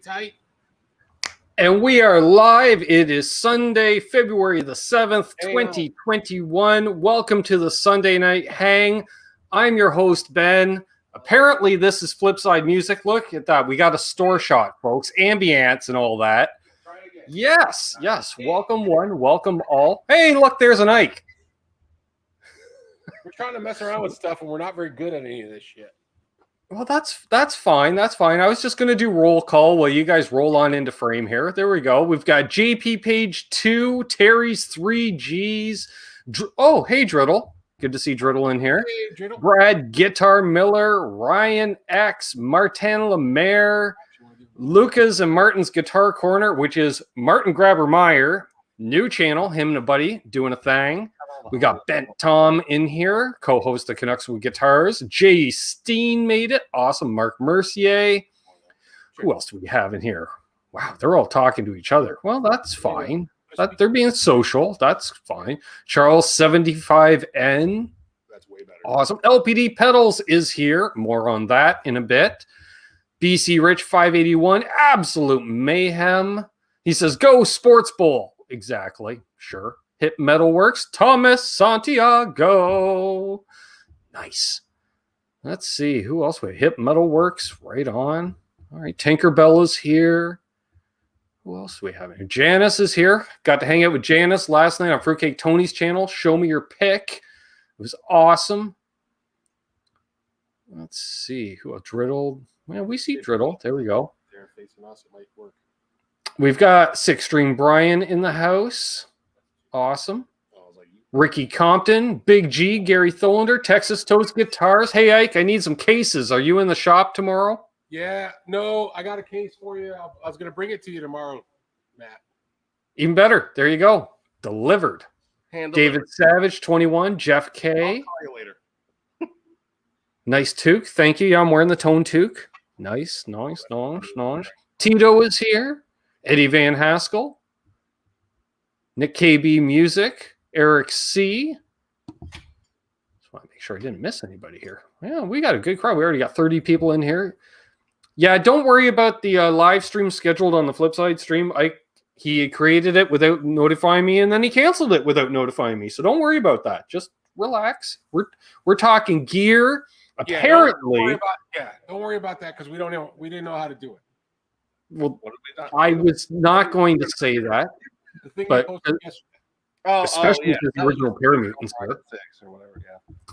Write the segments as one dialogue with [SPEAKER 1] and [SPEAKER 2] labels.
[SPEAKER 1] tight.
[SPEAKER 2] And we are live. It is Sunday, February the 7th, 2021. Welcome to the Sunday Night Hang. I'm your host, Ben. Apparently, this is Flipside music. Look at that. We got a store shot, folks. Ambience and all that. Yes. Welcome one. Welcome all. Hey, look, there's an Ike.
[SPEAKER 1] We're trying to mess around with stuff, and we're not very good at any of this shit.
[SPEAKER 2] Well, that's fine. That's fine. I was just going to do roll call while you guys roll on into frame here. There we go. We've got JP Page 2, Terry's 3 Gs. Oh, hey, Driddle. Good to see Driddle in here.
[SPEAKER 1] Hey, Driddle.
[SPEAKER 2] Brad Guitar Miller, Ryan X, Martin Lemaire, Lucas and Martin's Guitar Corner, which is Martin Grabber-Meyer. New channel, him and a buddy doing a thing. We got Bent Tom in here, co-host of Canucks with Guitars. Jay Steen made it. Awesome. Mark Mercier. Who else do we have in here? Wow, they're all talking to each other. Well, that's fine. They're being social. That's fine. Charles 75N.
[SPEAKER 1] That's way better.
[SPEAKER 2] Awesome. LPD Pedals is here. More on that in a bit. BC Rich 581. Absolute mayhem. He says, go Sports Bowl. Exactly. Sure. Hip Metalworks, Thomas Santiago. Nice. Let's see. Who else we have? Hip Metalworks, right on. All right. Tinkerbella's here. Who else do we have here? Janice is here. Got to hang out with Janice last night on Fruitcake Tony's channel. Show me your pick. It was awesome. Let's see. Who else? Driddle. Well, we see Driddle. There we go.
[SPEAKER 1] They're facing us. It might work.
[SPEAKER 2] We've got Six String Brian in the house. Awesome. Ricky Compton, Big G, Gary Tholander, Texas Toast Guitars. Hey, Ike, I need some cases. Are you in the shop tomorrow?
[SPEAKER 1] Yeah, no, I got a case for you. I was going to bring it to you tomorrow, Matt.
[SPEAKER 2] Even better. There you go. Delivered. David Savage, 21. Jeff K.
[SPEAKER 1] I'll call you later.
[SPEAKER 2] Nice toque. Thank you. Yeah, I'm wearing the tone toque. Nice. Tito is here. Eddie Van Haskell. Nick KB Music, Eric C. Just want to make sure I didn't miss anybody here. Yeah, we got a good crowd. We already got 30 people in here. Yeah, don't worry about the live stream scheduled on the Flipside stream. He created it without notifying me, and then he canceled it without notifying me. So don't worry about that. Just relax. We're talking gear. Apparently,
[SPEAKER 1] don't worry about that because we didn't know how to do it.
[SPEAKER 2] Well, I was not going to say that. But especially the original pyramid and stuff.
[SPEAKER 1] Or whatever, yeah.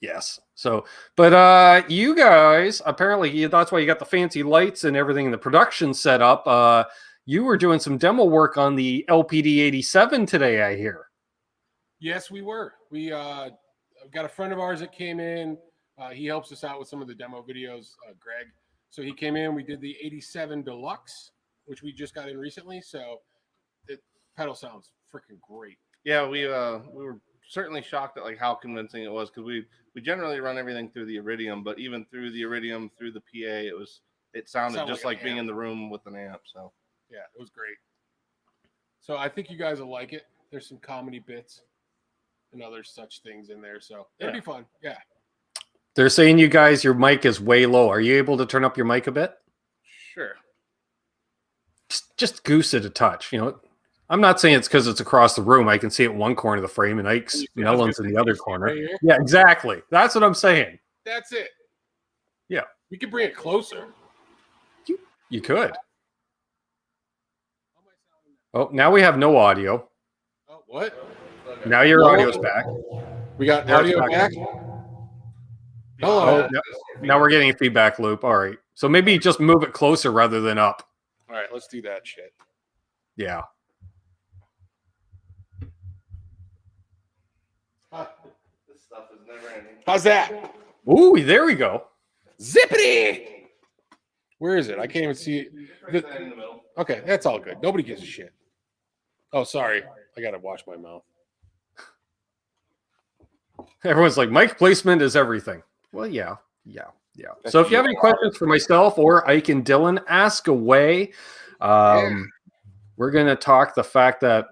[SPEAKER 2] Yes. So, but you guys apparently that's why you got the fancy lights and everything in the production set up. You were doing some demo work on the LPD 87 today, I hear.
[SPEAKER 1] Yes, we were. We got a friend of ours that came in. He helps us out with some of the demo videos, Greg. So he came in. We did the 87 Deluxe, which we just got in recently. So pedal sounds freaking great.
[SPEAKER 3] Yeah, we were certainly shocked at like how convincing it was because we generally run everything through the Iridium, but even through the Iridium through the PA, it sounded just like being in the room with an amp. So
[SPEAKER 1] yeah, it was great. So I think you guys will like it. There's some comedy bits and other such things in there, so it'll be fun. Yeah.
[SPEAKER 2] They're saying you guys, your mic is way low. Are you able to turn up your mic a bit?
[SPEAKER 3] Sure.
[SPEAKER 2] Just goose it a touch, I'm not saying it's because it's across the room. I can see it in one corner of the frame and Ike's melons in the other corner.
[SPEAKER 1] Right here?
[SPEAKER 2] Yeah, exactly. That's what I'm saying.
[SPEAKER 1] That's it.
[SPEAKER 2] Yeah.
[SPEAKER 1] We could bring it closer.
[SPEAKER 2] You could. Oh, now we have no audio.
[SPEAKER 1] Oh, what?
[SPEAKER 2] Now your audio's back.
[SPEAKER 1] We got audio back?
[SPEAKER 2] Oh, now we're getting a feedback loop. All right. So maybe just move it closer rather than up.
[SPEAKER 1] All right, let's do that shit.
[SPEAKER 2] Yeah.
[SPEAKER 3] This stuff is never ending.
[SPEAKER 1] How's that?
[SPEAKER 2] Ooh, there we go.
[SPEAKER 1] Zippity! Where is it? I can't even see it.
[SPEAKER 3] Right in the middle.
[SPEAKER 1] Okay, that's all good. Nobody gives a shit. Oh, sorry. I got to wash my mouth.
[SPEAKER 2] Everyone's like, mic placement is everything. Well, yeah. So if you have any questions for myself or Ike and Dylan, ask away. We're going to talk the fact that,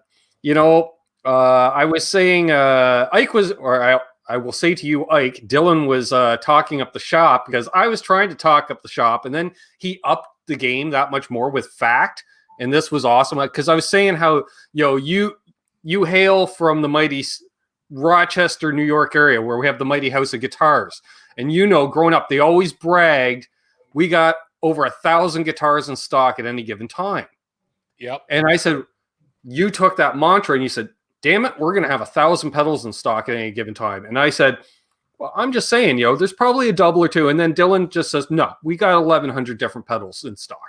[SPEAKER 2] I was saying Ike was, or I will say to you, Ike, Dylan was talking up the shop because I was trying to talk up the shop, and then he upped the game that much more with fact. And this was awesome because I was saying how you hail from the mighty Rochester, New York area where we have the mighty House of Guitars. And growing up, they always bragged we got over 1,000 guitars in stock at any given time.
[SPEAKER 1] Yep.
[SPEAKER 2] And I said, you took that mantra and you said, damn it, we're going to have 1,000 pedals in stock at any given time. And I said, well, I'm just saying, there's probably a double or two. And then Dylan just says, no, we got 1,100 different pedals in stock.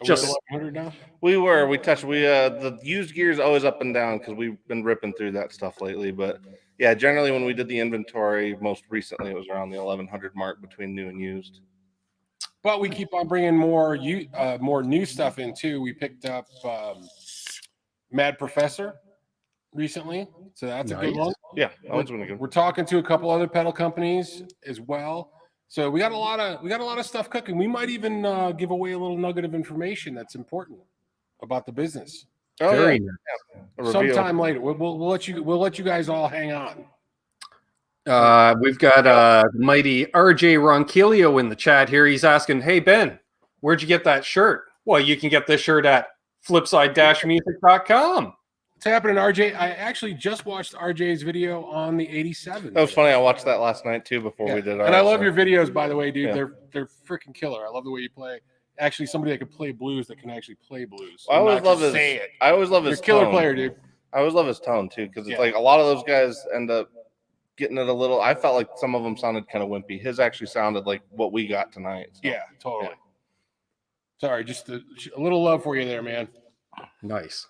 [SPEAKER 2] Just
[SPEAKER 1] 1,100 now?
[SPEAKER 3] The used gear is always up and down because we've been ripping through that stuff lately. But yeah, generally when we did the inventory, most recently it was around the 1,100 mark between new and used.
[SPEAKER 1] But we keep on bringing more new stuff in too. We picked up Mad Professor recently, so that's
[SPEAKER 2] nice.
[SPEAKER 1] A good one.
[SPEAKER 3] Yeah, that one's really good.
[SPEAKER 1] We're talking to a couple other pedal companies as well. So we got a lot of stuff cooking. We might even give away a little nugget of information that's important about the business.
[SPEAKER 3] Oh,
[SPEAKER 2] very
[SPEAKER 3] nice.
[SPEAKER 1] Sometime later, we'll let you guys all hang on.
[SPEAKER 2] We've got mighty RJ Ronquillo in the chat here. He's asking, hey, Ben, where'd you get that shirt? Well, you can get this shirt at flipside-music.com.
[SPEAKER 1] What's happening, RJ? I actually just watched RJ's video on the 87.
[SPEAKER 3] That was funny. I watched that last night, too, before we did ours.
[SPEAKER 1] And I love your videos, by the way, dude. Yeah. They're freaking killer. I love the way you play. Actually, somebody that can play blues that can actually play blues.
[SPEAKER 3] I always love his
[SPEAKER 1] You're a killer player, dude.
[SPEAKER 3] I always love his tone, too, because it's like a lot of those guys end up getting it a little. I felt like some of them sounded kind of wimpy. His actually sounded like what we got tonight. So.
[SPEAKER 1] Yeah, totally. Yeah. Sorry, just a little love for you there, man.
[SPEAKER 2] Nice.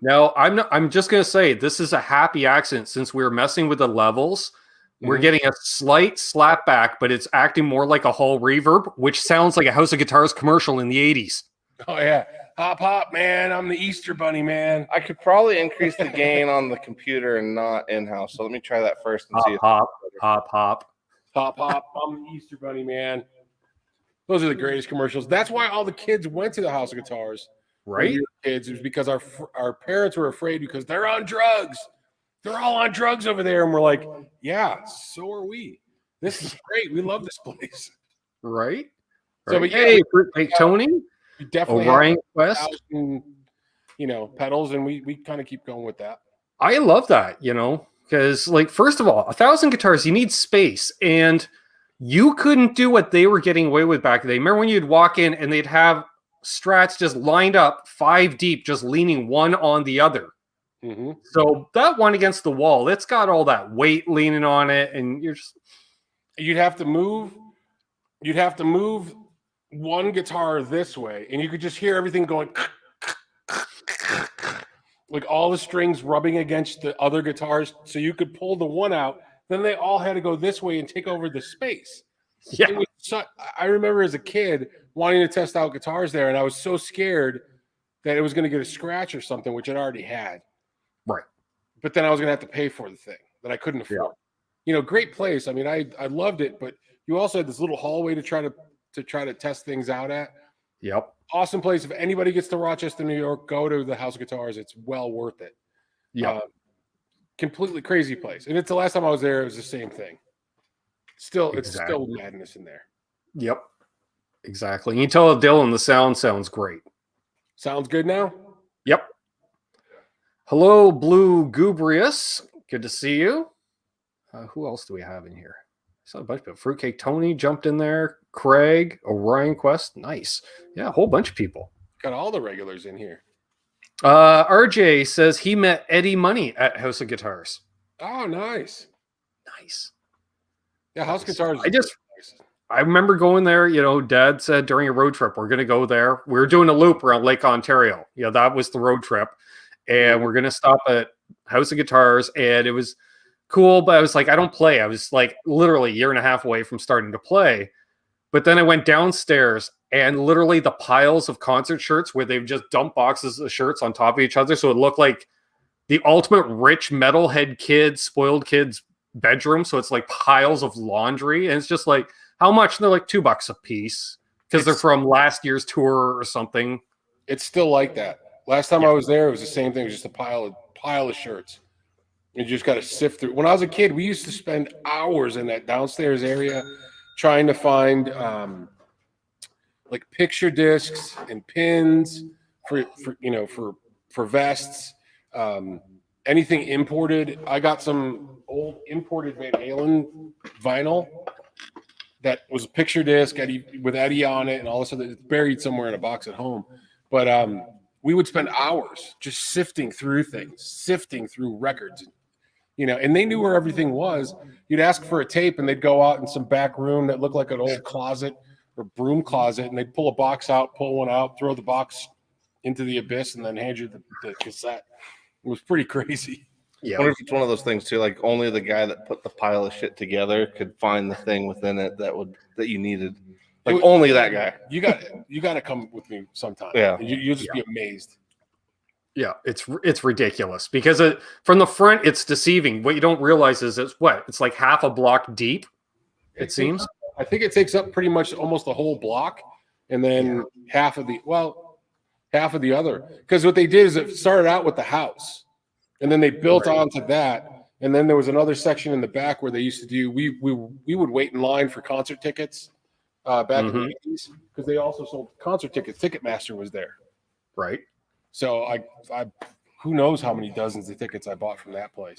[SPEAKER 2] Now, I'm just going to say this is a happy accident since we were messing with the levels. Mm-hmm. We're getting a slight slap back, but it's acting more like a Hall reverb, which sounds like a House of Guitars commercial in the 80s.
[SPEAKER 1] Oh, yeah. Hop, hop, man. I'm the Easter Bunny, man.
[SPEAKER 3] I could probably increase the gain on the computer and not in-house. So let me try that first and see if
[SPEAKER 2] hop.
[SPEAKER 1] Hop, hop. I'm the Easter Bunny, man. Those are the greatest commercials. That's why all the kids went to the House of Guitars.
[SPEAKER 2] Right?
[SPEAKER 1] Kids, it was because our parents were afraid because they're on drugs. They're all on drugs over there. And we're like, yeah, so are we. This is great. We love this place.
[SPEAKER 2] Right?
[SPEAKER 1] So, but
[SPEAKER 2] hey, Tony.
[SPEAKER 1] We definitely
[SPEAKER 2] Orion Quest.
[SPEAKER 1] 1,000, pedals, and we kind of keep going with that.
[SPEAKER 2] I love that, because first of all, 1,000 guitars, you need space, and you couldn't do what they were getting away with back then. Remember when you'd walk in and they'd have Strats just lined up 5 deep, just leaning one on the other.
[SPEAKER 1] Mm-hmm.
[SPEAKER 2] So that one against the wall, it's got all that weight leaning on it, and
[SPEAKER 1] you'd have to move one guitar this way, and you could just hear everything going like all the strings rubbing against the other guitars, so you could pull the one out. Then they all had to go this way and take over the space.
[SPEAKER 2] Yeah,
[SPEAKER 1] I remember as a kid wanting to test out guitars there, and I was so scared that it was going to get a scratch or something, which it already had.
[SPEAKER 2] Right.
[SPEAKER 1] But then I was going to have to pay for the thing that I couldn't afford. Yeah. Great place. I mean, I loved it, but you also had this little hallway to try to test things out at.
[SPEAKER 2] Yep.
[SPEAKER 1] Awesome place. If anybody gets to Rochester, New York, go to the House of Guitars. It's well worth it.
[SPEAKER 2] Yeah.
[SPEAKER 1] Completely crazy place. And it's the last time I was there, it was the same thing. It's still madness in there.
[SPEAKER 2] Yep. Exactly. You tell Dylan the sound sounds great.
[SPEAKER 1] Sounds good now?
[SPEAKER 2] Yep. Hello, Blue Gubrius. Good to see you. Who else do we have in here? I saw a bunch of people. Fruitcake Tony jumped in there. Craig, Orion Quest. Nice. Yeah, a whole bunch of people.
[SPEAKER 1] Got all the regulars in here.
[SPEAKER 2] RJ says he met Eddie Money at House of Guitars.
[SPEAKER 1] Oh, nice.
[SPEAKER 2] Nice.
[SPEAKER 1] Yeah, House of Guitars.
[SPEAKER 2] I remember going there, Dad said during a road trip, we're going to go there. We were doing a loop around Lake Ontario. That was the road trip. And we're going to stop at House of Guitars. And it was cool, but I was like, I don't play. I was like literally a year and a half away from starting to play. But then I went downstairs and literally the piles of concert shirts where they've just dumped boxes of shirts on top of each other. So it looked like the ultimate rich metalhead kid, spoiled kid's bedroom. So it's like piles of laundry. And it's just like, how much? And they're like $2 a piece because they're from last year's tour or something.
[SPEAKER 1] It's still like that. Last time I was there, it was the same thing. It was just a pile of shirts. You just got to sift through. When I was a kid, we used to spend hours in that downstairs area trying to find like picture discs and pins for vests. Anything imported. I got some old imported Van Halen vinyl that was a picture disc with Eddie on it and all this other. It's buried somewhere in a box at home. But we would spend hours just sifting through things, sifting through records, and they knew where everything was. You'd ask for a tape and they'd go out in some back room that looked like an old closet or broom closet, and they'd pull a box out, pull one out, throw the box into the abyss, and then hand you the cassette. It was pretty crazy.
[SPEAKER 3] Yeah. I wonder if it's one of those things too, like only the guy that put the pile of shit together could find the thing within it that you needed. Like only that guy. You got to come with me sometime.
[SPEAKER 1] Yeah. You'll just be amazed.
[SPEAKER 2] Yeah, it's ridiculous because from the front it's deceiving. What you don't realize is it's like half a block deep. It seems.
[SPEAKER 1] I think it takes up pretty much almost the whole block, and then half of the other. Because what they did is it started out with the house, and then they built onto that, and then there was another section in the back where they used to do. We would wait in line for concert tickets back in the 80s because they also sold concert tickets. Ticketmaster was there,
[SPEAKER 2] right?
[SPEAKER 1] So I who knows how many dozens of tickets I bought from that place.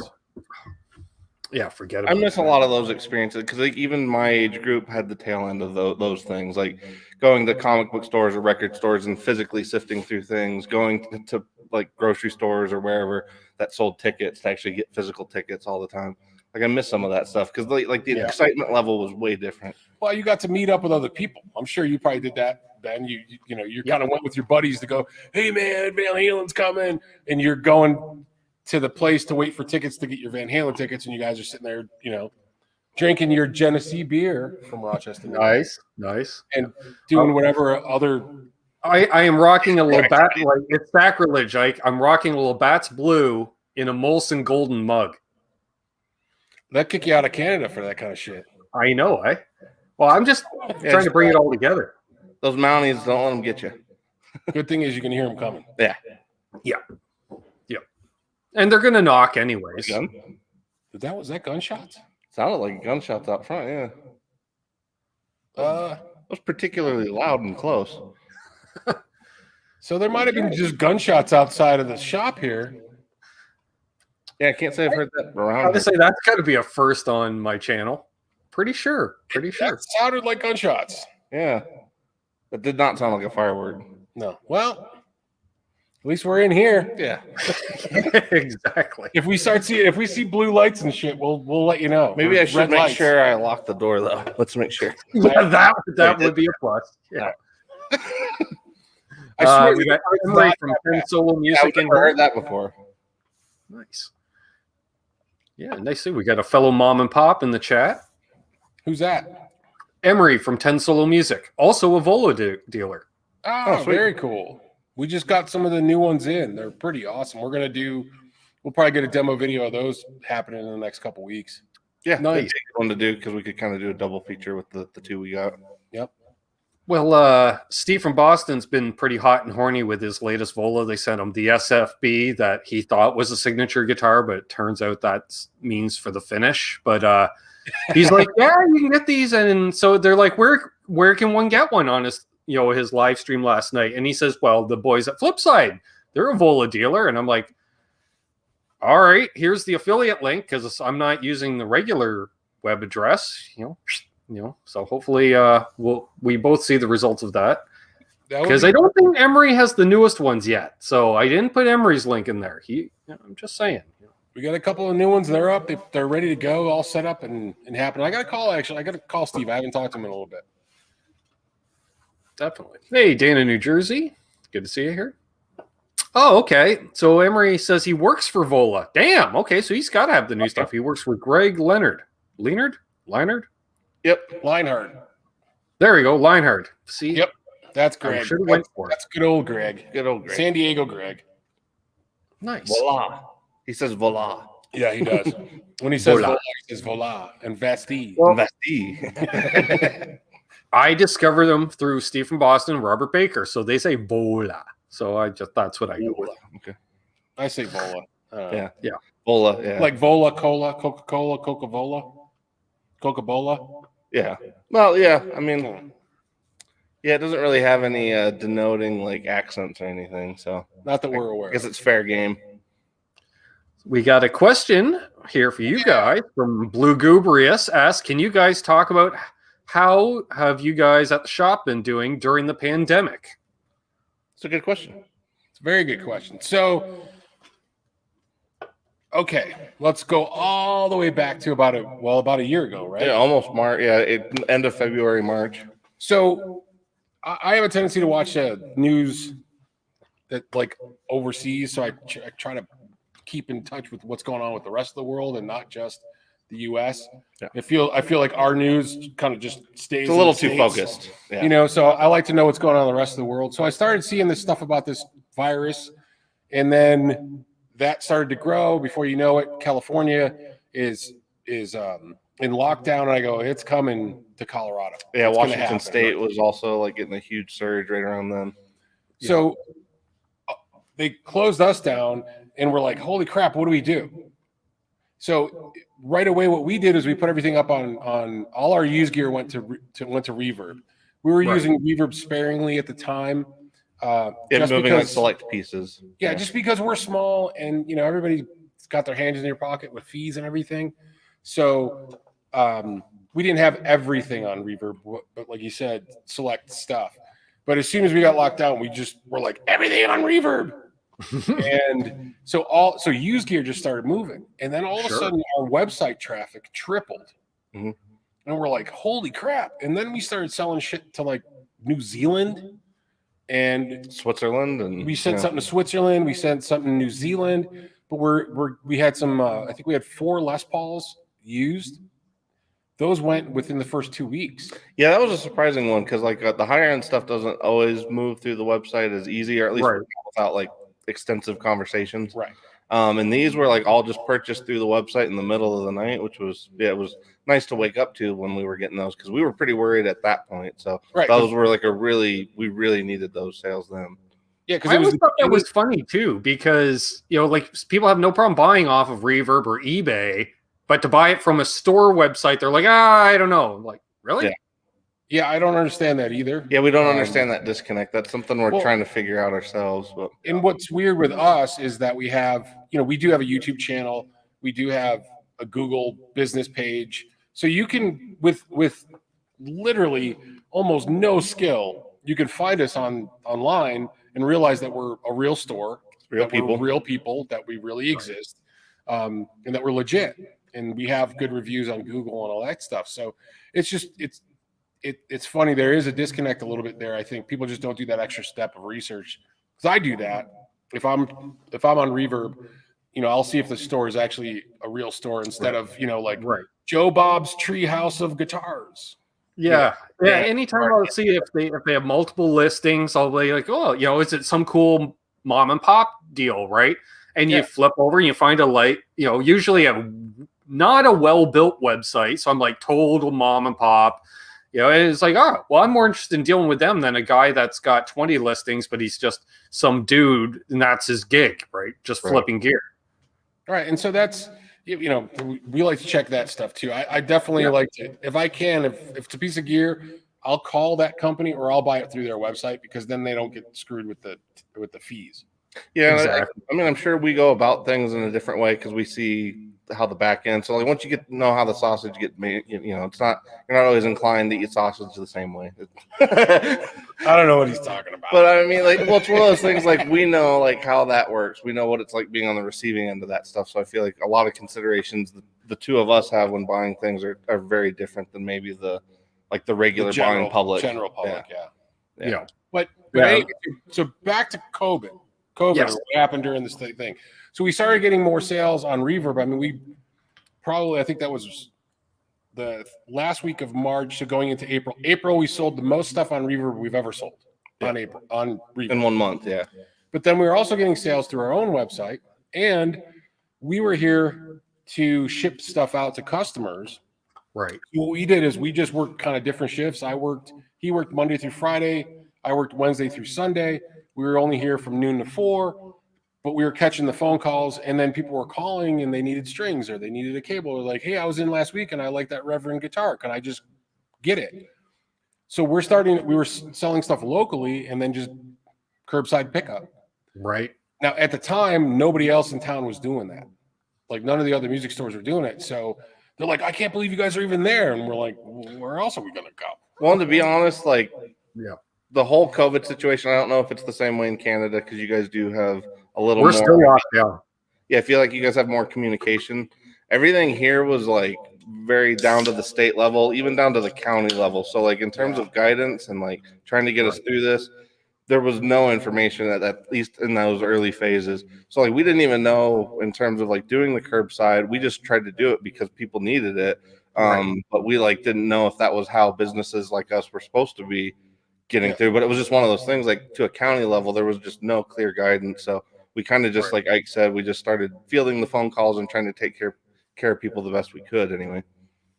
[SPEAKER 2] Yeah, forget about it.
[SPEAKER 3] I miss a lot of those experiences because even my age group had the tail end of those things, like going to comic book stores or record stores and physically sifting through things, going to like grocery stores or wherever that sold tickets to actually get physical tickets all the time. Like I miss some of that stuff because the excitement level was way different.
[SPEAKER 1] Well, you got to meet up with other people. I'm sure you probably did that, Ben. You kind of went with your buddies to go, hey man, Van Halen's coming, and you're going to the place to wait for tickets to get your Van Halen tickets, and you guys are sitting there, drinking your Genesee beer from Rochester.
[SPEAKER 2] Nice.
[SPEAKER 1] And doing whatever other.
[SPEAKER 2] I am rocking a Labatt. Like it's sacrilege. I'm rocking a Labatt's Blue in a Molson Golden mug.
[SPEAKER 1] That kick you out of Canada for that kind of shit.
[SPEAKER 2] I know, Well, I'm just trying to bring it all together.
[SPEAKER 3] Those Mounties, don't let them get you.
[SPEAKER 1] Good thing is you can hear them coming.
[SPEAKER 3] Yeah.
[SPEAKER 2] And they're gonna knock anyways.
[SPEAKER 1] Was that gunshots?
[SPEAKER 3] Sounded like gunshots out front. Yeah. It was particularly loud and close.
[SPEAKER 1] So there might have been just gunshots outside of the shop here.
[SPEAKER 3] Yeah, I can't say I've heard that around.
[SPEAKER 2] I would say that's got to be a first on my channel. Pretty sure.
[SPEAKER 1] That sounded like gunshots.
[SPEAKER 3] Yeah. That did not sound like a firework.
[SPEAKER 1] No. Well, at least we're in here.
[SPEAKER 3] Yeah.
[SPEAKER 2] Exactly.
[SPEAKER 1] If we see blue lights and shit, we'll let you know.
[SPEAKER 3] Maybe I should make sure I lock the door though. Let's make sure.
[SPEAKER 2] Yeah, that would be a plus. Yeah.
[SPEAKER 1] I swear
[SPEAKER 2] we got Emery from Pen Solo Music.
[SPEAKER 3] I've never heard that before.
[SPEAKER 2] Nice. Yeah, nice. We got a fellow mom and pop in the chat.
[SPEAKER 1] Who's that?
[SPEAKER 2] Emery from 10 Solo Music, also a Volo dealer.
[SPEAKER 1] Oh, very cool. We just got some of the new ones in. They're pretty awesome. We'll probably get a demo video of those happening in the next couple weeks.
[SPEAKER 3] Yeah, nice one to do because we could kind of do a double feature with the two we got.
[SPEAKER 1] Yep.
[SPEAKER 2] Well, Steve from Boston's been pretty hot and horny with his latest Volo. They sent him the SFB that he thought was a signature guitar, but it turns out that means for the finish. But he's like, yeah, you can get these. And so they're like, where can one get one on his live stream last night? And he says, well, the boys at Flipside, they're a Volo dealer. And I'm like, all right, here's the affiliate link because I'm not using the regular web address, so hopefully we both see the results of that. Because I don't think Emery has the newest ones yet. So I didn't put Emery's link in there. I'm just saying.
[SPEAKER 1] We got a couple of new ones. They're up. They're ready to go, all set up and happen. I got to call Steve. I haven't talked to him in a little bit.
[SPEAKER 2] Definitely. Hey, Dana, New Jersey. Good to see you here. Oh, okay. So Emery says he works for Vola. Damn. Okay, so he's got to have the new stuff. He works with Greg Leonard. Leonard?
[SPEAKER 3] Yep.
[SPEAKER 1] Leinhard.
[SPEAKER 2] There we go. Leinhard. See?
[SPEAKER 1] Yep. That's Greg. That's good old Greg.
[SPEAKER 3] Good old Greg.
[SPEAKER 1] San Diego Greg.
[SPEAKER 2] Nice.
[SPEAKER 3] Voila. He says voila.
[SPEAKER 1] Yeah, he does. When he says voila, he says voila and Vasti.
[SPEAKER 3] Well, Vasti.
[SPEAKER 2] I discovered them through Steve from Boston and Robert Baker. So they say vola. So that's what I go with.
[SPEAKER 3] Okay.
[SPEAKER 1] I say vola.
[SPEAKER 3] Yeah. Vola. Yeah.
[SPEAKER 1] Like Vola Cola, Coca-Cola, Coca-Cola. Coca-Cola.
[SPEAKER 3] Yeah. Well, yeah. I mean, Yeah, it doesn't really have any denoting like accents or anything. So
[SPEAKER 1] Not that we're aware
[SPEAKER 3] I guess
[SPEAKER 1] of.
[SPEAKER 3] it's fair game.
[SPEAKER 2] We got a question here for you guys from Blue Gubrius. Asks, can you guys talk about how have you guys at the shop been doing during the pandemic?
[SPEAKER 3] It's a good question.
[SPEAKER 1] It's a very good question. So, okay, let's go all the way back to about a year ago, right?
[SPEAKER 3] Yeah, almost March. Yeah, end of February, March.
[SPEAKER 1] So I have a tendency to watch news that like overseas. So I try to keep in touch with what's going on with the rest of the world and not just the U.S.
[SPEAKER 3] Yeah.
[SPEAKER 1] I feel like our news kind of just stays.
[SPEAKER 3] It's a little
[SPEAKER 1] in the
[SPEAKER 3] too
[SPEAKER 1] States,
[SPEAKER 3] focused. Yeah.
[SPEAKER 1] you know. So I like to know what's going on in the rest of the world. So I started seeing this stuff about this virus, and then that started to grow. Before you know it, California is in lockdown, and I go, it's coming to Colorado.
[SPEAKER 3] Yeah,
[SPEAKER 1] It's gonna
[SPEAKER 3] Washington
[SPEAKER 1] happen.
[SPEAKER 3] State was also like getting a huge surge right around then.
[SPEAKER 1] So they closed us down, and we're like, holy crap, what do we do? So right away, what we did is we put everything up on all our used gear went to Reverb. We were using Reverb sparingly at the time.
[SPEAKER 3] Just moving like select pieces.
[SPEAKER 1] Yeah, just because we're small and you know everybody's got their hands in their pocket with fees and everything. So we didn't have everything on Reverb, but like you said, select stuff. But as soon as we got locked down, we're like everything on Reverb. And so used gear just started moving, and then all of a sudden our website traffic tripled, and we're like, holy crap. And then we started selling shit to like New Zealand and
[SPEAKER 3] Switzerland, and
[SPEAKER 1] we sent something to Switzerland, we sent something to New Zealand, but we had some I think we had 4 Les Pauls used. Those went within the first 2 weeks.
[SPEAKER 3] Yeah, that was a surprising one because like the higher end stuff doesn't always move through the website as easy, or at least without like extensive conversations.
[SPEAKER 1] Right.
[SPEAKER 3] And these were like all just purchased through the website in the middle of the night, which was it was nice to wake up to when we were getting those because we were pretty worried at that point. So those were like we really needed those sales then.
[SPEAKER 2] Yeah, because I always thought that was funny too, because you know, like people have no problem buying off of Reverb or eBay, but to buy it from a store website, they're like, I don't know. Like, really?
[SPEAKER 1] Yeah, I don't understand that either.
[SPEAKER 3] Yeah, we don't understand that disconnect. That's something we're trying to figure out ourselves. But
[SPEAKER 1] and what's weird with us is that we have, you know, we do have a YouTube channel, we do have a Google business page, so you can with literally almost no skill, you can find us online and realize that we're a real store, real people, that we really exist, and that we're legit, and we have good reviews on Google and all that stuff. So it's just it's funny. There is a disconnect a little bit there. I think people just don't do that extra step of research. Because I do that. If I'm on Reverb, you know, I'll see if the store is actually a real store instead of, you know, like Joe Bob's Treehouse of Guitars.
[SPEAKER 2] Yeah. Anytime I'll see if they have multiple listings, I'll be like, oh, you know, is it some cool mom and pop deal, right? And you flip over and you find a light, you know, usually not a well-built website. So I'm like total mom and pop. You know, it's like, oh, well, I'm more interested in dealing with them than a guy that's got 20 listings, but he's just some dude and that's his gig, right? Just flipping gear.
[SPEAKER 1] All right. And so that's, you know, we like to check that stuff too. I definitely like to, if I can, if it's a piece of gear, I'll call that company or I'll buy it through their website because then they don't get screwed with the fees.
[SPEAKER 3] Yeah. Exactly. I mean, I'm sure we go about things in a different way because we see how the back end. So like once you get to know how the sausage get made, you know, it's not, you're not always inclined to eat sausage the same way.
[SPEAKER 1] I don't know what he's talking about.
[SPEAKER 3] But I mean, like, well, it's one of those things like we know like how that works. We know what it's like being on the receiving end of that stuff. So I feel like a lot of considerations the two of us have when buying things are very different than maybe the regular buying public.
[SPEAKER 1] General public,
[SPEAKER 3] yeah.
[SPEAKER 1] But anyway, so back to COVID. What happened during this thing? So we started getting more sales on Reverb. I mean, I think that was the last week of March, so going into April. April, we sold the most stuff on Reverb we've ever sold on Reverb.
[SPEAKER 3] In 1 month, yeah.
[SPEAKER 1] But then we were also getting sales through our own website, and we were here to ship stuff out to customers.
[SPEAKER 2] Right.
[SPEAKER 1] So what we did is we just worked kind of different shifts. He worked Monday through Friday. I worked Wednesday through Sunday. We were only here from noon to 4. But we were catching the phone calls, and then people were calling and they needed strings or they needed a cable. They're like, hey, I was in last week and I like that Reverend guitar. Can I just get it? So we were selling stuff locally and then just curbside pickup.
[SPEAKER 2] Right.
[SPEAKER 1] Now, at the time, nobody else in town was doing that. Like, none of the other music stores were doing it. So they're like, I can't believe you guys are even there. And we're like, well, where else are we going to go?
[SPEAKER 3] Well, to be honest, like,
[SPEAKER 2] Yeah.
[SPEAKER 3] the whole COVID situation, I don't know if it's the same way in Canada because you guys do have a little
[SPEAKER 2] We're
[SPEAKER 3] more.
[SPEAKER 2] still locked down.
[SPEAKER 3] Yeah, I feel like you guys have more communication. Everything here was like very down to the state level, even down to the county level. So, like, in terms of guidance and like trying to get us through this, there was no information at least in those early phases. So, like, we didn't even know in terms of like doing the curbside. We just tried to do it because people needed it. But we like didn't know if that was how businesses like us were supposed to be getting through. But it was just one of those things, like, to a county level, there was just no clear guidance. So we kind of just, like Ike said, we just started fielding the phone calls and trying to take care of people the best we could anyway.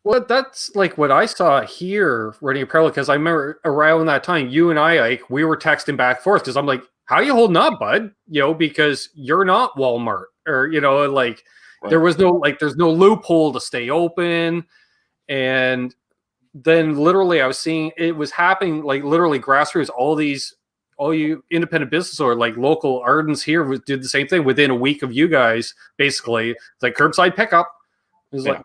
[SPEAKER 2] Well, that's like what I saw here running apparel, because I remember around that time, you and I, Ike, we were texting back and forth because I'm like, how you holding up, bud? You know, because you're not Walmart, or, you know, like there was no, like, there's no loophole to stay open. And then literally I was seeing it was happening, like literally grassroots, all you independent business or like local Ardens here did the same thing within a week of you guys, basically. It's like curbside pickup. It was like,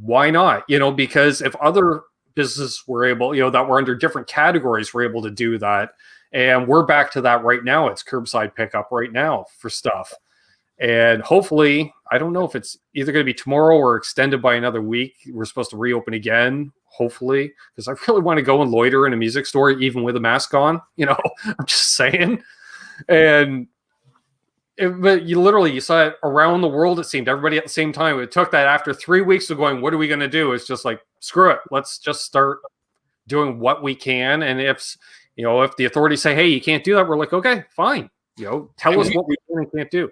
[SPEAKER 2] why not? You know, because if other businesses were able, you know, that were under different categories were able to do that, and we're back to that right now. It's curbside pickup right now for stuff. And hopefully, I don't know if it's either going to be tomorrow or extended by another week. We're supposed to reopen again, hopefully, because I really want to go and loiter in a music store, even with a mask on. You know, I'm just saying. And but you saw it around the world. It seemed everybody at the same time. It took that after 3 weeks of going, what are we going to do? It's just like, screw it. Let's just start doing what we can. And if the authorities say, hey, you can't do that, we're like, okay, fine. You know, tell us what we can and can't do.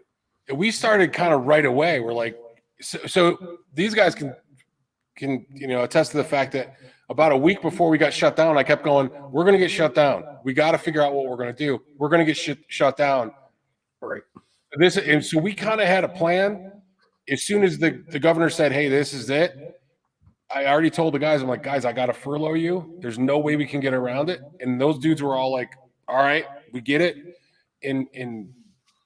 [SPEAKER 1] We started kind of right away. We're like, so these guys can attest to the fact that about a week before we got shut down, I kept going, we're going to get shut down. We got to figure out what we're going to do. We're going to get shut down.
[SPEAKER 2] Right.
[SPEAKER 1] And so we kind of had a plan. As soon as the governor said, hey, this is it, I already told the guys, I'm like, guys, I got to furlough you. There's no way we can get around it. And those dudes were all like, all right, we get it. And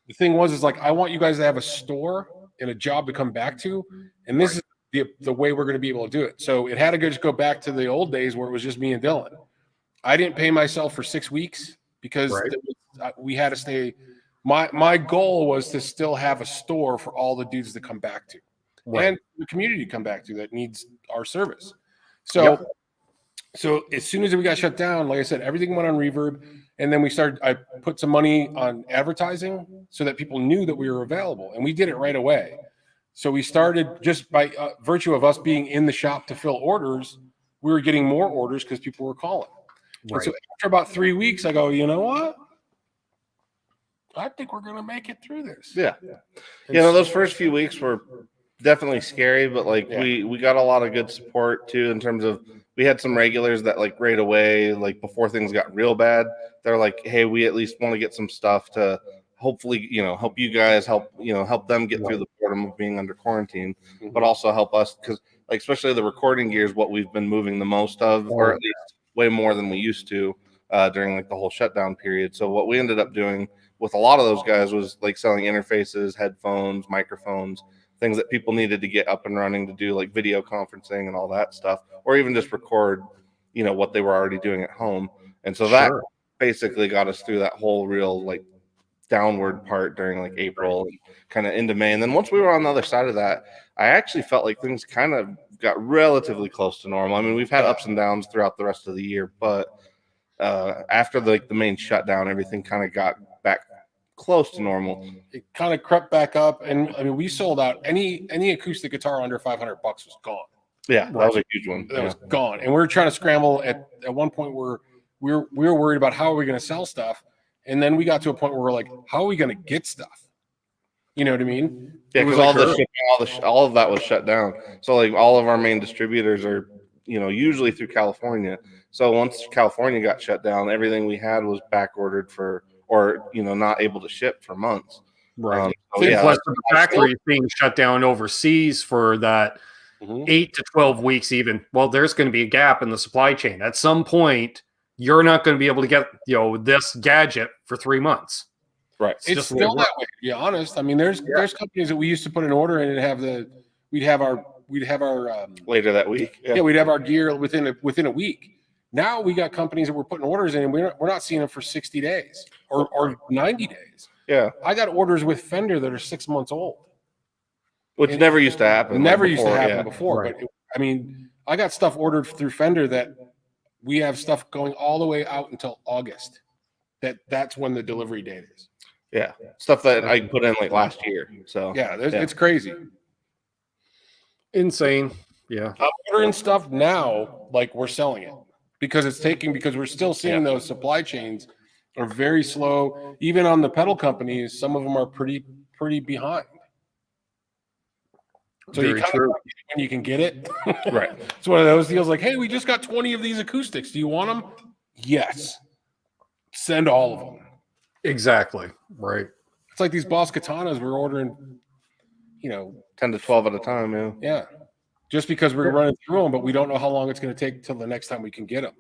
[SPEAKER 1] the thing is like, I want you guys to have a store and a job to come back to. And this is the way we're going to be able to do it. So it had to just go back to the old days where it was just me and Dylan. I didn't pay myself for 6 weeks because we had to stay. My goal was to still have a store for all the dudes to come back to, and the community to come back to that needs our service. So, so as soon as we got shut down, like I said, everything went on Reverb, and then I put some money on advertising so that people knew that we were available, and we did it right away. So we started just by virtue of us being in the shop to fill orders, we were getting more orders because people were calling. And so after about 3 weeks, I go, you know what? I think we're going to make it through this.
[SPEAKER 3] Yeah. You know, those first few weeks were definitely scary, but like we got a lot of good support too, in terms of we had some regulars that like right away, like before things got real bad, they're like, hey, we at least want to get some stuff to hopefully, you know, help you guys, help them get through the boredom of being under quarantine, but also help us, because like especially the recording gear is what we've been moving the most of, or at least way more than we used to during like the whole shutdown period. So what we ended up doing with a lot of those guys was like selling interfaces, headphones, microphones, things that people needed to get up and running to do like video conferencing and all that stuff, or even just record, you know, what they were already doing at home. And so that basically got us through that whole real like downward part during like April and kind of into May. And then once we were on the other side of that, I actually felt like things kind of got relatively close to normal. I mean, we've had ups and downs throughout the rest of the year, but after the main shutdown, everything kind of got back close to normal.
[SPEAKER 1] It kind of crept back up, and I mean, we sold out any acoustic guitar under $500 was gone.
[SPEAKER 3] Yeah, that was a huge one.
[SPEAKER 1] That was gone, and we were trying to scramble at one point where we were worried about how are we going to sell stuff, and then we got to a point where we're like, how are we going to get stuff? You know what I mean?
[SPEAKER 3] Yeah, because all the shipping, all of that was shut down. So like all of our main distributors are, you know, usually through California. So once California got shut down, everything we had was back ordered for, or, you know, not able to ship for months.
[SPEAKER 2] Right. Plus the factory being shut down overseas for that 8 to 12 weeks even. Well, there's going to be a gap in the supply chain. At some point, you're not going to be able to get this gadget for 3 months.
[SPEAKER 3] Right.
[SPEAKER 1] It's
[SPEAKER 2] just
[SPEAKER 1] still that way, to be honest. I mean, there's companies that we used to put an order in and we'd have our
[SPEAKER 3] later that week.
[SPEAKER 1] Yeah, we'd have our gear within a week. Now we got companies that we're putting orders in, and we're not seeing them for 60 days or 90 days.
[SPEAKER 3] Yeah.
[SPEAKER 1] I got orders with Fender that are 6 months old.
[SPEAKER 3] Which never used to happen.
[SPEAKER 1] Used to happen before. Right. But I got stuff ordered through Fender that we have stuff going all the way out until August. That's when the delivery date is.
[SPEAKER 3] Yeah. Stuff that I put in like last year. So
[SPEAKER 1] it's crazy.
[SPEAKER 2] Insane. Yeah.
[SPEAKER 1] I'm ordering stuff now like we're selling it because we're still seeing those supply chains are very slow. Even on the pedal companies, some of them are pretty behind. So you kind of when you can get it.
[SPEAKER 3] Right.
[SPEAKER 1] It's one of those deals like, hey, we just got 20 of these acoustics. Do you want them? Yes. Send all of them.
[SPEAKER 2] Exactly. Right.
[SPEAKER 1] It's like these Boss Katanas we're ordering,
[SPEAKER 3] 10 to 12 at a time. Yeah.
[SPEAKER 1] Yeah. Just because we're running through them, but we don't know how long it's going to take till the next time we can get them.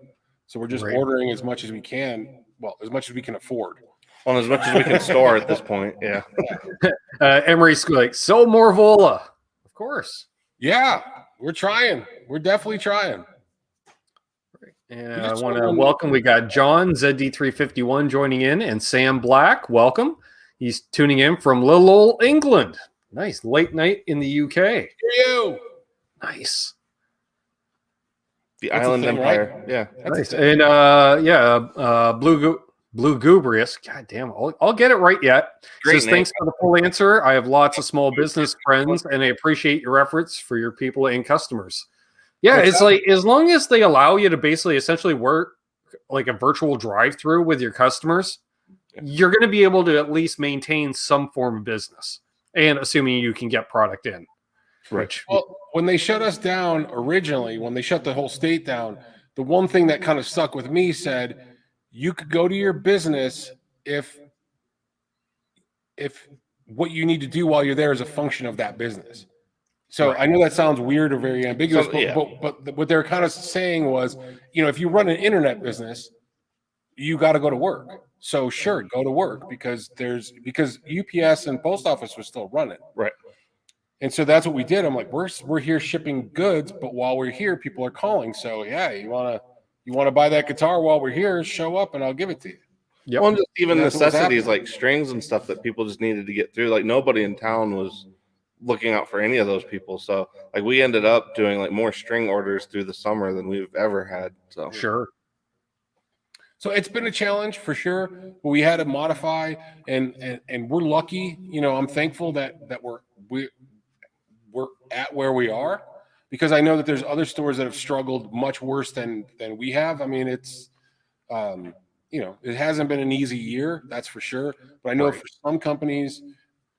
[SPEAKER 1] So we're just ordering as much as we can. Well, as much as we can afford.
[SPEAKER 3] Well, as much as we can store at this point. Yeah.
[SPEAKER 2] Emery's like, so more Vola. Of course.
[SPEAKER 1] Yeah. We're trying. We're definitely trying.
[SPEAKER 2] And I want to welcome, we got John, ZD351 joining in, and Sam Black. Welcome. He's tuning in from little old England. Nice. Late night in the UK.
[SPEAKER 1] Hear you.
[SPEAKER 2] Nice.
[SPEAKER 3] The Island Empire. Right? Yeah.
[SPEAKER 2] Nice. And Blue Gubrius. God damn, I'll get it right yet. Says, thanks for the full answer. I have lots of small business friends, and I appreciate your efforts for your people and customers. Yeah, it's like as long as they allow you to basically essentially work like a virtual drive-through with your customers, you're going to be able to at least maintain some form of business, and assuming you can get product in.
[SPEAKER 3] Right.
[SPEAKER 1] Well, when they shut us down originally, when they shut the whole state down, the one thing that kind of stuck with me said, you could go to your business if what you need to do while you're there is a function of that business. So I know that sounds weird or very ambiguous, but what they're kind of saying was, if you run an internet business, you got to go to work. So sure, go to work because UPS and post office was still running.
[SPEAKER 3] Right.
[SPEAKER 1] And so that's what we did. I'm like, we're here shipping goods, but while we're here, people are calling. So yeah, you wanna buy that guitar while we're here, show up and I'll give it to you.
[SPEAKER 2] Yep.
[SPEAKER 3] Well, just even necessities like strings and stuff that people just needed to get through. Like nobody in town was looking out for any of those people. So like we ended up doing like more string orders through the summer than we've ever had. So
[SPEAKER 2] sure.
[SPEAKER 1] So it's been a challenge for sure, but we had to modify and we're lucky. I'm thankful that we're at where we are because I know that there's other stores that have struggled much worse than we have. I mean, it's it hasn't been an easy year, that's for sure. But I know for some companies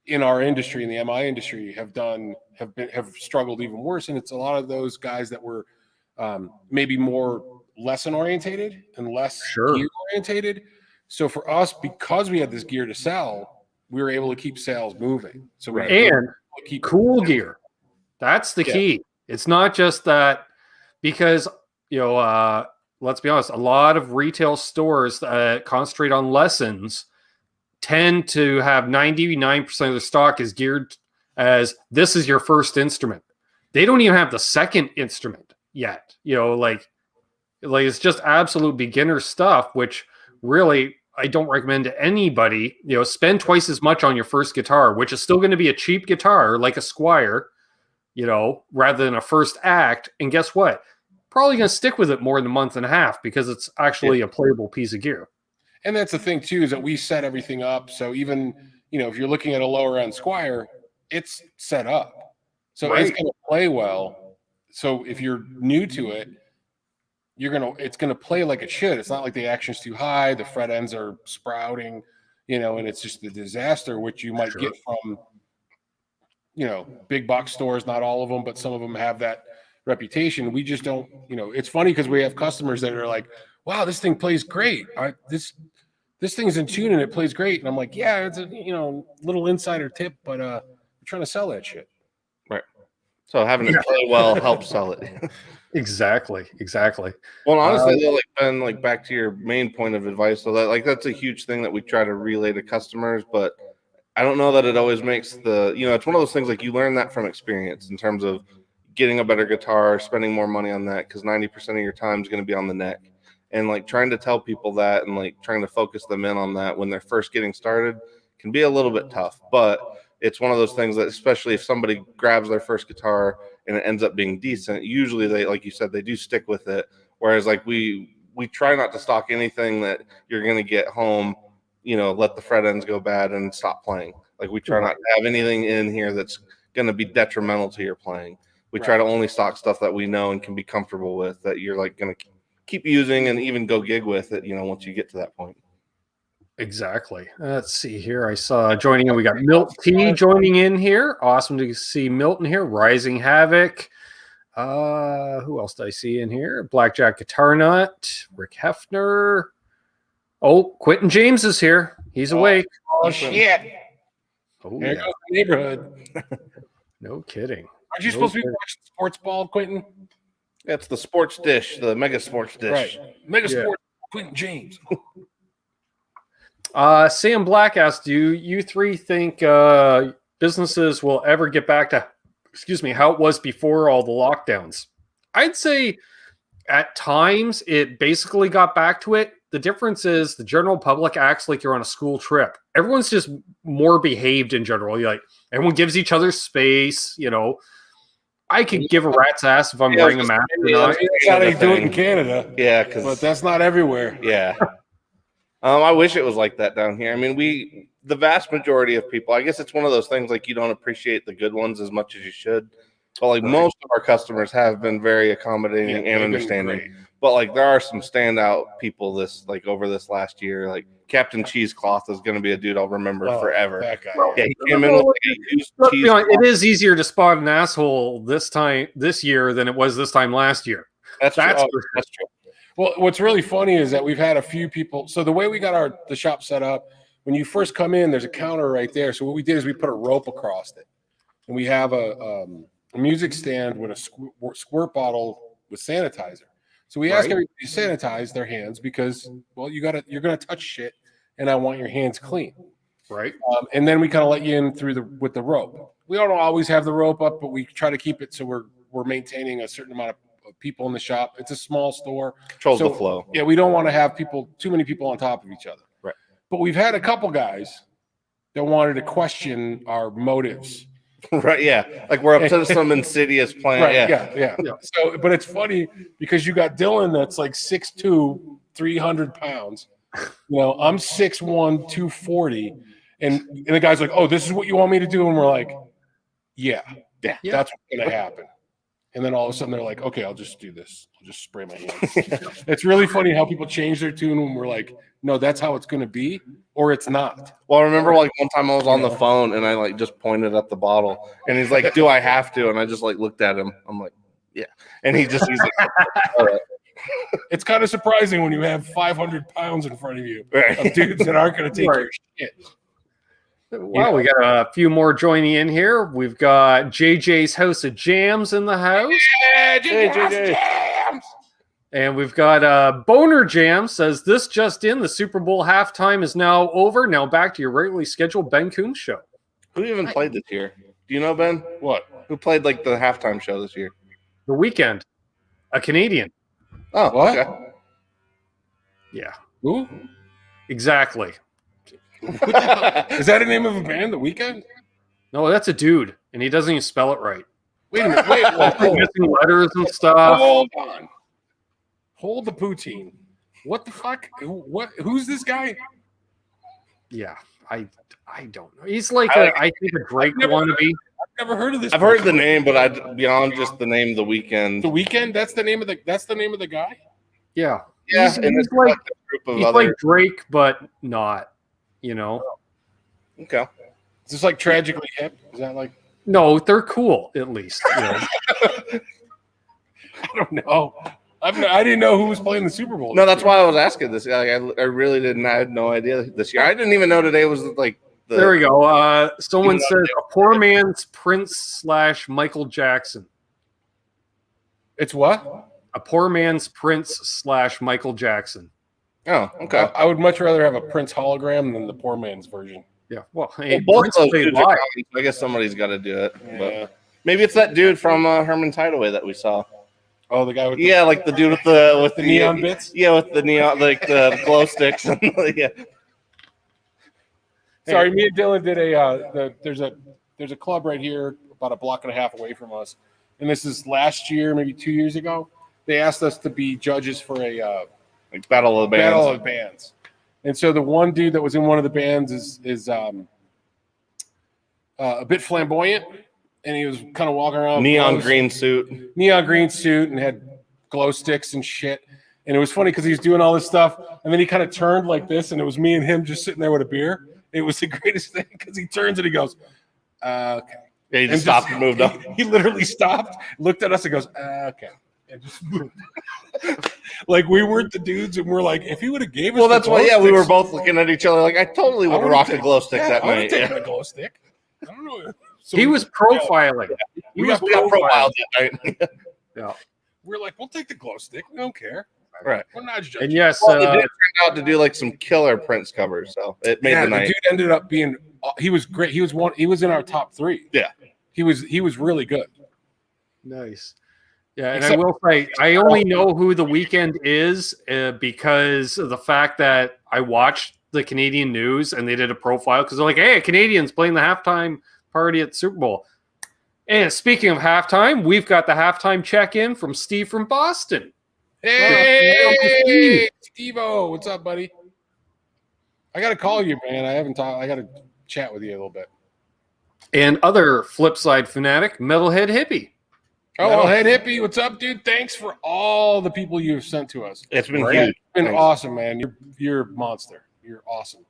[SPEAKER 1] in our industry, in the MI industry, have struggled even worse. And it's a lot of those guys that were maybe more lesson orientated and less gear orientated. So for us, because we had this gear to sell, we were able to keep sales moving. So
[SPEAKER 2] keep cool gear. That's the key. It's not just that because let's be honest, a lot of retail stores that concentrate on lessons tend to have 99% of the stock is geared as this is your first instrument. They don't even have the second instrument yet. Like it's just absolute beginner stuff, which really I don't recommend to anybody. Spend twice as much on your first guitar, which is still going to be a cheap guitar like a Squier, rather than a first act. And guess what? Probably going to stick with it more than a month and a half because it's actually a playable piece of gear.
[SPEAKER 1] And that's the thing too, is that we set everything up. So even, if you're looking at a lower end Squier, it's set up. So it's going to play well. So if you're new to it, it's going to play like it should. It's not like the action's too high. The fret ends are sprouting, and it's just the disaster, which you might get from, big box stores. Not all of them, but some of them have that reputation. We just don't, it's funny because we have customers that are like, wow, this thing plays great. This thing's in tune and it plays great. And I'm like, yeah, it's a little insider tip, but we're trying to sell that shit.
[SPEAKER 3] Right. So having it play well helps sell it.
[SPEAKER 2] Exactly.
[SPEAKER 3] Well, honestly, though, like Ben, like back to your main point of advice, so that that's a huge thing that we try to relay to customers, but I don't know that it always makes it's one of those things like you learn that from experience in terms of getting a better guitar, spending more money on that, because 90% of your time is going to be on the neck. And like trying to tell people that and like trying to focus them in on that when they're first getting started can be a little bit tough, but it's one of those things that, especially if somebody grabs their first guitar and it ends up being decent, usually they, like you said, they do stick with it. Whereas like we try not to stock anything that you're going to get home, let the fret ends go bad and stop playing. Like we try not to have anything in here that's going to be detrimental to your playing. We try to only stock stuff that we know and can be comfortable with, that you're like going to keep using and even go gig with it, once you get to that point.
[SPEAKER 2] Exactly. Let's see here. I saw joining in. We got Milt T joining in here. Awesome to see Milton here. Rising Havoc. Who else did I see in here? Blackjack Guitar Nut. Rick Hefner. Oh, Quentin James is here. He's awake.
[SPEAKER 1] Oh shit!
[SPEAKER 2] Oh,
[SPEAKER 1] There
[SPEAKER 2] yeah.
[SPEAKER 1] goes the neighborhood.
[SPEAKER 2] No kidding.
[SPEAKER 1] Aren't you supposed to be watching Sports Ball, Quentin?
[SPEAKER 3] That's the sports dish, the mega sports dish.
[SPEAKER 1] Right. Mega Sports, Quentin James.
[SPEAKER 2] Sam Black asked, do you three think businesses will ever get back to, how it was before all the lockdowns? I'd say at times it basically got back to it. The difference is the general public acts like you're on a school trip. Everyone's just more behaved in general. Everyone gives each other space, I could give a rat's ass if I'm wearing a mask or not.
[SPEAKER 1] That's how they do it in Canada.
[SPEAKER 3] Yeah,
[SPEAKER 1] but that's not everywhere.
[SPEAKER 3] Yeah. I wish it was like that down here. I mean, the vast majority of people, I guess it's one of those things like you don't appreciate the good ones as much as you should. But like most of our customers have been very accommodating and understanding. But like there are some standout people over this last year. Like Captain Cheesecloth is going to be a dude I'll remember forever.
[SPEAKER 1] That guy.
[SPEAKER 3] Yeah, he came in with a used cheese.
[SPEAKER 2] It is easier to spot an asshole this year than it was this time last year.
[SPEAKER 3] That's true.
[SPEAKER 1] That's true. Well, what's really funny is that we've had a few people. So the way we got the shop set up, when you first come in, there's a counter right there. So what we did is we put a rope across it, and we have a music stand with a squirt bottle with sanitizer. So we ask everybody to sanitize their hands because, well, you're gonna touch shit, and I want your hands clean, right? And then we kind of let you in with the rope. We don't always have the rope up, but we try to keep it so we're maintaining a certain amount of people in the shop. It's a small store.
[SPEAKER 3] Controls the flow.
[SPEAKER 1] Yeah, we don't want to have too many people on top of each other.
[SPEAKER 3] Right. But
[SPEAKER 1] we've had a couple guys that wanted to question our motives.
[SPEAKER 3] Right, yeah. Like we're up to some insidious plan.
[SPEAKER 1] Right, yeah. So, but it's funny because you got Dylan that's like 6'2", 300 pounds. I'm 6'1", 240. And the guy's like, oh, this is what you want me to do? And we're like, yeah, that's what's going to happen. And then all of a sudden they're like, okay, I'll just do this. I'll just spray my hands. It's really funny how people change their tune when we're like, no, that's how it's going to be, or it's not.
[SPEAKER 3] Well, I remember like one time I was on the phone and I like just pointed at the bottle and he's like, do I have to? And I just like looked at him. I'm like, yeah. And he's like, all right.
[SPEAKER 1] It's kind of surprising when you have 500 pounds in front of you of dudes that aren't going to take your shit.
[SPEAKER 2] Well, we got a few more joining in here. We've got JJ's House of Jams in the house.
[SPEAKER 1] Yeah, JJ. Jams.
[SPEAKER 2] And we've got Boner Jam says, this just in, the Super Bowl halftime is now over. Now back to your regularly scheduled Ben Coombs show.
[SPEAKER 3] Who even played this year? Do you know, Ben?
[SPEAKER 1] What?
[SPEAKER 3] Who played like the halftime show this year?
[SPEAKER 2] The Weeknd, a Canadian.
[SPEAKER 3] Oh,
[SPEAKER 1] what?
[SPEAKER 3] Okay.
[SPEAKER 2] Yeah.
[SPEAKER 1] Who?
[SPEAKER 2] Exactly.
[SPEAKER 1] Is that the name of a band, The Weeknd?
[SPEAKER 2] No, that's a dude, and he doesn't even spell it right.
[SPEAKER 1] Wait a minute. Wait.
[SPEAKER 2] Missing letters and stuff.
[SPEAKER 1] Hold on. Hold the poutine. What the fuck? Who's this guy?
[SPEAKER 2] Yeah, I don't know. He's like I think a Drake wannabe.
[SPEAKER 1] I've never heard of this.
[SPEAKER 3] I've heard the name, but beyond just the name, The Weeknd.
[SPEAKER 1] The Weeknd. That's the name of the guy.
[SPEAKER 2] Yeah.
[SPEAKER 3] Yeah,
[SPEAKER 2] he's
[SPEAKER 3] and it's
[SPEAKER 2] like
[SPEAKER 3] group of
[SPEAKER 2] he's
[SPEAKER 3] other.
[SPEAKER 2] like Drake, but not.
[SPEAKER 3] Okay.
[SPEAKER 1] Is this like Tragically Hip? Is that like?
[SPEAKER 2] No, they're cool at least.
[SPEAKER 1] I don't know. I didn't know who was playing the Super Bowl.
[SPEAKER 3] No, that's why I was asking this. I really didn't. I had no idea this year. I didn't even know today was like
[SPEAKER 2] There we go. Someone
[SPEAKER 3] Even though
[SPEAKER 2] says a poor man's Prince / Michael Jackson.
[SPEAKER 1] It's what?
[SPEAKER 2] A poor man's Prince / Michael Jackson.
[SPEAKER 3] Oh, okay.
[SPEAKER 1] I would much rather have a Prince hologram than the poor man's version.
[SPEAKER 2] Yeah. Well, hey,
[SPEAKER 3] Both
[SPEAKER 2] Prince
[SPEAKER 3] those
[SPEAKER 2] played
[SPEAKER 3] dudes are
[SPEAKER 2] live.
[SPEAKER 3] coming, so I guess somebody's got to do it.
[SPEAKER 1] Yeah.
[SPEAKER 3] But maybe it's that dude from Herman Tidaway that we saw.
[SPEAKER 1] Oh, the guy with
[SPEAKER 3] Yeah, like the dude with the
[SPEAKER 1] neon bits?
[SPEAKER 3] Yeah, with the neon, like the glow sticks. And, yeah.
[SPEAKER 1] Sorry, me and Dylan did there's a club right here about a block and a half away from us, and this is last year, maybe 2 years ago. They asked us to be judges for a
[SPEAKER 3] Like Battle of the Bands.
[SPEAKER 1] battle of bands, and so the one dude that was in one of the bands is a bit flamboyant, and he was kind of walking around with
[SPEAKER 3] Neon
[SPEAKER 1] glows-
[SPEAKER 3] green suit.
[SPEAKER 1] neon green suit, and had glow sticks and shit. And it was funny because he was doing all this stuff, and then he kind of turned like this, and it was me and him just sitting there with a beer. It was the greatest thing because he turns and he goes, okay.
[SPEAKER 3] Yeah, he
[SPEAKER 1] And
[SPEAKER 3] just stopped and moved up.
[SPEAKER 1] He literally stopped, looked at us, and goes, okay. And just moved. Like we weren't the dudes, and we're like, if he would have gave us,
[SPEAKER 3] Well,
[SPEAKER 1] the
[SPEAKER 3] that's why.
[SPEAKER 1] glow
[SPEAKER 3] Yeah, we were
[SPEAKER 1] sticks,
[SPEAKER 3] both looking at each other like I totally would have
[SPEAKER 1] would've
[SPEAKER 3] rocked a
[SPEAKER 1] taken-
[SPEAKER 3] glow stick that
[SPEAKER 1] I would have
[SPEAKER 3] night.
[SPEAKER 1] taken
[SPEAKER 3] Yeah.
[SPEAKER 1] a glow stick. I don't know. So
[SPEAKER 2] He was profiling. He
[SPEAKER 3] We
[SPEAKER 2] was
[SPEAKER 3] got profiled that night.
[SPEAKER 2] Yeah.
[SPEAKER 1] We're like, we'll take the glow stick. We don't care.
[SPEAKER 3] Right.
[SPEAKER 1] We're not judging.
[SPEAKER 2] And yes,
[SPEAKER 3] Well, the dude turned out to do like some killer Prince covers, so it made
[SPEAKER 1] Yeah,
[SPEAKER 3] the night.
[SPEAKER 1] dude ended up being. He was great. He was in our top 3.
[SPEAKER 3] Yeah.
[SPEAKER 1] He was really good.
[SPEAKER 2] nice. Yeah, and
[SPEAKER 1] Except-
[SPEAKER 2] I will say, I only know who The Weeknd is because of the fact that I watched the Canadian news and they did a profile because they're like, hey, a Canadian's playing the halftime party at the Super Bowl. And speaking of halftime, we've got the halftime check-in from Steve from Boston.
[SPEAKER 1] Hey, Steve-O, what's up, buddy? I got to call you, man. I haven't talked. I got to chat with you a little bit.
[SPEAKER 2] And other Flipside fanatic, Metalhead Hippie.
[SPEAKER 1] Oh, well, Head Hippie, what's up, dude? Thanks for all the people you've sent to us.
[SPEAKER 3] It's been
[SPEAKER 1] It's
[SPEAKER 3] huge.
[SPEAKER 1] been
[SPEAKER 3] Thanks.
[SPEAKER 1] awesome, man. You're a monster. You're awesome.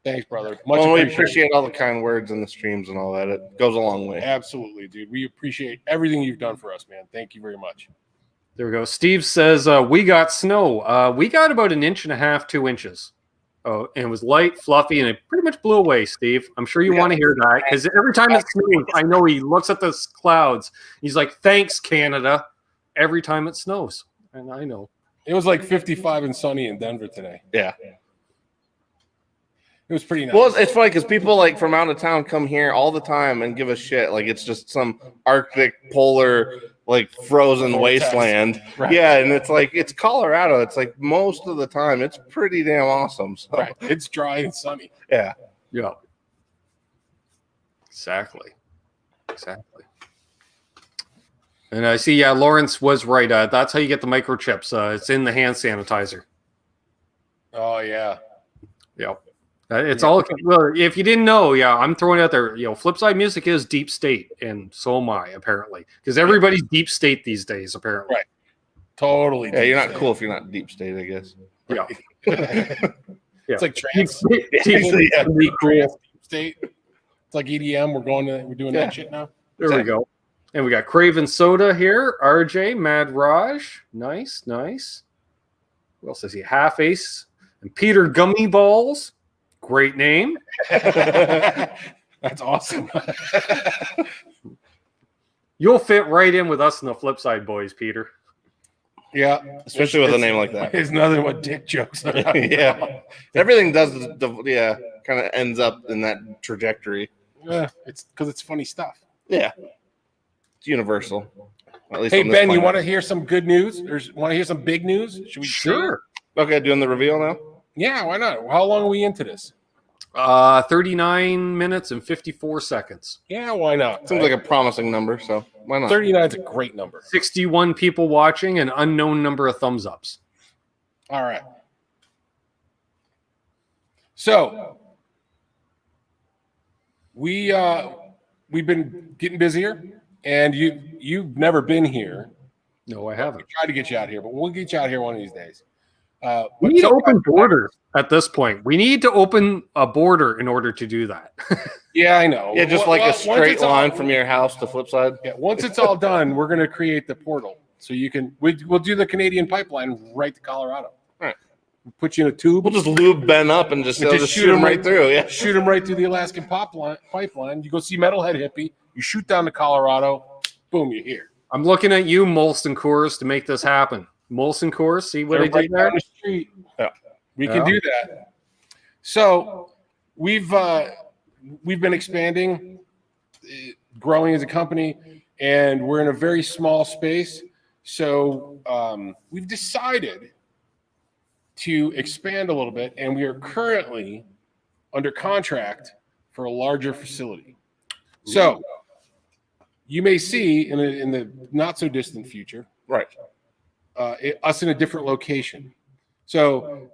[SPEAKER 1] Thanks, brother. Much
[SPEAKER 3] Well, we
[SPEAKER 1] appreciated.
[SPEAKER 3] appreciate all the kind words in the streams and all that. It goes a long way.
[SPEAKER 1] Absolutely, dude. We appreciate everything you've done for us, man. Thank you very much.
[SPEAKER 2] There we go. Steve says, we got snow. We got about 1.5 inches, 2 inches. Oh, and it was light, fluffy, and it pretty much blew away, Steve. I'm sure you want to hear that because every time it snows, I know he looks at the clouds. He's like, thanks, Canada, every time it snows. And I know.
[SPEAKER 1] It was like 55 and sunny in Denver today.
[SPEAKER 3] Yeah.
[SPEAKER 1] It was pretty nice.
[SPEAKER 3] Well, it's funny because people like from out of town come here all the time and give a shit. Like it's just some Arctic polar, like frozen
[SPEAKER 1] Vortex.
[SPEAKER 3] wasteland.
[SPEAKER 1] Right.
[SPEAKER 3] Yeah. And it's like, it's Colorado. It's like most of the time, it's pretty damn awesome. So,
[SPEAKER 1] Right. It's dry and sunny.
[SPEAKER 3] yeah.
[SPEAKER 2] Yeah. Exactly. And I see, yeah, Lawrence was right. That's how you get the microchips. It's in the hand sanitizer.
[SPEAKER 1] Oh, yeah.
[SPEAKER 2] Yep. It's all well. If you didn't know, yeah, I'm throwing it out there. Flipside Music is deep state, and so am I apparently, because everybody's deep state these days. Apparently,
[SPEAKER 1] Right. Totally.
[SPEAKER 3] Yeah. You're not
[SPEAKER 1] deep
[SPEAKER 3] cool if you're not deep state, I guess.
[SPEAKER 2] yeah.
[SPEAKER 1] state. It's like trans.
[SPEAKER 3] Yeah.
[SPEAKER 1] Deep state. It's like EDM. We're doing
[SPEAKER 3] Yeah.
[SPEAKER 1] that shit now.
[SPEAKER 2] There we go. And we got Craven Soda here. RJ, Mad Raj, nice. Who else is he? Half Ace and Peter Gummy Balls. Great name.
[SPEAKER 1] That's awesome.
[SPEAKER 2] You'll fit right in with us in the Flipside boys, Peter.
[SPEAKER 1] Yeah.
[SPEAKER 3] Especially with a name like that.
[SPEAKER 1] It's nothing but dick jokes.
[SPEAKER 3] Yeah. Everything does, kind of ends up in that trajectory.
[SPEAKER 1] Yeah, it's because it's funny stuff.
[SPEAKER 3] Yeah. It's universal. At least
[SPEAKER 1] Hey,
[SPEAKER 3] on this
[SPEAKER 1] Ben, you
[SPEAKER 3] planet.
[SPEAKER 1] want to hear some good news? Or want to hear some big news? Should we?
[SPEAKER 2] Sure.
[SPEAKER 3] Okay, doing the reveal now?
[SPEAKER 1] Yeah, why not? How long are we into this?
[SPEAKER 2] 39 minutes and 54 seconds.
[SPEAKER 1] Yeah, why not?
[SPEAKER 3] Seems like a promising number, so why not?
[SPEAKER 1] 39 is a great number.
[SPEAKER 2] 61 people watching, an unknown number of thumbs ups.
[SPEAKER 1] All right. So we've been getting busier, and you've never been here.
[SPEAKER 2] No, I haven't.
[SPEAKER 1] We tried to get you out here, but we'll get you out here one of these days.
[SPEAKER 2] We need to open borders at this point. We need to open a border in order to do that.
[SPEAKER 1] Yeah, I know.
[SPEAKER 3] Yeah, just
[SPEAKER 1] Well,
[SPEAKER 3] like a
[SPEAKER 1] once
[SPEAKER 3] straight
[SPEAKER 1] it's all-
[SPEAKER 3] line from your house to Flipside.
[SPEAKER 1] Yeah, once it's all done, we're going to create the portal so you can. We'll do the Canadian pipeline right to Colorado.
[SPEAKER 3] Right.
[SPEAKER 1] put you in a tube.
[SPEAKER 3] We'll just lube Ben up and just shoot him right through. Yeah,
[SPEAKER 1] shoot him right through the Alaskan pipeline. You go see Metalhead Hippie. You shoot down to Colorado. Boom, you're here.
[SPEAKER 2] I'm looking at you, Molson Coors, to make this happen. Molson Coors, see what I did there?
[SPEAKER 1] Down the street. Yeah, we can do that. So we've been expanding, growing as a company, and we're in a very small space. So we've decided to expand a little bit, and we are currently under contract for a larger facility. So you may see in the not so distant future,
[SPEAKER 3] right,
[SPEAKER 1] us in a different location. So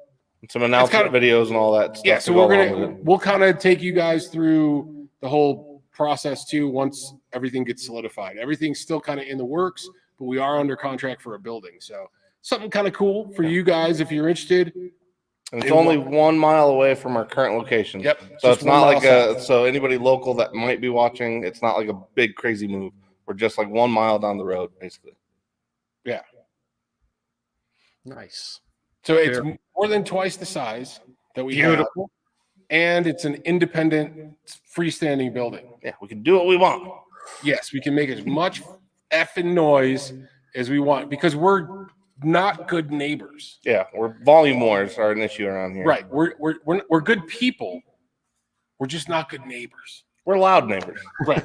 [SPEAKER 3] some announcement videos and all that stuff.
[SPEAKER 1] Yeah, so we'll kind of take you guys through the whole process too once everything gets solidified. Everything's still kind of in the works, but we are under contract for a building. So something kind of cool for you guys if you're interested.
[SPEAKER 3] And it's only 1 mile away from our current location.
[SPEAKER 1] Yep.
[SPEAKER 3] So it's not like so anybody local that might be watching, it's not like a big crazy move. We're just like 1 mile down the road, basically.
[SPEAKER 1] Yeah.
[SPEAKER 2] Nice.
[SPEAKER 1] So it's more than twice the size that we have. And it's an independent freestanding building.
[SPEAKER 3] Yeah, we can do what we want.
[SPEAKER 1] Yes, we can make as much effing noise as we want because we're not good neighbors.
[SPEAKER 3] Yeah, volume wars are an issue around here.
[SPEAKER 1] Right. We're good people. We're just not good neighbors.
[SPEAKER 3] We're loud neighbors.
[SPEAKER 1] Right.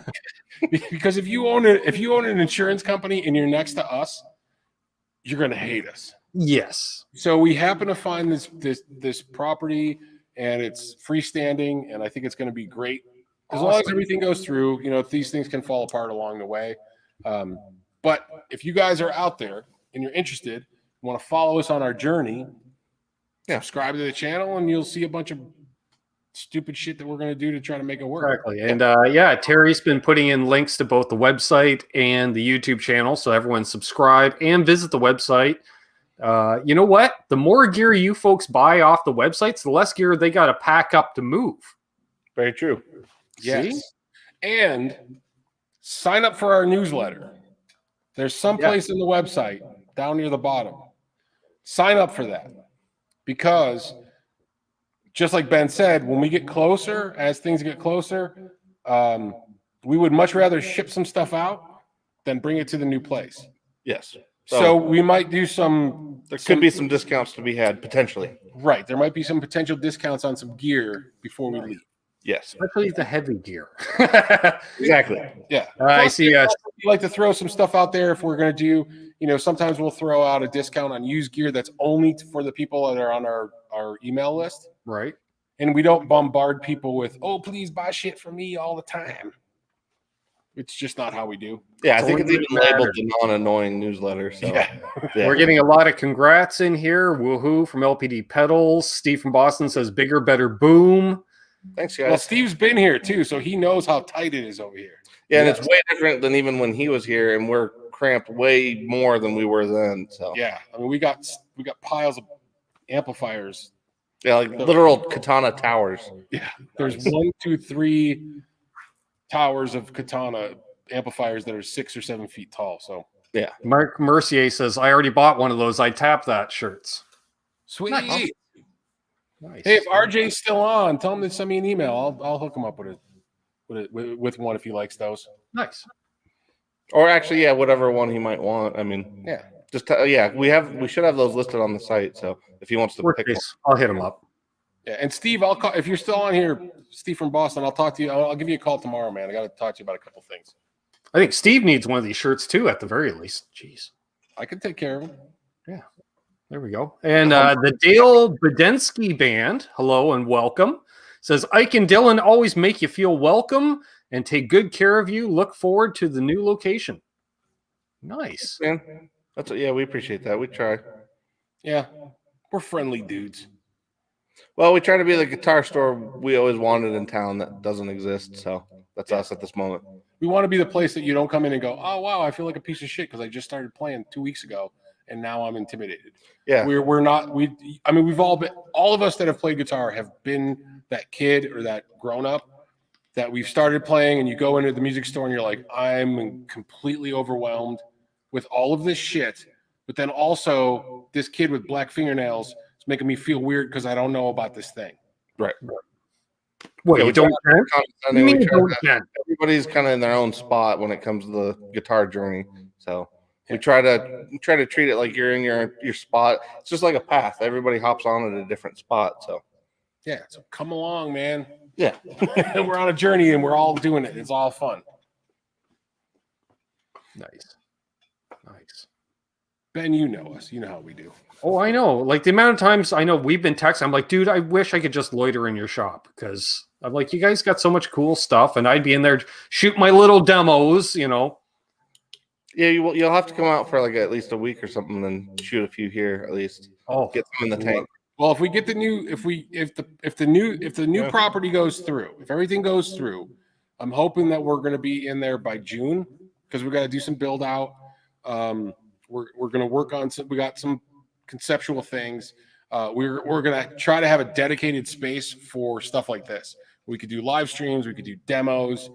[SPEAKER 1] Because if you own an insurance company and you're next to us, you're gonna hate us.
[SPEAKER 2] Yes.
[SPEAKER 1] So we happen to find this property and it's freestanding, and I think it's going to be great as long as everything goes through. You know, these things can fall apart along the way. But if you guys are out there and you're interested, want to follow us on our journey, subscribe to the channel, and you'll see a bunch of stupid shit that we're going to do to try to make it work.
[SPEAKER 2] Exactly. And Terry's been putting in links to both the website and the YouTube channel, so everyone subscribe and visit the website. You know what? The more gear you folks buy off the websites, the less gear they got to pack up to move.
[SPEAKER 3] Very true.
[SPEAKER 1] Yes.
[SPEAKER 2] See?
[SPEAKER 1] And sign up for our newsletter. There's some place in the website down near the bottom. Sign up for that because just like Ben said, when we get closer, as things get closer, we would much rather ship some stuff out than bring it to the new place.
[SPEAKER 3] Yes.
[SPEAKER 1] So we might do
[SPEAKER 3] there could be some discounts to be had potentially.
[SPEAKER 1] Right. There might be some potential discounts on some gear before we leave.
[SPEAKER 3] Yes.
[SPEAKER 2] Especially the heavy gear.
[SPEAKER 3] Exactly.
[SPEAKER 1] Yeah.
[SPEAKER 2] I see.
[SPEAKER 1] We like to throw some stuff out there if we're going to do, sometimes we'll throw out a discount on used gear that's only for the people that are on our email list.
[SPEAKER 2] Right.
[SPEAKER 1] And we don't bombard people with, oh, please buy shit from me all the time. It's just not how we do.
[SPEAKER 3] Yeah, I think it's even labeled the non-annoying newsletter. So
[SPEAKER 2] We're getting a lot of congrats in here. Woohoo from LPD Pedals. Steve from Boston says bigger, better, boom.
[SPEAKER 3] Thanks, guys.
[SPEAKER 1] Well, Steve's been here too, so he knows how tight it is over here.
[SPEAKER 3] Yeah, and it's way different than even when he was here, and we're cramped way more than we were then. So
[SPEAKER 1] yeah, I mean we got piles of amplifiers.
[SPEAKER 3] Yeah, like literal katana towers.
[SPEAKER 1] Yeah, there's 1, 2, 3 towers of katana amplifiers that are 6 or 7 feet tall. So
[SPEAKER 3] yeah.
[SPEAKER 2] Mark Mercier says, I already bought one of those. I tap that shirts.
[SPEAKER 1] Sweet.
[SPEAKER 2] Nice.
[SPEAKER 1] Hey, if RJ's still on, tell him to send me an email. I'll hook him up with one if he likes those.
[SPEAKER 2] Nice.
[SPEAKER 3] Or actually, yeah, whatever one he might want. I mean,
[SPEAKER 1] yeah,
[SPEAKER 3] just we should have those listed on the site. So if he wants to pick one,
[SPEAKER 2] I'll hit him up.
[SPEAKER 1] Yeah, and Steve, I'll call if you're still on here. Steve from Boston, I'll talk to you. I'll give you a call tomorrow, man. I got to talk to you about a couple things.
[SPEAKER 2] I think Steve needs one of these shirts too, at the very least. Jeez,
[SPEAKER 1] I can take care of him.
[SPEAKER 2] Yeah, there we go. And the Dale Budensky Band, hello and welcome. Says Ike and Dylan always make you feel welcome and take good care of you. Look forward to the new location. Nice,
[SPEAKER 3] man. We appreciate that. We try.
[SPEAKER 1] Yeah, we're friendly dudes.
[SPEAKER 3] Well, we try to be the guitar store we always wanted in town that doesn't exist. So that's us at this moment.
[SPEAKER 1] We want to be the place that you don't come in and go, oh, wow, I feel like a piece of shit because I just started playing 2 weeks ago and now I'm intimidated.
[SPEAKER 3] Yeah.
[SPEAKER 1] We're not, we've all of us that have played guitar have been that kid or that grown up that we've started playing and you go into the music store and you're like, I'm completely overwhelmed with all of this shit. But then also this kid with black fingernails is making me feel weird because I don't know about this thing.
[SPEAKER 3] Right.
[SPEAKER 2] What,
[SPEAKER 3] Yeah,
[SPEAKER 2] you
[SPEAKER 3] we try
[SPEAKER 2] don't
[SPEAKER 3] to
[SPEAKER 2] care?
[SPEAKER 3] condescending,
[SPEAKER 2] You mean
[SPEAKER 3] we
[SPEAKER 2] you
[SPEAKER 3] try
[SPEAKER 2] don't
[SPEAKER 3] to-
[SPEAKER 2] care?
[SPEAKER 3] everybody's kind of in their own spot when it comes to the guitar journey. So we try to treat it like you're in your spot. It's just like a path. Everybody hops on at a different spot. So
[SPEAKER 1] Yeah, so come along, man.
[SPEAKER 3] yeah.
[SPEAKER 1] We're on a journey and we're all doing it. It's all fun.
[SPEAKER 2] Nice.
[SPEAKER 1] Ben, you know us. You know how we do.
[SPEAKER 2] Oh, I know. Like the amount of times I know we've been texting, I'm like, dude, I wish I could just loiter in your shop because I'm like, you guys got so much cool stuff, and I'd be in there shoot my little demos, you know.
[SPEAKER 3] Yeah, you'll have to come out for like at least a week or something, and shoot a few here at least.
[SPEAKER 2] Oh,
[SPEAKER 3] Get some in the tank.
[SPEAKER 1] Well, if we get the new, if the new property goes through, if everything goes through, I'm hoping that we're going to be in there by June because we got to do some build out. We're going to work on some. We got some conceptual things. We're going to try to have a dedicated space for stuff like this. We could do live streams. We could do demos,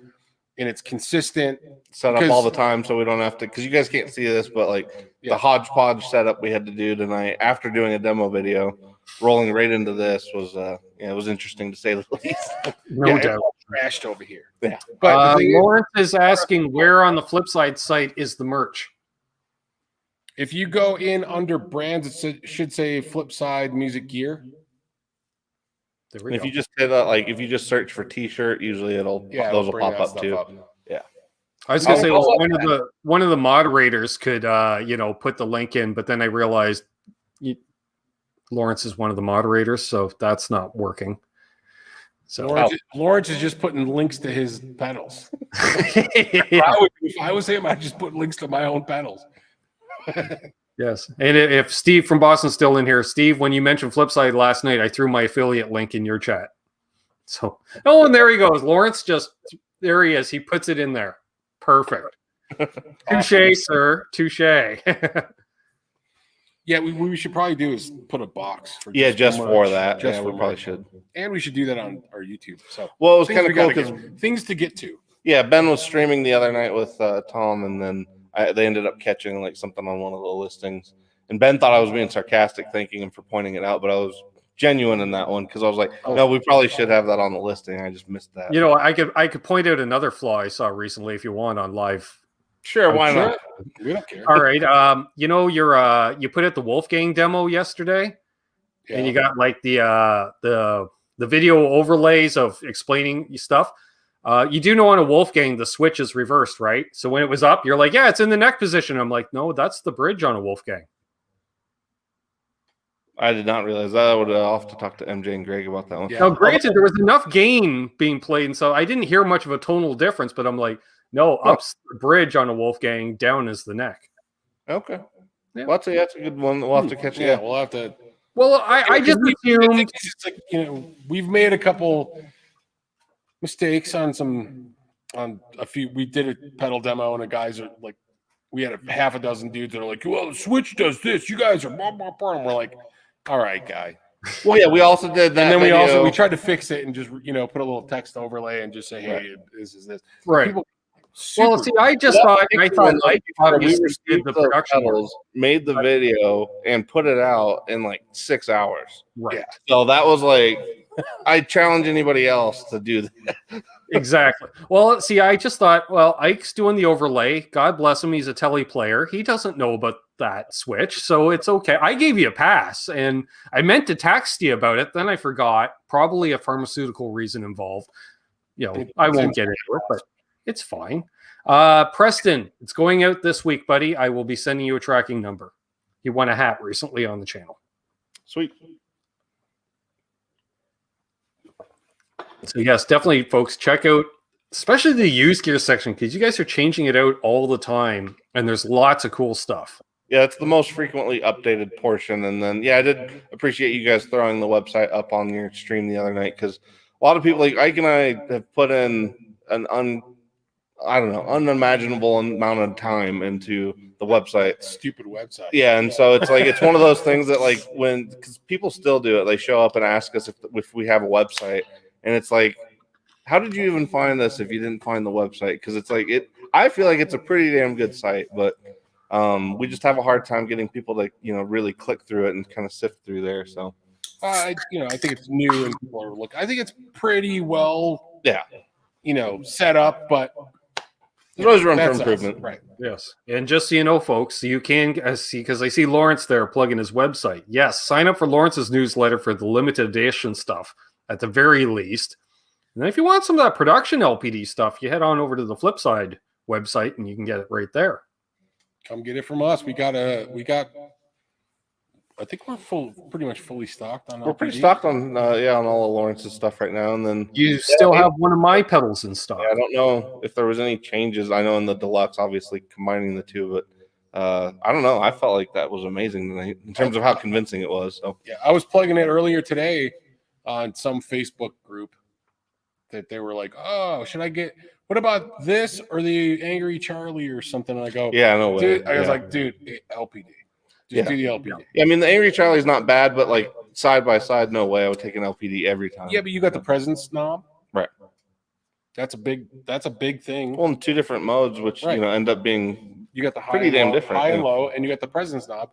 [SPEAKER 1] and it's consistent.
[SPEAKER 3] Set up all the time so we don't have to, because you guys can't see this, but like the hodgepodge setup we had to do tonight after doing a demo video, rolling right into this was it was interesting to say the least.
[SPEAKER 2] no doubt.
[SPEAKER 1] Crashed over here.
[SPEAKER 3] Yeah.
[SPEAKER 1] But the thing is,
[SPEAKER 2] Lawrence is asking where on the Flipside site is the merch?
[SPEAKER 1] if you go in under brands, it should say Flipside Music Gear.
[SPEAKER 2] There we
[SPEAKER 3] If
[SPEAKER 2] go.
[SPEAKER 3] you just hit if you just search for T-shirt, usually those will
[SPEAKER 1] bring
[SPEAKER 3] pop
[SPEAKER 1] that
[SPEAKER 3] up
[SPEAKER 1] stuff
[SPEAKER 3] too.
[SPEAKER 1] up.
[SPEAKER 2] I was gonna say, well,
[SPEAKER 3] Also-
[SPEAKER 2] one of the moderators could put the link in, but then I realized Lawrence is one of the moderators, so that's not working. So
[SPEAKER 1] Lawrence is just putting links to his pedals.
[SPEAKER 2] yeah.
[SPEAKER 1] If I was him, I'd just put links to my own pedals.
[SPEAKER 2] Yes, and if Steve from Boston's still in here, Steve, when you mentioned Flipside last night, I threw my affiliate link in your chat. So, and there he goes. Lawrence there he is. He puts it in there. Perfect. Touche, sir. Touche.
[SPEAKER 1] Yeah, we should probably do is put a box. For
[SPEAKER 3] Just
[SPEAKER 1] merch,
[SPEAKER 3] for that.
[SPEAKER 1] Just
[SPEAKER 3] Yeah,
[SPEAKER 1] for
[SPEAKER 3] we probably
[SPEAKER 1] merch.
[SPEAKER 3] should.
[SPEAKER 1] And we should do that on our YouTube. So,
[SPEAKER 3] Well, it was
[SPEAKER 1] things
[SPEAKER 3] kind
[SPEAKER 1] we
[SPEAKER 3] of cool
[SPEAKER 1] gotta
[SPEAKER 3] because
[SPEAKER 1] things to get to.
[SPEAKER 3] Ben was streaming the other night with Tom, and then they ended up catching like something on one of the listings. And Ben thought I was being sarcastic, thanking him for pointing it out, but I was genuine in that one because I was like, no, we probably should have that on the listing. I just missed that.
[SPEAKER 2] You know, I could point out another flaw I saw recently if you want on live.
[SPEAKER 3] Sure, why
[SPEAKER 1] Sure.
[SPEAKER 3] not?
[SPEAKER 1] We don't care.
[SPEAKER 2] All right. You know, you put out the Wolfgang demo yesterday, and you got like the video overlays of explaining stuff. You do know on a Wolfgang the switch is reversed, right? So when it was up, you're like, yeah, it's in the neck position. I'm like, no, that's the bridge on a Wolfgang.
[SPEAKER 3] I did not realize that. I would have to talk to MJ and Greg about that one.
[SPEAKER 1] Yeah.
[SPEAKER 2] Now, granted, there was enough gain being played, and so I didn't hear much of a tonal difference, but I'm like, no, up's the bridge on a Wolfgang, down is the neck.
[SPEAKER 3] Okay.
[SPEAKER 2] Yeah.
[SPEAKER 3] Well, that's a good one. We'll have to catch you.
[SPEAKER 1] Yeah, we'll have to.
[SPEAKER 2] Well, I just assumed.
[SPEAKER 1] It's like, we've made a couple mistakes on a few. We did a pedal demo, and the guys are like, we had half a dozen dudes that are like, well, the Switch does this. You guys are blah, blah, blah. And we're like, all right, guy.
[SPEAKER 3] Well, yeah, we also did that.
[SPEAKER 1] And then
[SPEAKER 3] video.
[SPEAKER 1] we tried to fix it and just put a little text overlay and just say, hey, this is this.
[SPEAKER 2] Right.
[SPEAKER 1] People,
[SPEAKER 2] Well, see, I just thought I thought Mike
[SPEAKER 3] we
[SPEAKER 2] obviously
[SPEAKER 3] received
[SPEAKER 2] did the
[SPEAKER 3] those
[SPEAKER 2] production work.
[SPEAKER 3] pedals, made the video, and put it out in like 6 hours.
[SPEAKER 2] Right.
[SPEAKER 1] Yeah.
[SPEAKER 3] So that was like, I challenge anybody else to do that.
[SPEAKER 2] Exactly. Well, see, I just thought, well, Ike's doing the overlay. God bless him. He's a tele player. He doesn't know about that switch, so it's okay. I gave you a pass, and I meant to text you about it. Then I forgot. Probably a pharmaceutical reason involved. I won't get into it, but it's fine. Preston, it's going out this week, buddy. I will be sending you a tracking number. He won a hat recently on the channel.
[SPEAKER 3] Sweet.
[SPEAKER 2] So yes, definitely, folks, check out especially the used gear section because you guys are changing it out all the time, and there's lots of cool stuff.
[SPEAKER 3] Yeah, it's the most frequently updated portion. And then, I did appreciate you guys throwing the website up on your stream the other night because a lot of people, like Ike and I, have put in an unimaginable amount of time into the website.
[SPEAKER 1] stupid website.
[SPEAKER 3] Yeah, and so it's like it's one of those things that like because people still do it, they show up and ask us if we have a website, and it's like, how did you even find this if you didn't find the website? Because it's like I feel like it's a pretty damn good site, but we just have a hard time getting people to really click through it and kind of sift through there. So
[SPEAKER 1] I think it's new and people are looking. I think it's pretty well, set up, but
[SPEAKER 3] There's always room for
[SPEAKER 1] that's us,
[SPEAKER 3] improvement.
[SPEAKER 1] right?
[SPEAKER 2] Yes. And just so you know, folks, you can see, because I see Lawrence there plugging his website. Yes, sign up for Lawrence's newsletter for the limited edition stuff at the very least. And then if you want some of that production LPD stuff, you head on over to the Flipside website and you can get it right there.
[SPEAKER 1] Come get it from us. We got. I think we're pretty much fully stocked on.
[SPEAKER 3] We're
[SPEAKER 1] LPD.
[SPEAKER 3] pretty stocked on on all of Lawrence's stuff right now. And then
[SPEAKER 2] You still have one of my pedals in stock.
[SPEAKER 3] I don't know if there was any changes. I know in the deluxe, obviously combining the two, but I don't know. I felt like that was amazing tonight in terms of how convincing it was. So
[SPEAKER 1] Yeah, I was plugging it earlier today on some Facebook group that they were like, "Oh, should I get? What about this or the Angry Charlie or something?" And I go,
[SPEAKER 3] yeah, no way.
[SPEAKER 1] dude. I was
[SPEAKER 3] Yeah.
[SPEAKER 1] like, dude, LPD. Just do the LPD.
[SPEAKER 3] Yeah, I mean, the Angry Charlie's not bad, but like side by side, no way. I would take an LPD every time.
[SPEAKER 1] Yeah, but you got the presence knob.
[SPEAKER 3] Right.
[SPEAKER 1] That's a big thing.
[SPEAKER 3] Well, in two different modes, which
[SPEAKER 1] Right.
[SPEAKER 3] end up being
[SPEAKER 1] You got the high
[SPEAKER 3] pretty
[SPEAKER 1] and
[SPEAKER 3] damn
[SPEAKER 1] low,
[SPEAKER 3] different,
[SPEAKER 1] high
[SPEAKER 3] yeah.
[SPEAKER 1] and low, and you got the presence knob.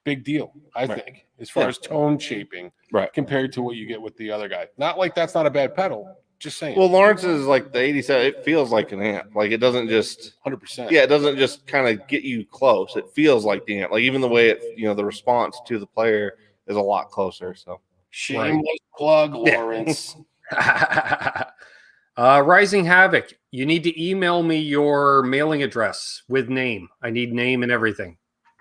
[SPEAKER 1] Big deal, I
[SPEAKER 3] Right.
[SPEAKER 1] think, as far
[SPEAKER 3] Yeah.
[SPEAKER 1] as tone shaping,
[SPEAKER 3] right.
[SPEAKER 1] compared to what you get with the other guy. Not like that's not a bad pedal. Just saying.
[SPEAKER 3] Well, Lawrence is like the 87. It feels like an amp. Like it doesn't just
[SPEAKER 1] 100%.
[SPEAKER 3] it doesn't just kind of get you close. It feels like the amp. Like even the way it the response to the player is a lot closer. So
[SPEAKER 1] Shameless plug, Lawrence.
[SPEAKER 2] Rising Havoc, you need to email me your mailing address with name. I need name and everything.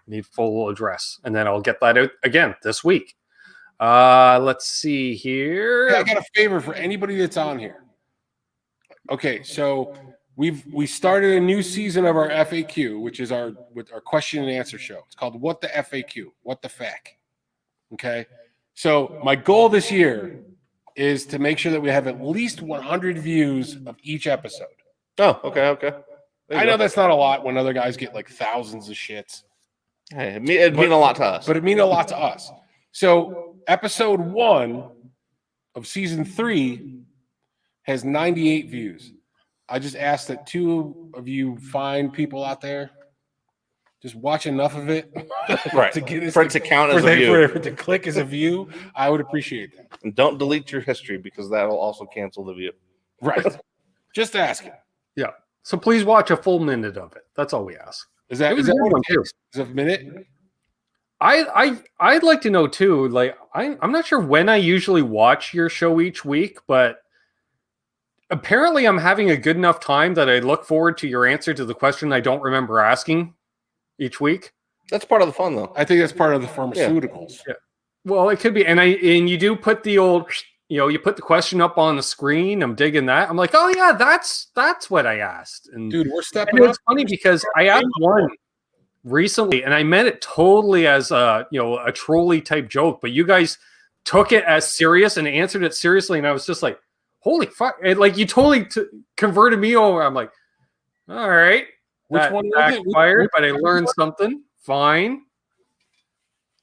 [SPEAKER 2] I need full address. And then I'll get that out again this week. Let's see here.
[SPEAKER 1] Yeah, I got a favor for anybody that's on here. Okay, so we started a new season of our FAQ, which is our question and answer show. It's called What the FAQ, What the Feck. Okay, so my goal this year is to make sure that we have at least 100 views of each episode.
[SPEAKER 3] oh, okay. There you
[SPEAKER 1] I know
[SPEAKER 3] go.
[SPEAKER 1] that's not a lot when other guys get like thousands of shits,
[SPEAKER 3] Hey, it'd mean a lot to us.
[SPEAKER 1] but it means a lot to us. So episode 1 of season 3 has 98 views. I just asked that 2 of you find people out there, just watch enough of it,
[SPEAKER 3] Right.
[SPEAKER 1] to get us
[SPEAKER 3] For it to count as a view.
[SPEAKER 1] for it to click as a view. I would appreciate that.
[SPEAKER 3] And don't delete your history because that'll also cancel the view.
[SPEAKER 1] Right. Just asking.
[SPEAKER 2] Yeah. So please watch a full minute of it. That's all we ask.
[SPEAKER 1] Is that
[SPEAKER 2] It was
[SPEAKER 1] is
[SPEAKER 2] a
[SPEAKER 1] that
[SPEAKER 2] good
[SPEAKER 1] what
[SPEAKER 2] one,
[SPEAKER 1] it
[SPEAKER 2] too.
[SPEAKER 1] takes? Is it a minute?
[SPEAKER 2] I'd like to know too. Like I'm not sure when I usually watch your show each week, but apparently I'm having a good enough time that I look forward to your answer to the question I don't remember asking each week.
[SPEAKER 3] That's part of the fun, though.
[SPEAKER 1] I think that's part of the pharmaceuticals.
[SPEAKER 2] Yeah. Well, it could be, and you do put the old, you put the question up on the screen. I'm digging that. I'm like, oh yeah, that's what I asked. And
[SPEAKER 1] Dude, we're
[SPEAKER 2] and
[SPEAKER 1] stepping up.
[SPEAKER 2] it's funny because I asked one recently, and I meant it totally as a trolley type joke, but you guys took it as serious and answered it seriously, and I was just like, holy fuck! And like you totally converted me over. I'm like, all right,
[SPEAKER 1] Which
[SPEAKER 2] that
[SPEAKER 1] one was it?
[SPEAKER 2] backfired, but I learned something. Fine.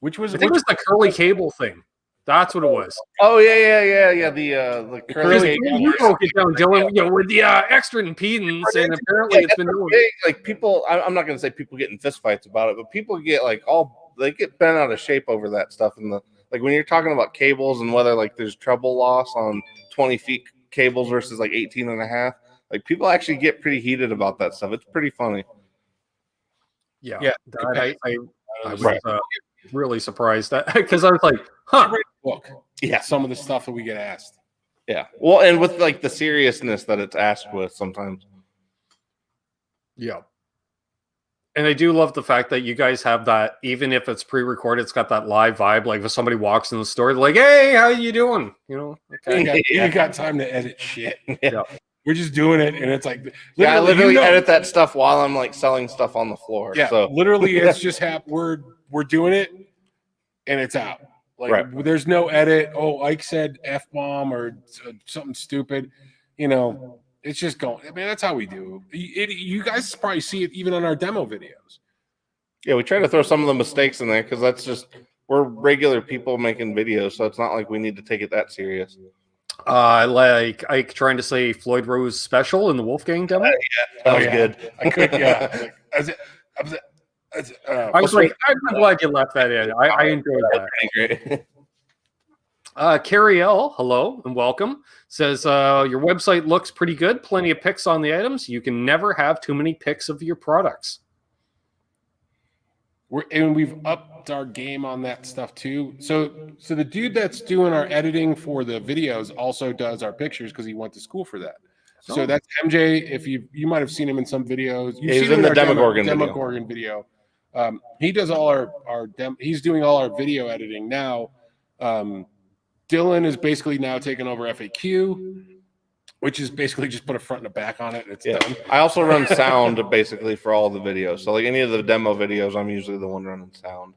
[SPEAKER 1] Which was
[SPEAKER 2] I think it was the curly cable thing. That's what it was.
[SPEAKER 3] Oh yeah. The
[SPEAKER 2] Because
[SPEAKER 3] curly.
[SPEAKER 2] you broke it down, Dylan, with the extra impedance, and apparently it's been doing.
[SPEAKER 3] Like people. I'm not going to say people get in fistfights about it, but people get they get bent out of shape over that stuff. And like when you're talking about cables and whether like there's treble loss on 20 feet cables versus like 18 and a half, like people actually get pretty heated about that stuff. It's pretty funny.
[SPEAKER 2] Yeah,
[SPEAKER 1] Yeah.
[SPEAKER 2] that I was
[SPEAKER 3] Right.
[SPEAKER 2] really surprised that because I was like, huh.
[SPEAKER 1] Write a book.
[SPEAKER 3] Yeah.
[SPEAKER 1] Some of the stuff that we get asked.
[SPEAKER 3] Yeah. Well, and with like the seriousness that it's asked with sometimes.
[SPEAKER 2] Yeah. And I do love the fact that you guys have that, even if it's pre-recorded, it's got that live vibe. Like if somebody walks in the store, they're like, "Hey, how you doing?" Okay.
[SPEAKER 1] You got time to edit shit.
[SPEAKER 3] Yeah.
[SPEAKER 1] We're just doing it, and it's like
[SPEAKER 3] Yeah, I literally
[SPEAKER 1] you know-
[SPEAKER 3] edit that stuff while I'm like selling stuff on the floor.
[SPEAKER 1] Yeah,
[SPEAKER 3] So
[SPEAKER 1] literally, it's just we're doing it, and it's out. Like
[SPEAKER 3] Right.
[SPEAKER 1] there's no edit. Oh, Ike said f bomb or something stupid. It's just going. I mean, that's how we do. You guys probably see it even on our demo videos.
[SPEAKER 3] yeah, we try to throw some of the mistakes in there because that's just we're regular people making videos, so it's not like we need to take it that serious.
[SPEAKER 2] Like Ike trying to say Floyd Rose special in the Wolfgang demo.
[SPEAKER 3] That was
[SPEAKER 1] yeah.
[SPEAKER 3] good.
[SPEAKER 1] I could, yeah.
[SPEAKER 2] I was like, I'm glad you left that in. I enjoyed that.
[SPEAKER 3] Pretty great.
[SPEAKER 2] Carrie L, hello and welcome. Says your website looks pretty good. Plenty of pics on the items. You can never have too many pics of your products.
[SPEAKER 1] We've upped our game on that stuff too. So the dude that's doing our editing for the videos also does our pictures because he went to school for that. So that's MJ. If you might have seen him in some videos. You've
[SPEAKER 3] He's
[SPEAKER 1] seen
[SPEAKER 3] in the
[SPEAKER 1] our
[SPEAKER 3] Demogorgon
[SPEAKER 1] video. He does all our he's doing all our video editing now. Dylan is basically now taking over FAQ, which is basically just put a front and a back on it and it's done.
[SPEAKER 3] I also run sound basically for all the videos. So like any of the demo videos, I'm usually the one running sound.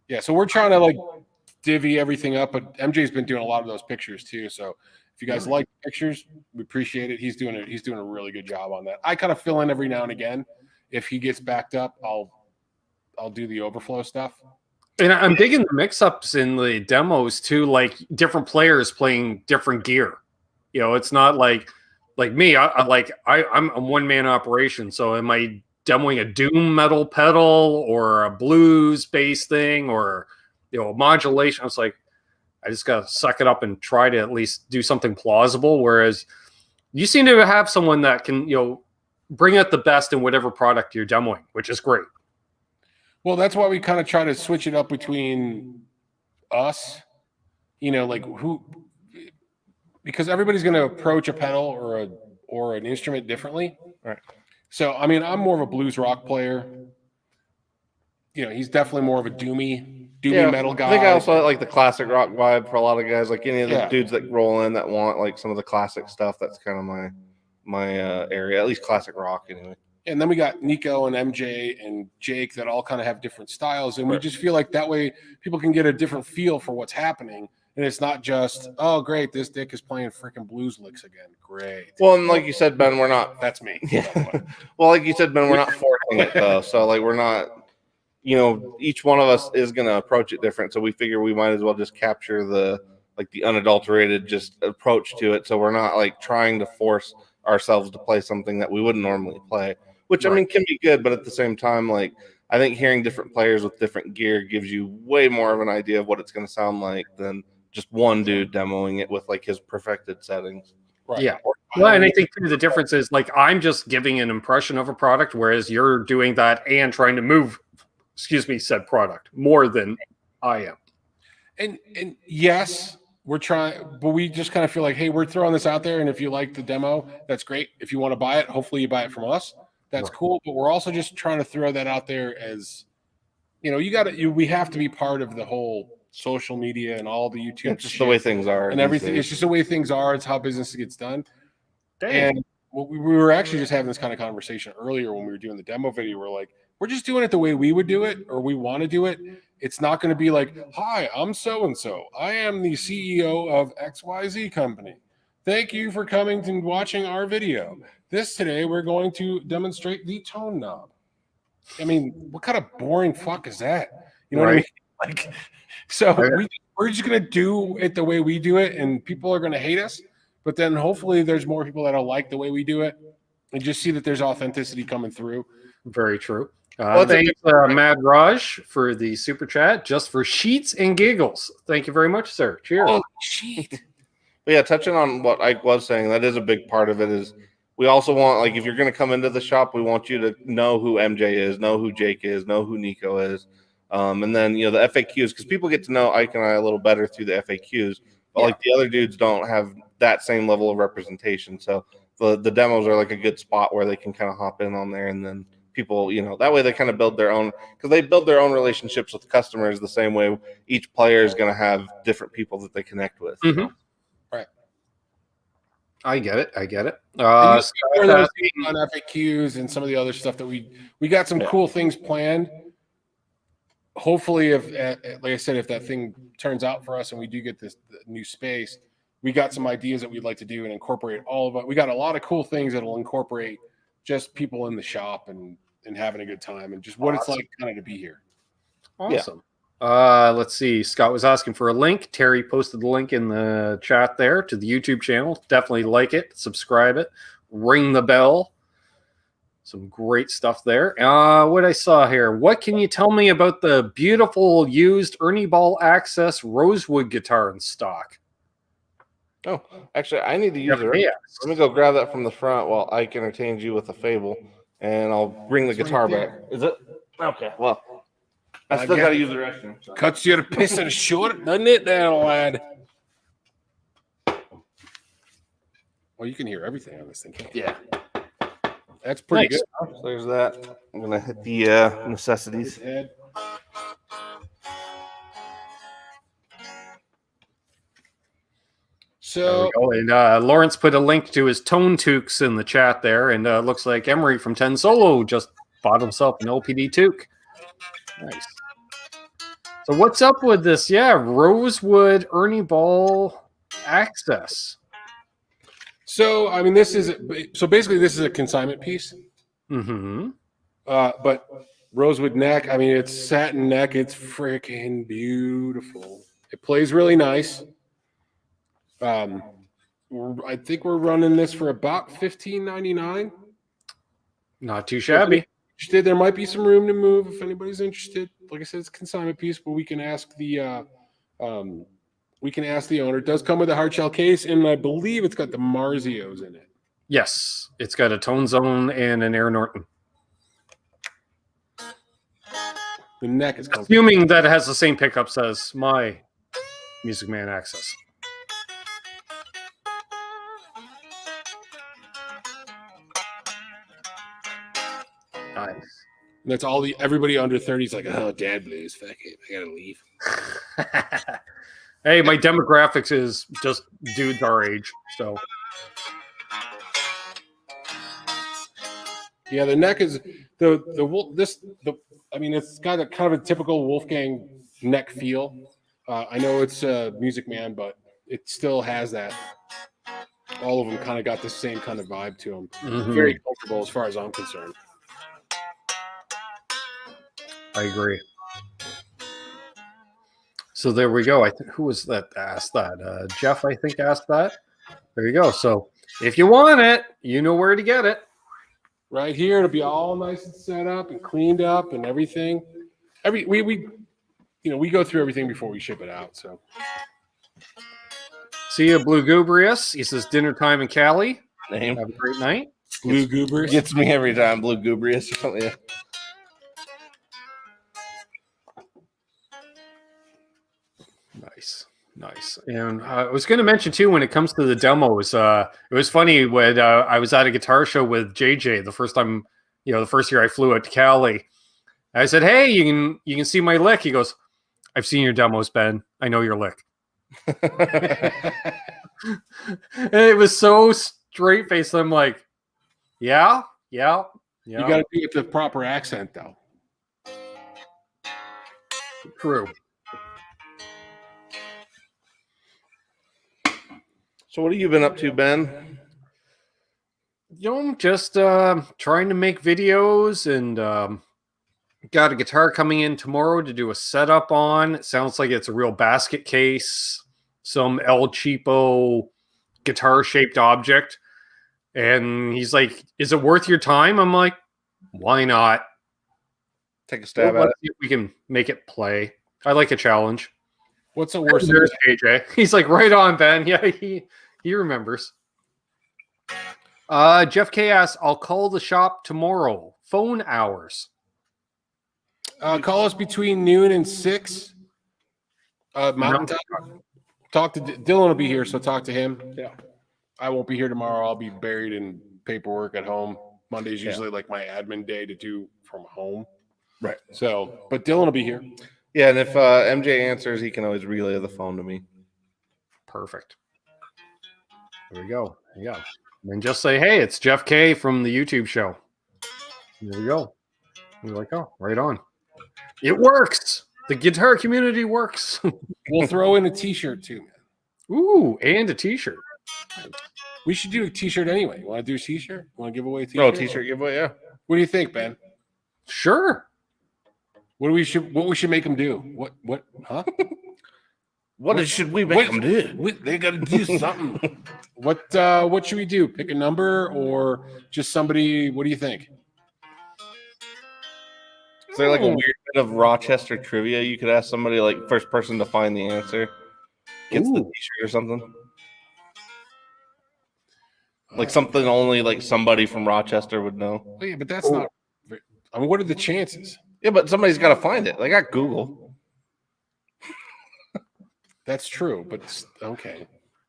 [SPEAKER 1] Yeah, so we're trying to like divvy everything up, but MJ's been doing a lot of those pictures too. So if you guys like pictures, we appreciate it. He's doing a really good job on that. I kind of fill in every now and again. If he gets backed up, I'll do the overflow stuff.
[SPEAKER 2] And I'm digging the mix-ups in the demos too, like different players playing different gear. You know, it's not like me. I'm a one-man operation. So am I demoing a doom metal pedal or a blues-based thing or a modulation? I was like, I just gotta suck it up and try to at least do something plausible. Whereas you seem to have someone that can bring out the best in whatever product you're demoing, which is great.
[SPEAKER 1] Well, that's why we kind of try to switch it up between us, because everybody's going to approach a pedal or an instrument differently.
[SPEAKER 3] Right.
[SPEAKER 1] So, I mean, I'm more of a blues rock player. He's definitely more of a doomy metal guy.
[SPEAKER 3] I think I also like the classic rock vibe for a lot of guys, like any of the dudes that roll in that want like some of the classic stuff. That's kind of my area, at least classic rock anyway.
[SPEAKER 1] And then we got Nico and MJ and Jake that all kind of have different styles. And we just feel like that way people can get a different feel for what's happening. And it's not just, oh, great, this dick is playing freaking blues licks again. Great.
[SPEAKER 3] Well, and like you said, Ben, we're not.
[SPEAKER 1] That's me.
[SPEAKER 3] Yeah. Well, like you said, Ben, we're not forcing it, though. So, like, we're not, each one of us is going to approach it different. So we figure we might as well just capture the unadulterated just approach to it. So we're not, like, trying to force ourselves to play something that we wouldn't normally play. Which, I mean, can be good, but at the same time, like, I think hearing different players with different gear gives you way more of an idea of what it's going to sound like than just one dude demoing it with, like, his perfected settings.
[SPEAKER 2] Right. Yeah. Well, and I think too, the difference is, like, I'm just giving an impression of a product, whereas you're doing that and trying to move, said product more than I am.
[SPEAKER 1] And yes, we're trying, but we just kind of feel like, hey, we're throwing this out there, and if you like the demo, that's great. If you want to buy it, hopefully you buy it from us. That's cool, but we're also just trying to throw that out there as, we have to be part of the whole social media and all the YouTube.
[SPEAKER 3] It's just the way things are.
[SPEAKER 1] And everything. It's just the way things are. It's how business gets done. Dang. And we were actually just having this kind of conversation earlier when we were doing the demo video. We're like, we're just doing it the way we would do it, or we want to do it. It's not going to be like, hi, I'm so-and-so. I am the CEO of XYZ company. Thank you for coming and watching our video. Today we're going to demonstrate the tone knob. I mean, what kind of boring fuck is that? You know what I mean? Like, so we're just gonna do it the way we do it, and people are gonna hate us. But then hopefully there's more people that'll like the way we do it, and just see that there's authenticity coming through.
[SPEAKER 2] Very true. Thanks, Mad Raj, for the super chat, just for sheets and giggles. Thank you very much, sir. Cheers.
[SPEAKER 1] Oh, sheet.
[SPEAKER 3] But yeah, touching on what Ike was saying, that is a big part of it. Is we also want, like, if you're going to come into the shop, we want you to know who MJ is, know who Jake is, know who Nico is. And then, the FAQs, because people get to know Ike and I a little better through the FAQs, but like the other dudes don't have that same level of representation. So the demos are like a good spot where they can kind of hop in on there, and then people, that way they kind of build their own, because they build their own relationships with customers the same way each player is going to have different people that they connect with.
[SPEAKER 2] Mm-hmm. I get it.
[SPEAKER 1] On FAQs and some of the other stuff that we got some cool things planned. Hopefully, if like I said, if that thing turns out for us and we do get this new space, we got some ideas that we'd like to do and incorporate all of it. We got a lot of cool things that'll incorporate just people in the shop and having a good time and just what it's like kind of to be here.
[SPEAKER 2] Awesome. Let's see. Scott was asking for a link. Terry posted the link in the chat there to the YouTube channel. Definitely like it, subscribe it, ring the bell Some great stuff there. What I saw here. What can you tell me about the beautiful used Ernie Ball Access Rosewood guitar in stock?
[SPEAKER 3] Oh, actually, I need to use it.
[SPEAKER 2] Yeah.
[SPEAKER 3] Let me go grab that from the front while Ike entertains you with a fable, and I'll bring the guitar back. Is it? Okay, well, I still got to use the restroom. So.
[SPEAKER 1] Cuts you to piss and short, doesn't it, there, lad? Well, you can hear everything on this thing, can't you?
[SPEAKER 3] Yeah.
[SPEAKER 1] That's pretty
[SPEAKER 2] Nice.
[SPEAKER 1] good.
[SPEAKER 3] So there's that. I'm going to hit the necessities.
[SPEAKER 1] Head. So,
[SPEAKER 2] And Lawrence put a link to his tone toques in the chat there, and looks like Emery from 10 Solo just bought himself an LPD toque. Nice. So what's up with this? Yeah, Rosewood Ernie Ball Access.
[SPEAKER 1] so I mean, this is basically this is a consignment piece.
[SPEAKER 2] Mm-hmm.
[SPEAKER 1] But rosewood neck. I mean, it's satin neck. It's freaking beautiful. It plays really nice. I think we're running this for about $15.99.
[SPEAKER 2] Not too shabby.
[SPEAKER 1] Interested? There might be some room to move if anybody's interested. Like I said, it's a consignment piece, but we can ask the owner. It does come with a hard shell case, and I believe it's got the Marzios in it.
[SPEAKER 2] Yes, it's got a Tone Zone and an Air Norton.
[SPEAKER 1] The neck is comfortable.
[SPEAKER 2] Assuming that it has the same pickups as my Music Man Access. Nice.
[SPEAKER 1] And that's all everybody under 30 is like, oh, dad blues. Fuck it. I gotta leave.
[SPEAKER 2] Hey, my demographics is just dudes our age, so
[SPEAKER 1] Yeah, the neck is I mean, it's got a kind of a typical Wolfgang neck feel. I know it's Music Man, but it still has that. All of them kind of got the same kind of vibe to them.
[SPEAKER 2] Mhm.
[SPEAKER 1] Very comfortable as far as I'm concerned.
[SPEAKER 2] I agree. So there we go. I think who was that asked that? Jeff, I think, asked that. There you go. So if you want it, you know where to get it.
[SPEAKER 1] Right here, it'll be all nice and set up and cleaned up and everything. We go through everything before we ship it out. So
[SPEAKER 2] See you, Blue Gubrius. He says dinner time in Cali.
[SPEAKER 3] Name
[SPEAKER 2] Have a great night.
[SPEAKER 1] Blue Goobers.
[SPEAKER 3] gets me every time. Blue Gubrius or something. Yeah.
[SPEAKER 2] Nice. And I was going to mention too, when it comes to the demos, it was funny when I was at a guitar show with JJ the first time, the first year I flew out to Cali. I said, "Hey, you can see my lick." He goes, "I've seen your demos, Ben. I know your lick." And it was so straight faced. I'm like, yeah.
[SPEAKER 1] You got to do it with the proper accent, though.
[SPEAKER 2] True.
[SPEAKER 3] So what have you been up to, Ben?
[SPEAKER 2] Just trying to make videos, and got a guitar coming in tomorrow to do a setup on. It sounds like it's a real basket case, some El Cheapo guitar-shaped object. And he's like, "Is it worth your time?" I'm like, "Why not?
[SPEAKER 3] Take a stab at
[SPEAKER 2] Let's
[SPEAKER 3] it.
[SPEAKER 2] see if we can make it play. I like a challenge."
[SPEAKER 1] What's the worst?
[SPEAKER 2] There's JJ. He's like, "Right on, Ben." Yeah, he remembers. Jeff K asks, "I'll call the shop tomorrow. Phone hours."
[SPEAKER 1] Call us between noon and 6. Mountain time. Talk to Dylan. Will be here, so talk to him.
[SPEAKER 2] Yeah.
[SPEAKER 1] I won't be here tomorrow. I'll be buried in paperwork at home. Monday's usually like my admin day to do from home.
[SPEAKER 3] Right.
[SPEAKER 1] So, but Dylan will be here.
[SPEAKER 3] Yeah, and if MJ answers, he can always relay the phone to me.
[SPEAKER 2] Perfect. There we go. Yeah. And then just say, "Hey, it's Jeff K from the YouTube show." There we go. You're like, "Oh, right on." It works. The guitar community works.
[SPEAKER 1] We'll throw in a T-shirt too, man.
[SPEAKER 2] Ooh, and a T-shirt.
[SPEAKER 1] We should do a T-shirt anyway. You want to do a T-shirt? You want to give away a T-shirt?
[SPEAKER 3] Oh, T-shirt giveaway, yeah.
[SPEAKER 1] What do you think, Ben?
[SPEAKER 2] Sure.
[SPEAKER 1] What we should make them do? What? Huh?
[SPEAKER 3] What should we make them do?
[SPEAKER 1] They got to do something. What should we do? Pick a number or just somebody? What do you think?
[SPEAKER 3] Is there like a weird bit of Rochester trivia you could ask somebody, like first person to find the answer gets the T-shirt or something? Like something only like somebody from Rochester would know.
[SPEAKER 1] Oh, yeah, but that's not. I mean, what are the chances?
[SPEAKER 3] Yeah, but somebody's got to find it. They got Google.
[SPEAKER 1] That's true, but okay.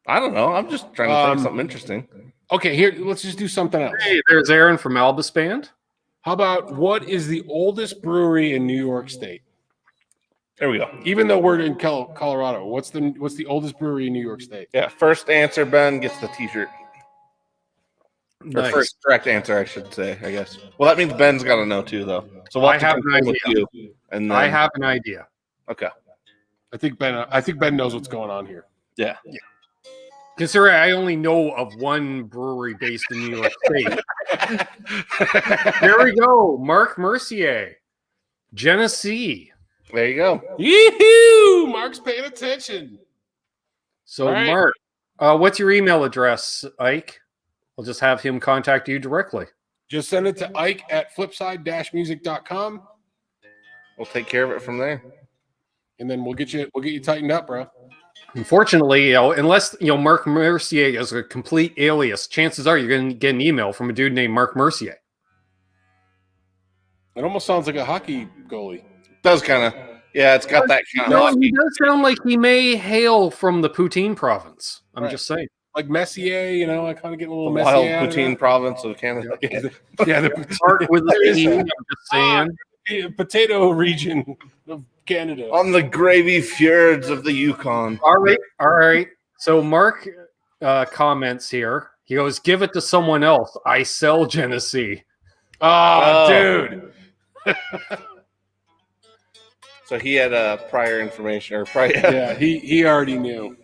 [SPEAKER 3] I don't know. I'm just trying to think of something interesting.
[SPEAKER 1] Okay, here, let's just do something else.
[SPEAKER 2] Hey, there's Aaron from Albus Band.
[SPEAKER 1] How about what is the oldest brewery in New York State?
[SPEAKER 3] There we go.
[SPEAKER 1] Even though we're in Colorado, what's the oldest brewery in New York State?
[SPEAKER 3] Yeah, first answer, Ben gets the T-shirt. Or
[SPEAKER 2] Nice.
[SPEAKER 3] first correct answer, I should say, I guess. Well, that means Ben's got to know too, though. So
[SPEAKER 2] I have an idea.
[SPEAKER 3] And then,
[SPEAKER 2] I have an idea.
[SPEAKER 3] Okay.
[SPEAKER 1] I think Ben knows what's going on here.
[SPEAKER 3] Yeah.
[SPEAKER 2] Considering I only know of one brewery based in New York State. There we go. Mark Mercier. Genesee.
[SPEAKER 3] There you go.
[SPEAKER 1] Yee-hoo! Mark's paying attention.
[SPEAKER 2] So,
[SPEAKER 1] All right.
[SPEAKER 2] Mark, what's your email address, Ike? I'll just have him contact you directly.
[SPEAKER 1] Just send it to Ike at flipside-music.com,
[SPEAKER 3] We'll take care of it from there.
[SPEAKER 1] and then we'll get you tightened up, bro.
[SPEAKER 2] Unfortunately, unless Mark Mercier is a complete alias, chances are you're going to get an email from a dude named Mark Mercier.
[SPEAKER 1] It almost sounds like a hockey goalie.
[SPEAKER 3] Does kind of. Yeah, it's got that kind
[SPEAKER 2] No,
[SPEAKER 3] of.
[SPEAKER 2] he does sound like he may hail from the Poutine province. I'm
[SPEAKER 1] Right.
[SPEAKER 2] just saying.
[SPEAKER 1] Like Messier, I kind of get a little
[SPEAKER 3] The
[SPEAKER 1] Messier.
[SPEAKER 3] wild
[SPEAKER 1] out of
[SPEAKER 3] poutine
[SPEAKER 1] that.
[SPEAKER 3] province of Canada.
[SPEAKER 1] Yeah, the
[SPEAKER 2] Mark with a C, I'm just saying.
[SPEAKER 1] potato region of Canada.
[SPEAKER 3] On the gravy fjords of the Yukon.
[SPEAKER 2] All right. So Mark comments here. He goes, "Give it to someone else. I sell Genesee."
[SPEAKER 1] Oh, dude.
[SPEAKER 3] So he had prior information or prior.
[SPEAKER 1] Yeah, he already knew.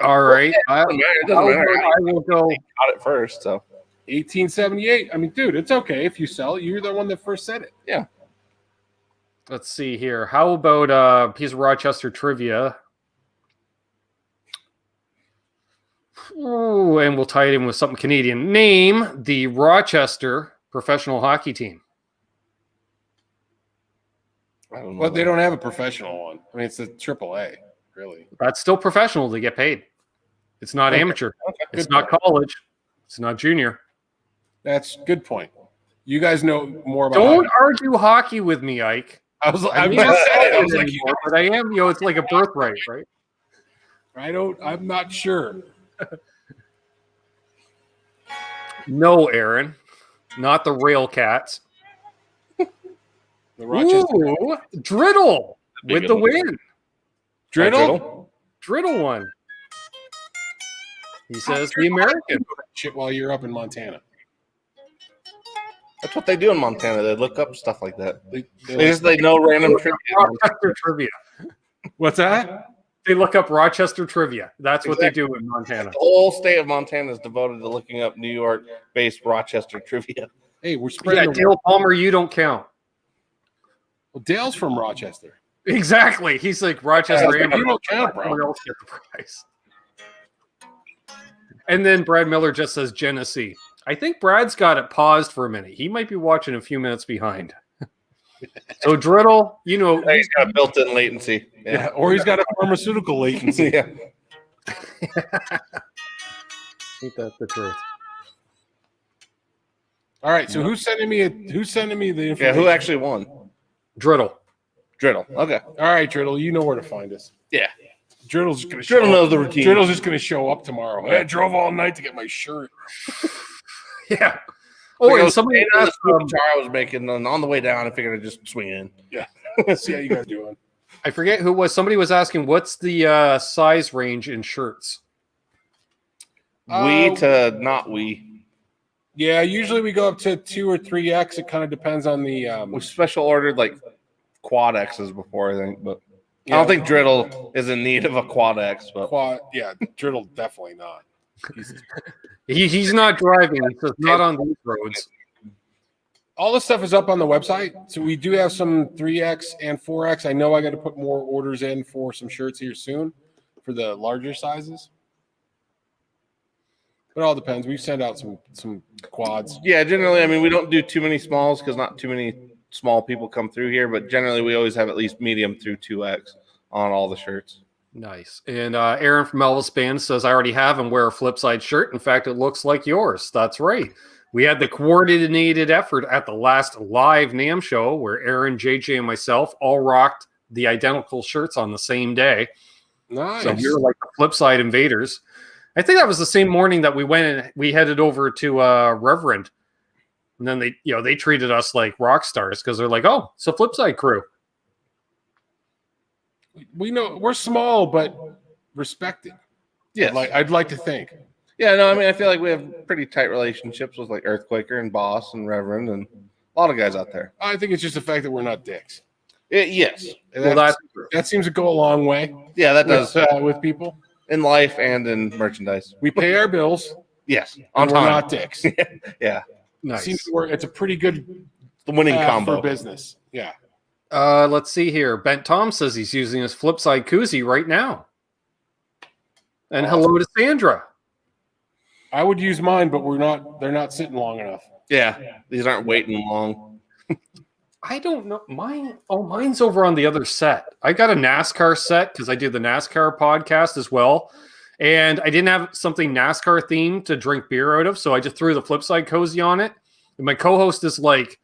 [SPEAKER 2] All right.
[SPEAKER 3] It doesn't matter.
[SPEAKER 2] I will go.
[SPEAKER 3] Got it first, so
[SPEAKER 1] 1878. I mean, dude, it's okay if you sell it. You're the one that first said it.
[SPEAKER 2] Let's see here. How about a piece of Rochester trivia? Ooh, and we'll tie it in with something Canadian. Name the Rochester professional hockey team.
[SPEAKER 3] I don't know.
[SPEAKER 1] Well, they don't have a professional one. I mean, it's a AAA, really.
[SPEAKER 2] That's still professional to get paid. It's not amateur.
[SPEAKER 1] Okay,
[SPEAKER 2] It's
[SPEAKER 1] good
[SPEAKER 2] not
[SPEAKER 1] point.
[SPEAKER 2] college. It's not junior.
[SPEAKER 1] That's a good point. You guys know more about
[SPEAKER 2] Don't
[SPEAKER 1] hockey.
[SPEAKER 2] argue hockey with me, Ike.
[SPEAKER 1] I'm just
[SPEAKER 2] I
[SPEAKER 1] saying. I was like, you
[SPEAKER 2] but I am, it's like a birthright, right?
[SPEAKER 1] I'm not sure.
[SPEAKER 2] No, Aaron. Not the Rail Cats.
[SPEAKER 1] The Rochester
[SPEAKER 2] Ooh, Driddle with the win.
[SPEAKER 1] Driddle.
[SPEAKER 2] Driddle one. He says the American.
[SPEAKER 1] Shit, while you're up in Montana.
[SPEAKER 3] That's what they do in Montana. They look up stuff like that.
[SPEAKER 1] They
[SPEAKER 3] They know random trivia.
[SPEAKER 2] Rochester trivia.
[SPEAKER 1] What's that?
[SPEAKER 2] They look up Rochester trivia. That's what they do in Montana.
[SPEAKER 3] The whole state of Montana is devoted to looking up New York-based Rochester trivia.
[SPEAKER 1] Hey, we're
[SPEAKER 2] Yeah,
[SPEAKER 1] spreading.
[SPEAKER 2] Dale Palmer, you don't count.
[SPEAKER 1] Well, Dale's from Rochester.
[SPEAKER 2] Exactly. He's like Rochester.
[SPEAKER 1] Yeah,
[SPEAKER 2] Amber.
[SPEAKER 1] you don't count, bro.
[SPEAKER 2] Someone else get the prize. And then Brad Miller just says Genesee. I think Brad's got it paused for a minute. He might be watching a few minutes behind. So Driddle,
[SPEAKER 3] He's got built-in latency.
[SPEAKER 1] Yeah, or he's got a pharmaceutical latency.
[SPEAKER 3] Yeah.
[SPEAKER 2] Ain't that the truth?
[SPEAKER 1] All right, so who's sending me the information?
[SPEAKER 3] Yeah, who actually won?
[SPEAKER 2] Driddle.
[SPEAKER 3] Driddle. Okay.
[SPEAKER 1] All right, Driddle, you know where to find us.
[SPEAKER 3] Yeah.
[SPEAKER 1] Driddle's just gonna
[SPEAKER 3] Driddle knows the routine.
[SPEAKER 1] Driddle's just gonna show up tomorrow. I drove all night to get my shirt.
[SPEAKER 2] Yeah. Oh, and somebody asked,
[SPEAKER 3] I was making, and on the way down, I figured I'd just swing in.
[SPEAKER 1] See how you guys doing.
[SPEAKER 2] I forget who it was. Somebody was asking, what's the size range in shirts?
[SPEAKER 3] We to not we.
[SPEAKER 1] Yeah, usually we go up to 2 or 3X. It kind of depends on the.
[SPEAKER 3] We special ordered like quad X's before, I think, but
[SPEAKER 1] Yeah.
[SPEAKER 3] I don't think Driddle is in need of a quad X. But
[SPEAKER 1] quad. Yeah, Driddle definitely not.
[SPEAKER 2] He's not driving. He says not on these roads.
[SPEAKER 1] All this stuff is up on the website. So we do have some 3X and 4X. I know I got to put more orders in for some shirts here soon for the larger sizes. It all depends. We send out some quads.
[SPEAKER 3] yeah, generally, I mean, we don't do too many smalls because not too many small people come through here, but generally we always have at least medium through 2X on all the shirts.
[SPEAKER 2] Nice. And Aaron from Elvis Band says, I already have him wear a Flipside shirt. In fact, it looks like yours. That's right. We had the coordinated effort at the last live NAMM show where Aaron, JJ, and myself all rocked the identical shirts on the same day.
[SPEAKER 1] Nice.
[SPEAKER 2] So we were like the Flipside invaders. I think that was the same morning that we went and we headed over to Reverend. And then they treated us like rock stars because they're like, oh, it's a Flipside crew.
[SPEAKER 1] We know we're small, but respected.
[SPEAKER 3] Yes.
[SPEAKER 1] I'd like to think.
[SPEAKER 3] Yeah, no, I mean, I feel like we have pretty tight relationships with like Earthquaker and Boss and Reverend and a lot of guys out there.
[SPEAKER 1] I think it's just the fact that we're not dicks.
[SPEAKER 3] Yes.
[SPEAKER 1] And that seems to go a long way.
[SPEAKER 3] Yeah, that does.
[SPEAKER 1] With people.
[SPEAKER 3] In life and in merchandise.
[SPEAKER 1] We pay our bills.
[SPEAKER 3] Yes.
[SPEAKER 1] On
[SPEAKER 3] time.
[SPEAKER 1] We're not dicks.
[SPEAKER 3] Yeah.
[SPEAKER 1] Nice. Seems to work. It's a pretty good
[SPEAKER 3] the winning combo
[SPEAKER 1] for business. Yeah.
[SPEAKER 2] Let's see here. Bent Tom says he's using his Flipside koozie right now. And hello to Sandra.
[SPEAKER 1] I would use mine, but they're not sitting long enough.
[SPEAKER 3] Yeah. These aren't waiting long.
[SPEAKER 2] I don't know. Mine's over on the other set. I got a NASCAR set because I do the NASCAR podcast as well. And I didn't have something NASCAR themed to drink beer out of, so I just threw the Flipside cozy on it. And my co-host is like,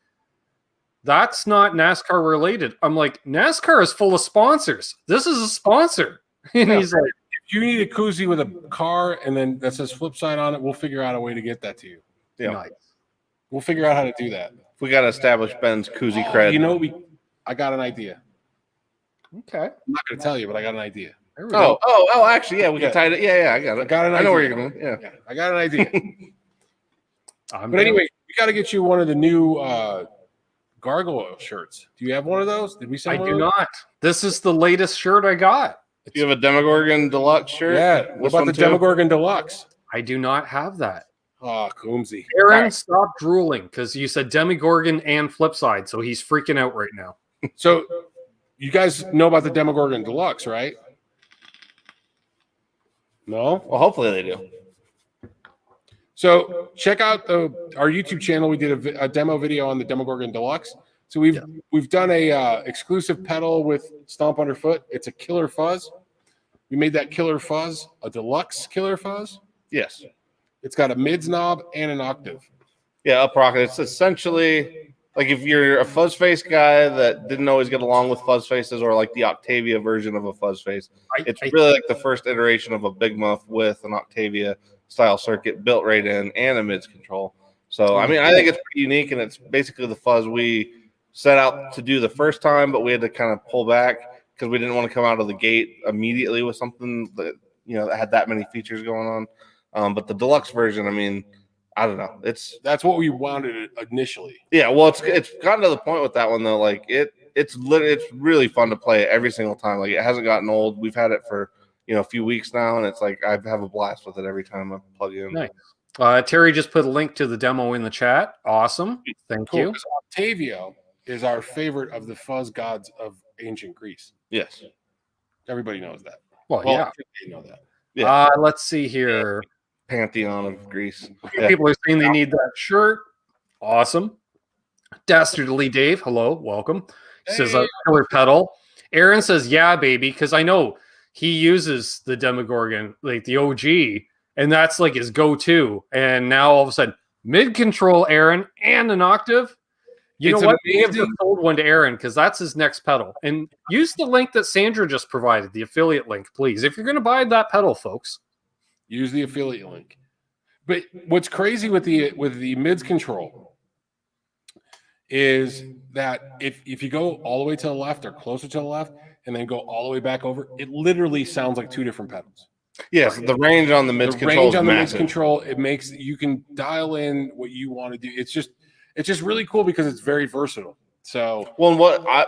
[SPEAKER 2] that's not NASCAR related. I'm like, NASCAR is full of sponsors. This is a sponsor. And he's like,
[SPEAKER 1] if you need a koozie with a car and then that says Flipside on it, we'll figure out a way to get that to you.
[SPEAKER 3] Yeah.
[SPEAKER 2] Nice.
[SPEAKER 1] We'll figure out how to do that.
[SPEAKER 3] We got to establish Ben's koozie cred.
[SPEAKER 1] You know, I got an idea.
[SPEAKER 2] Okay.
[SPEAKER 1] I'm not going to tell you, but I got an idea.
[SPEAKER 3] Actually, yeah, we can tie it. Yeah, I got it.
[SPEAKER 1] I know
[SPEAKER 3] where you're going. Yeah,
[SPEAKER 1] I got an idea. But anyway, we got to get you one of the new gargoyle shirts. Do you have one of those? Did we send one?
[SPEAKER 2] I do not. This is the latest shirt I got.
[SPEAKER 3] Do you have a Demogorgon Deluxe shirt?
[SPEAKER 1] Yeah. What about the Demogorgon Deluxe?
[SPEAKER 2] I do not have that.
[SPEAKER 1] Oh, Coombsy.
[SPEAKER 2] Aaron, stop drooling because you said Demogorgon and Flipside, so he's freaking out right now.
[SPEAKER 1] So you guys know about the Demogorgon Deluxe, right? No?
[SPEAKER 3] Well, hopefully they do.
[SPEAKER 1] So check out our YouTube channel. We did a demo video on the Demogorgon Deluxe. So we've done a exclusive pedal with Stomp Underfoot. It's a killer fuzz. We made that killer fuzz a deluxe killer fuzz.
[SPEAKER 3] Yes.
[SPEAKER 1] It's got a mids knob and an octave.
[SPEAKER 3] Yeah, up rocket. It's essentially like if you're a fuzz face guy that didn't always get along with fuzz faces or like the Octavia version of a fuzz face. It's really like the first iteration of a Big Muff with an Octavia style circuit built right in and a mids control. So, I mean, I think it's pretty unique, and it's basically the fuzz we set out to do the first time, but we had to kind of pull back because we didn't want to come out of the gate immediately with something that, that had that many features going on. But the deluxe version, I mean, I don't know.
[SPEAKER 1] That's what we wanted initially.
[SPEAKER 3] Yeah, well, it's gotten to the point with that one though. Like it's really fun to play every single time. Like it hasn't gotten old. We've had it for a few weeks now, and it's like I have a blast with it every time I plug in.
[SPEAKER 2] Nice. Terry just put a link to the demo in the chat. Awesome. Thank you.
[SPEAKER 1] Octavio is our favorite of the fuzz gods of ancient Greece.
[SPEAKER 3] Yes.
[SPEAKER 1] Everybody knows that.
[SPEAKER 2] Well yeah.
[SPEAKER 1] They know that.
[SPEAKER 3] Yeah.
[SPEAKER 2] Let's see here.
[SPEAKER 3] Pantheon of Greece.
[SPEAKER 2] People are saying they need that shirt. Awesome. Dastardly Dave, hello, welcome. Says a killer pedal. Aaron says, yeah, baby, because I know he uses the Demogorgon, like the OG, and that's like his go-to. And now all of a sudden, mid-control Aaron and an octave. You know what? We have just sold one to Aaron because that's his next pedal. And use the link that Sandra just provided, the affiliate link, please. If you're going to buy that pedal, folks.
[SPEAKER 1] Use the affiliate link. But what's crazy with the mids control is that if you go all the way to the left or closer to the left and then go all the way back over, it literally sounds like two different pedals.
[SPEAKER 3] Yes, the range on the mids control is massive.
[SPEAKER 1] It makes you can dial in what you want to do. It's just really cool because it's very versatile. So,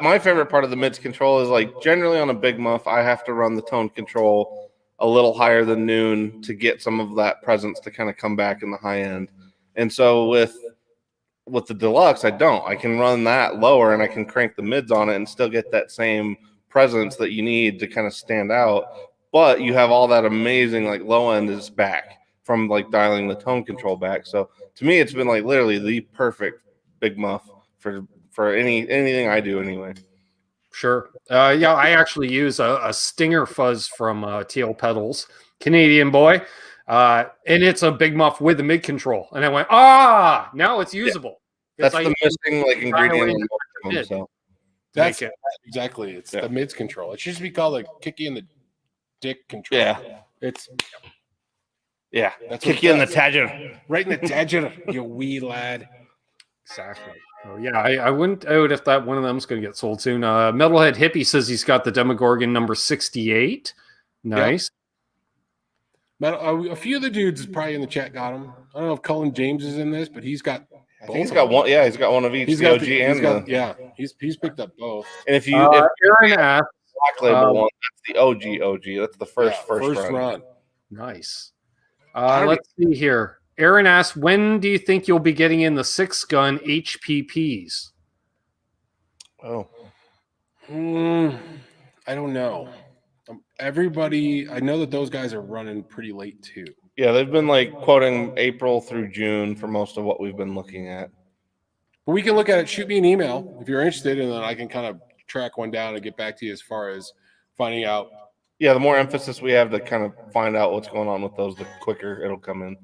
[SPEAKER 3] my favorite part of the mids control is like generally on a Big Muff, I have to run the tone control a little higher than noon to get some of that presence to kind of come back in the high end. And so with the deluxe, I don't. I can run that lower and I can crank the mids on it and still get that same presence that you need to kind of stand out. But you have all that amazing like low end is back from like dialing the tone control back. So to me, it's been like literally the perfect Big Muff for for anything I do anyway.
[SPEAKER 2] Sure. Yeah, I actually use a Stinger fuzz from TL Pedals, Canadian boy. And it's a big muff with a mid control. And I went, now it's usable.
[SPEAKER 3] That's the missing like ingredient in them, so.
[SPEAKER 1] That's exactly. It's the mids control. It should be called like kick you in the dick control.
[SPEAKER 3] Yeah.
[SPEAKER 1] It's
[SPEAKER 3] that's kick you in the tadger.
[SPEAKER 1] Right in the tadger, you wee lad.
[SPEAKER 2] Exactly. Oh yeah, I wouldn't doubt if that one of them's going to get sold soon. Metalhead Hippie says he's got the Demogorgon number 68. Nice.
[SPEAKER 1] Yep. A few of the dudes probably in the chat got him. I don't know if Cullen James is in this, but he's got.
[SPEAKER 3] I think he's got one. Yeah, he's got one of each. He's got the OG and
[SPEAKER 1] he's picked up both.
[SPEAKER 3] And if you
[SPEAKER 2] Aaron asked,
[SPEAKER 3] Black Label one, that's the OG. That's the first run.
[SPEAKER 2] Nice. Let's see here. Aaron asked, when do you think you'll be getting in the 6-gun HPPs?
[SPEAKER 1] Oh, I don't know. Everybody, I know that those guys are running pretty late too.
[SPEAKER 3] Yeah, they've been like quoting April through June for most of what we've been looking at.
[SPEAKER 1] But we can look at it. Shoot me an email if you're interested, and then I can kind of track one down and get back to you as far as finding out.
[SPEAKER 3] Yeah, the more emphasis we have to kind of find out what's going on with those, the quicker it'll come in.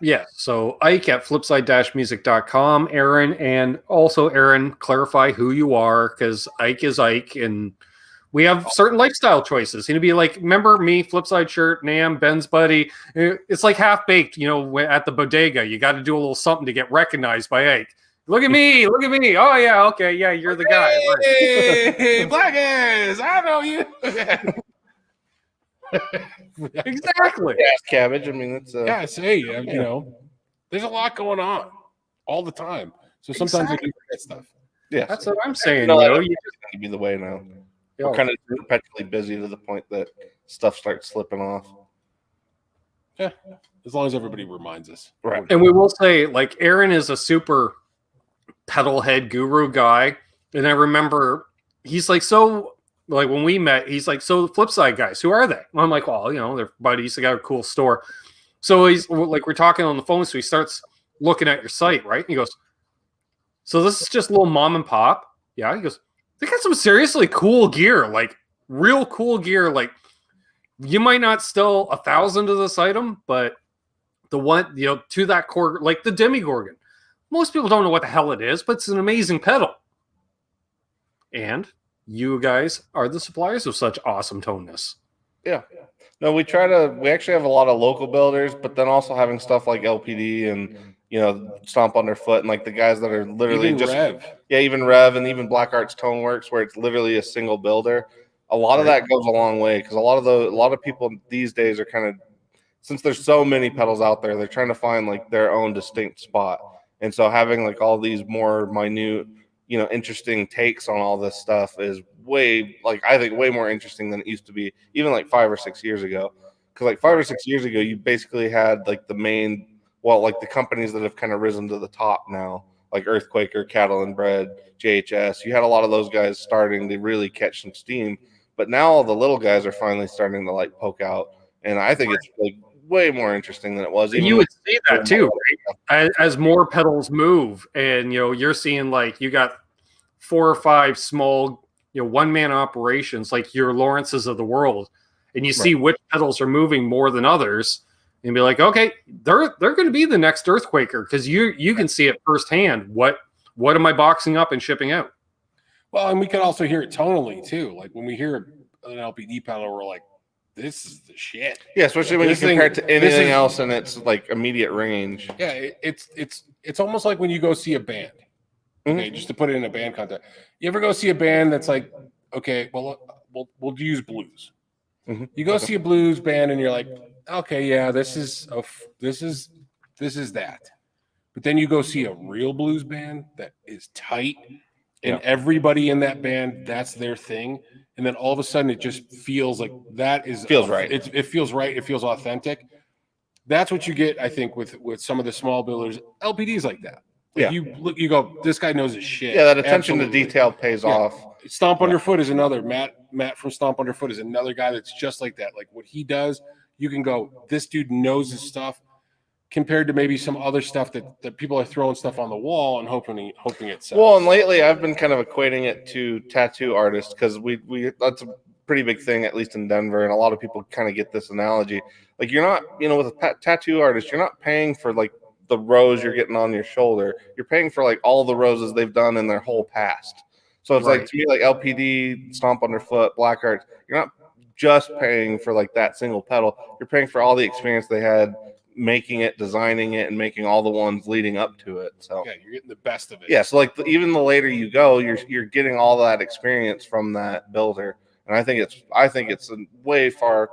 [SPEAKER 2] Yeah. So Ike at flipside-music.com, Aaron, and also Aaron, clarify who you are, because Ike is Ike, and we have certain lifestyle choices. He'd be like, remember me, Flipside shirt, Nam, Ben's buddy. It's like half baked, at the bodega. You got to do a little something to get recognized by Ike. Look at me. Oh, yeah. Okay. Yeah. You're the guy.
[SPEAKER 1] Hey, Black ass. I know you.
[SPEAKER 2] Exactly.
[SPEAKER 3] Yes, cabbage. I mean, it's
[SPEAKER 1] there's a lot going on all the time. So sometimes I do forget stuff.
[SPEAKER 3] Yeah.
[SPEAKER 2] That's what I'm saying.
[SPEAKER 3] You just be the way now. We're kind of perpetually busy to the point that stuff starts slipping off.
[SPEAKER 1] Yeah, as long as everybody reminds us.
[SPEAKER 3] Right.
[SPEAKER 2] And we will say, like, Aaron is a super pedal head guru guy. And I remember he's like, so, like, when we met, he's like, so the Flipside guys, who are they? And I'm like, well, they're buddies. They got a cool store. So he's like, we're talking on the phone. So he starts looking at your site, right? And he goes, so this is just a little mom and pop. Yeah. He goes, they got some seriously cool gear, like real cool gear. Like, you might not sell 1,000 of this item, but the one, to that core, like the Demogorgon. Most people don't know what the hell it is, but it's an amazing pedal. And you guys are the suppliers of such awesome toneness.
[SPEAKER 3] Yeah. No, we actually have a lot of local builders, but then also having stuff like LPD and, Stomp Underfoot, and like the guys that are literally
[SPEAKER 1] even
[SPEAKER 3] just
[SPEAKER 1] Rev.
[SPEAKER 3] Yeah, even Rev and even Black Arts Toneworks, where it's literally a single builder. A lot of that goes a long way, because a lot of people these days are kind of, since there's so many pedals out there, they're trying to find like their own distinct spot. And so having like all these more minute, interesting takes on all this stuff is I think way more interesting than it used to be, even like 5 or 6 years ago. Because like 5 or 6 years ago, you basically had like the companies that have kind of risen to the top now, like Earthquaker, Cattle and Bread, JHS. You had a lot of those guys starting to really catch some steam, but now all the little guys are finally starting to like poke out, and I think it's like way more interesting than it was.
[SPEAKER 2] You would see that too, right? As more pedals move, and you're seeing like you got 4 or 5 small, one-man operations like your Lawrences of the world, and you see which pedals are moving more than others. And be like, okay, they're going to be the next Earthquaker, because you can see it firsthand. What am I boxing up and shipping out?
[SPEAKER 1] Well, and we can also hear it tonally too. Like when we hear an LPD pedal, we're like, this is the shit.
[SPEAKER 3] Yeah, especially when you compare it to anything else and it's like immediate range.
[SPEAKER 1] Yeah, it's almost like when you go see a band. Okay, just to put it in a band context. You ever go see a band that's like, okay, well, we'll use blues. You go see a blues band and you're like, okay, yeah, this is that. But then you go see a real blues band that is tight, and everybody in that band, that's their thing. And then all of a sudden it just feels like feels right. It feels right. It feels authentic. That's what you get, I think, with some of the small builders. LPDs like that. Like you go, this guy knows his shit.
[SPEAKER 3] Yeah, that attention to detail pays off.
[SPEAKER 1] Stomp Underfoot is another. Matt from Stomp Underfoot is another guy that's just like that. Like what he does, you can go, this dude knows his stuff. compared to maybe some other stuff that people are throwing stuff on the wall and hoping it sells.
[SPEAKER 3] Well, and lately I've been kind of equating it to tattoo artists because we that's a pretty big thing, at least in Denver, and a lot of people kind of get this analogy. Like you're not, with a tattoo artist, you're not paying for like the rose you're getting on your shoulder. You're paying for like all the roses they've done in their whole past. So it's like, to me, like LPD, Stomp Underfoot, Black Arts, you're not just paying for like that single pedal. You're paying for all the experience they had making it, designing it, and making all the ones leading up to it. So
[SPEAKER 1] yeah, you're getting the best of it.
[SPEAKER 3] yeah, so like even the later you go, you're getting all that experience from that builder, and I think it's a way far.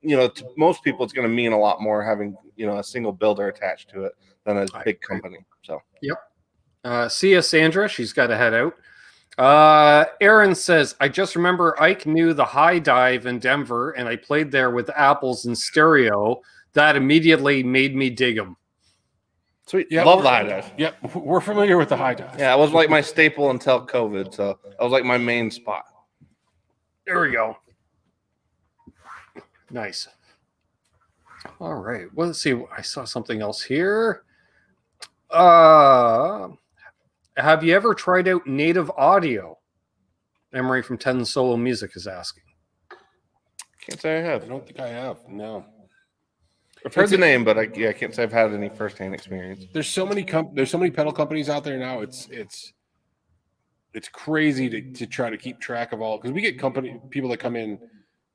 [SPEAKER 3] To most people, it's going to mean a lot more having a single builder attached to it than a big company. So
[SPEAKER 2] yep. See ya, Sandra. She's got to head out. Aaron says, I just remember Ike knew the High Dive in Denver, and I played there with Apples in stereo. That immediately made me dig them.
[SPEAKER 3] Sweet.
[SPEAKER 1] Yeah,
[SPEAKER 3] Love the High Dive.
[SPEAKER 1] Yep, we're familiar with the High Dive.
[SPEAKER 3] Yeah, it was like my staple until COVID, so that was like my main spot.
[SPEAKER 2] There we go. Nice. All right. Well, let's see. I saw something else here. Have you ever tried out native audio? Emery from 10 Solo Music is asking.
[SPEAKER 3] Can't say I have.
[SPEAKER 1] I don't think I have. No.
[SPEAKER 3] I've heard the name, but I can't say I've had any firsthand experience.
[SPEAKER 1] There's so many pedal companies out there now. It's crazy to try to keep track of all, because we get people that come in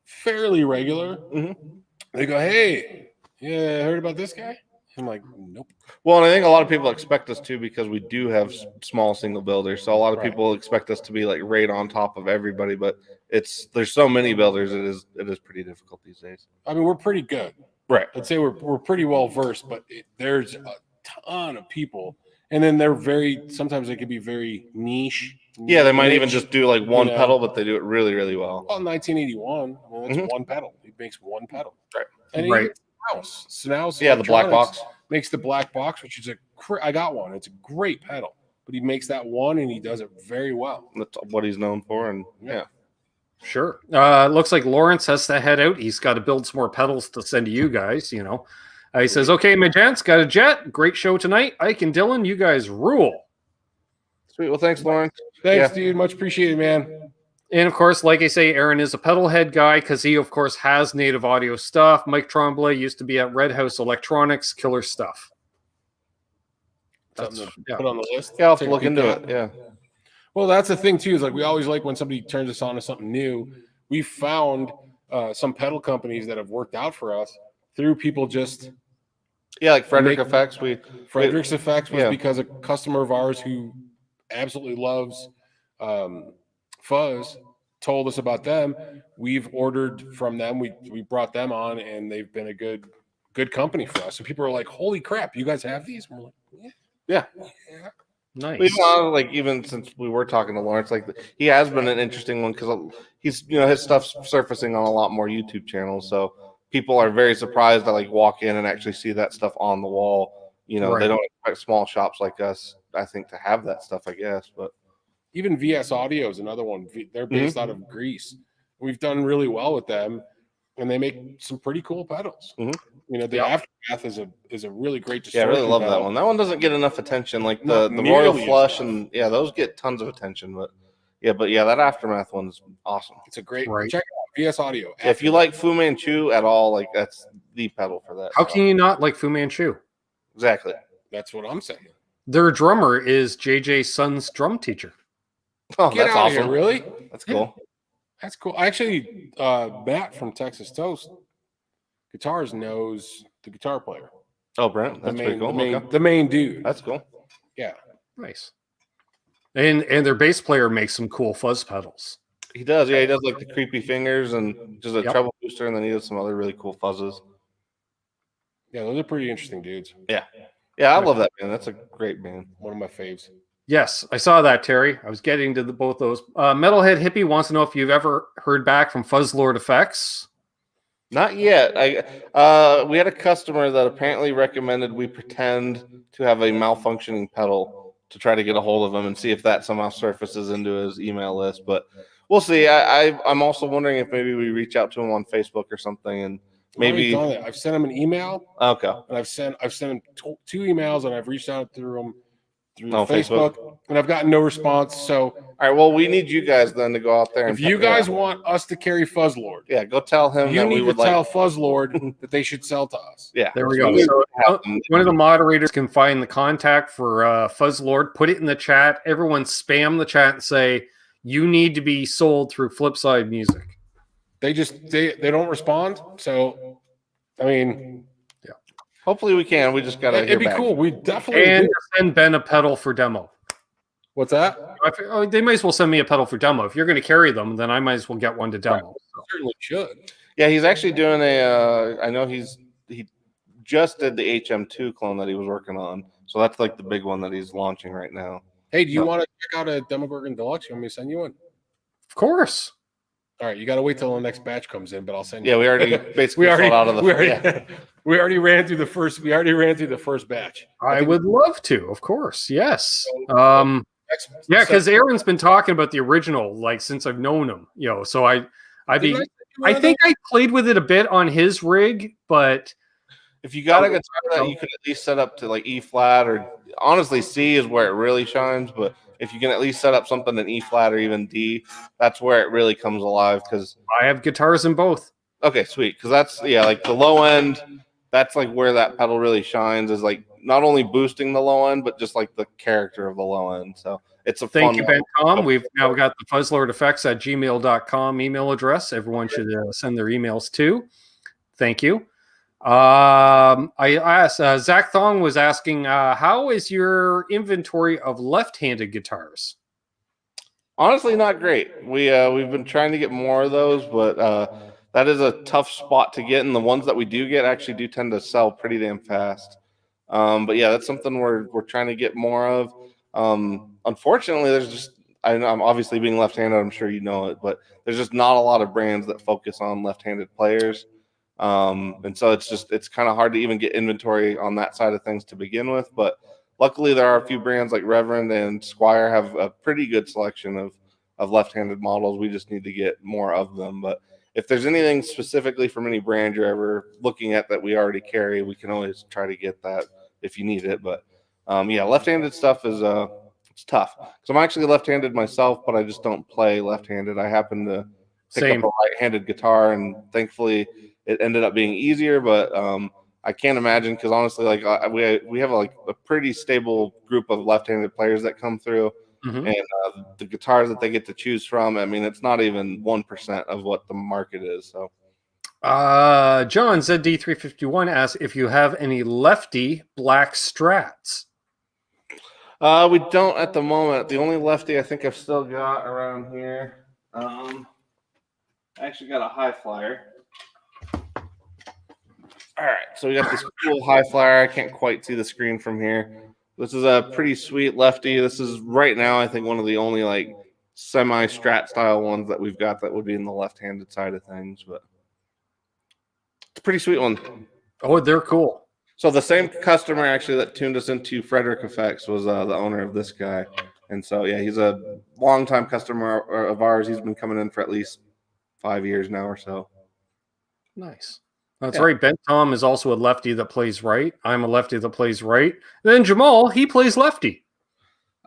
[SPEAKER 1] fairly regular.
[SPEAKER 3] Mm-hmm.
[SPEAKER 1] They go, "Hey, yeah, heard about this guy?" I'm like, "Nope."
[SPEAKER 3] Well, and I think a lot of people expect us to, because we do have small single builders. So a lot of people expect us to be like right on top of everybody, but there's so many builders. It is pretty difficult these days.
[SPEAKER 1] I mean, we're pretty good.
[SPEAKER 3] Right.
[SPEAKER 1] I'd say we're pretty well versed, but there's a ton of people, and then sometimes they could be very niche.
[SPEAKER 3] Yeah, they might even just do like one pedal, but they do it really, really well.
[SPEAKER 1] Well, 1981, I mean, that's one pedal. He makes one pedal.
[SPEAKER 3] Right.
[SPEAKER 1] And he makes Snouse.
[SPEAKER 3] Yeah, the black box.
[SPEAKER 1] Makes the black box, which is I got one. It's a great pedal, but he makes that one and he does it very well.
[SPEAKER 3] That's what he's known for, and yeah.
[SPEAKER 2] Sure. Looks like Lawrence has to head out. He's got to build some more pedals to send to you guys, He says, okay, my gents, got a jet. Great show tonight. Ike and Dylan, you guys rule.
[SPEAKER 3] Sweet. Well, thanks, Lawrence.
[SPEAKER 1] Thanks, dude. Much appreciated, man.
[SPEAKER 2] And, of course, like I say, Aaron is a pedal head guy because he, of course, has native audio stuff. Mike Tremblay used to be at Red House Electronics. Killer stuff.
[SPEAKER 1] Put on the list.
[SPEAKER 3] Yeah, I'll have to look into it. Yeah.
[SPEAKER 1] Well, that's the thing, too, is like we always like when somebody turns us on to something new. We found some pedal companies that have worked out for us through people just...
[SPEAKER 3] Yeah, like Frederick Effects.
[SPEAKER 1] Frederick's Effects was because a customer of ours who absolutely loves fuzz told us about them. We've ordered from them. We brought them on, and they've been a good company for us. So people are like, "Holy crap, you guys have these?" And we're like, "Yeah."
[SPEAKER 2] Nice.
[SPEAKER 3] Even since we were talking to Lawrence, like he has been an interesting one because he's his stuff's surfacing on a lot more YouTube channels. So people are very surprised to like walk in and actually see that stuff on the wall. They don't expect small shops like us, I think, to have that stuff, I guess. But
[SPEAKER 1] even VS Audio is another one. They're based out of Greece. We've done really well with them, and they make some pretty cool pedals. The Aftermath is a really great distortion.
[SPEAKER 3] Yeah, I really love that one. That one doesn't get enough attention. Like the Royal Flush and those get tons of attention. But that Aftermath one's awesome.
[SPEAKER 1] It's a great check it out. VS Audio.
[SPEAKER 3] If you like Fu Manchu at all, like that's the pedal for that.
[SPEAKER 2] How can you not like Fu Manchu?
[SPEAKER 3] Exactly.
[SPEAKER 1] That's what I'm saying.
[SPEAKER 2] Their drummer is JJ's son's drum teacher.
[SPEAKER 3] Oh,
[SPEAKER 1] Get
[SPEAKER 3] that's
[SPEAKER 1] out
[SPEAKER 3] awesome.
[SPEAKER 1] Here, really?
[SPEAKER 3] That's cool.
[SPEAKER 1] That's cool. Actually, Matt from Texas Toast Guitars knows the guitar player.
[SPEAKER 3] Oh, Brent, that's pretty cool.
[SPEAKER 1] The main dude.
[SPEAKER 3] That's cool.
[SPEAKER 1] Yeah.
[SPEAKER 2] Nice. And their bass player makes some cool fuzz pedals.
[SPEAKER 3] He does. Yeah, he does like the creepy fingers and just a treble booster, and then he does some other really cool fuzzes.
[SPEAKER 1] Yeah, those are pretty interesting dudes.
[SPEAKER 3] Yeah, I love that band. That's a great band.
[SPEAKER 1] One of my faves.
[SPEAKER 2] Yes, I saw that, Terry. I was getting to both those. Metalhead Hippie wants to know if you've ever heard back from Fuzzlord Effects.
[SPEAKER 3] Not yet. We had a customer that apparently recommended we pretend to have a malfunctioning pedal to try to get a hold of him and see if that somehow surfaces into his email list. But we'll see. I'm also wondering if maybe we reach out to him on Facebook or something and Maybe
[SPEAKER 1] I've sent him an email.
[SPEAKER 3] Okay.
[SPEAKER 1] And I've sent him 2 emails, and I've reached out through him through
[SPEAKER 3] Facebook.
[SPEAKER 1] and I've gotten no response. So,
[SPEAKER 3] all right. Well, we need you guys then to go out there.
[SPEAKER 1] if you guys want us to carry Fuzzlord,
[SPEAKER 3] go tell him
[SPEAKER 1] you
[SPEAKER 3] that
[SPEAKER 1] need
[SPEAKER 3] we
[SPEAKER 1] to
[SPEAKER 3] would
[SPEAKER 1] tell
[SPEAKER 3] like.
[SPEAKER 1] Fuzzlord that they should sell to us.
[SPEAKER 3] Yeah,
[SPEAKER 2] There we go. So, one of the moderators can find the contact for Fuzzlord, put it in the chat. Everyone spam the chat and say, you need to be sold through Flipside Music.
[SPEAKER 1] They don't respond. So, I mean,
[SPEAKER 2] yeah.
[SPEAKER 3] Hopefully we can. We just gotta.
[SPEAKER 1] It'd be cool. We definitely
[SPEAKER 2] and send Ben a pedal for demo.
[SPEAKER 1] What's that?
[SPEAKER 2] They might as well send me a pedal for demo. If you're going to carry them, then I might as well get one to demo.
[SPEAKER 1] Right. Certainly should.
[SPEAKER 3] Yeah, he's actually doing a. I know he just did the HM2 clone that he was working on. So that's like the big one that he's launching right now.
[SPEAKER 1] Hey, do you want to check out a Demogorgon Deluxe? You want me to send you one?
[SPEAKER 2] Of course.
[SPEAKER 1] All right, you got to wait till the next batch comes in, but I'll send you.
[SPEAKER 3] Yeah, we already basically sold out of the.
[SPEAKER 1] We already ran through the first. We already ran through the first batch.
[SPEAKER 2] I would love to, of course. Yes. Yeah, because Aaron's been talking about the original like since I've known him. So I think I played with it a bit on his rig, but
[SPEAKER 3] if you got a guitar that you could at least set up to like E flat, or honestly C is where it really shines. But if you can at least set up something in E flat or even D, that's where it really comes alive. Because
[SPEAKER 2] I have guitars in both.
[SPEAKER 3] Okay, sweet. Because that's like the low end. That's like where that pedal really shines. Is like not only boosting the low end, but just like the character of the low end. So it's a
[SPEAKER 2] Thank
[SPEAKER 3] fun
[SPEAKER 2] you,
[SPEAKER 3] one.
[SPEAKER 2] Ben Tom. We've now got the fuzzlordeffects@gmail.com email address. Everyone should send their emails to. Thank you. I asked Zach Thong was asking, how is your inventory of left-handed guitars?
[SPEAKER 3] Honestly, not great. We've been trying to get more of those, but that is a tough spot to get, and the ones that we do get actually do tend to sell pretty damn fast. But yeah, that's something we're trying to get more of. Unfortunately, there's just I'm obviously being left-handed. I'm sure you know it, but there's just not a lot of brands that focus on left-handed players. And so it's kind of hard to even get inventory on that side of things to begin with. But luckily, there are a few brands like Reverend and Squire have a pretty good selection of left-handed models. We just need to get more of them. But if there's anything specifically from any brand you're ever looking at that we already carry, we can always try to get that if you need it. But yeah, left-handed stuff is it's tough because I'm actually left-handed myself, but I just don't play left-handed. I happen to pick up a right-handed guitar, and thankfully it ended up being easier. But I can't imagine, because honestly, like we have like a pretty stable group of left-handed players that come through. Mm-hmm. And the guitars that they get to choose from, I mean, it's not even 1% of what the market is. So,
[SPEAKER 2] John ZD351 asks if you have any lefty black Strats.
[SPEAKER 3] We don't at the moment. The only lefty I think I've still got around here. I actually got a high flyer. All right, so we got this cool high flyer. I can't quite see the screen from here. This is a pretty sweet lefty. This is right now, I think, one of the only like semi-Strat style ones that we've got that would be in the left-handed side of things. But it's a pretty sweet one.
[SPEAKER 2] Oh, they're cool.
[SPEAKER 3] So the same customer actually that tuned us into Frederick Effects was the owner of this guy. And so, yeah, he's a longtime customer of ours. He's been coming in for at least 5 years now or so.
[SPEAKER 2] Nice. That's right. Ben Tom is also a lefty that plays right. I'm a lefty that plays right. And then Jamal, he plays lefty.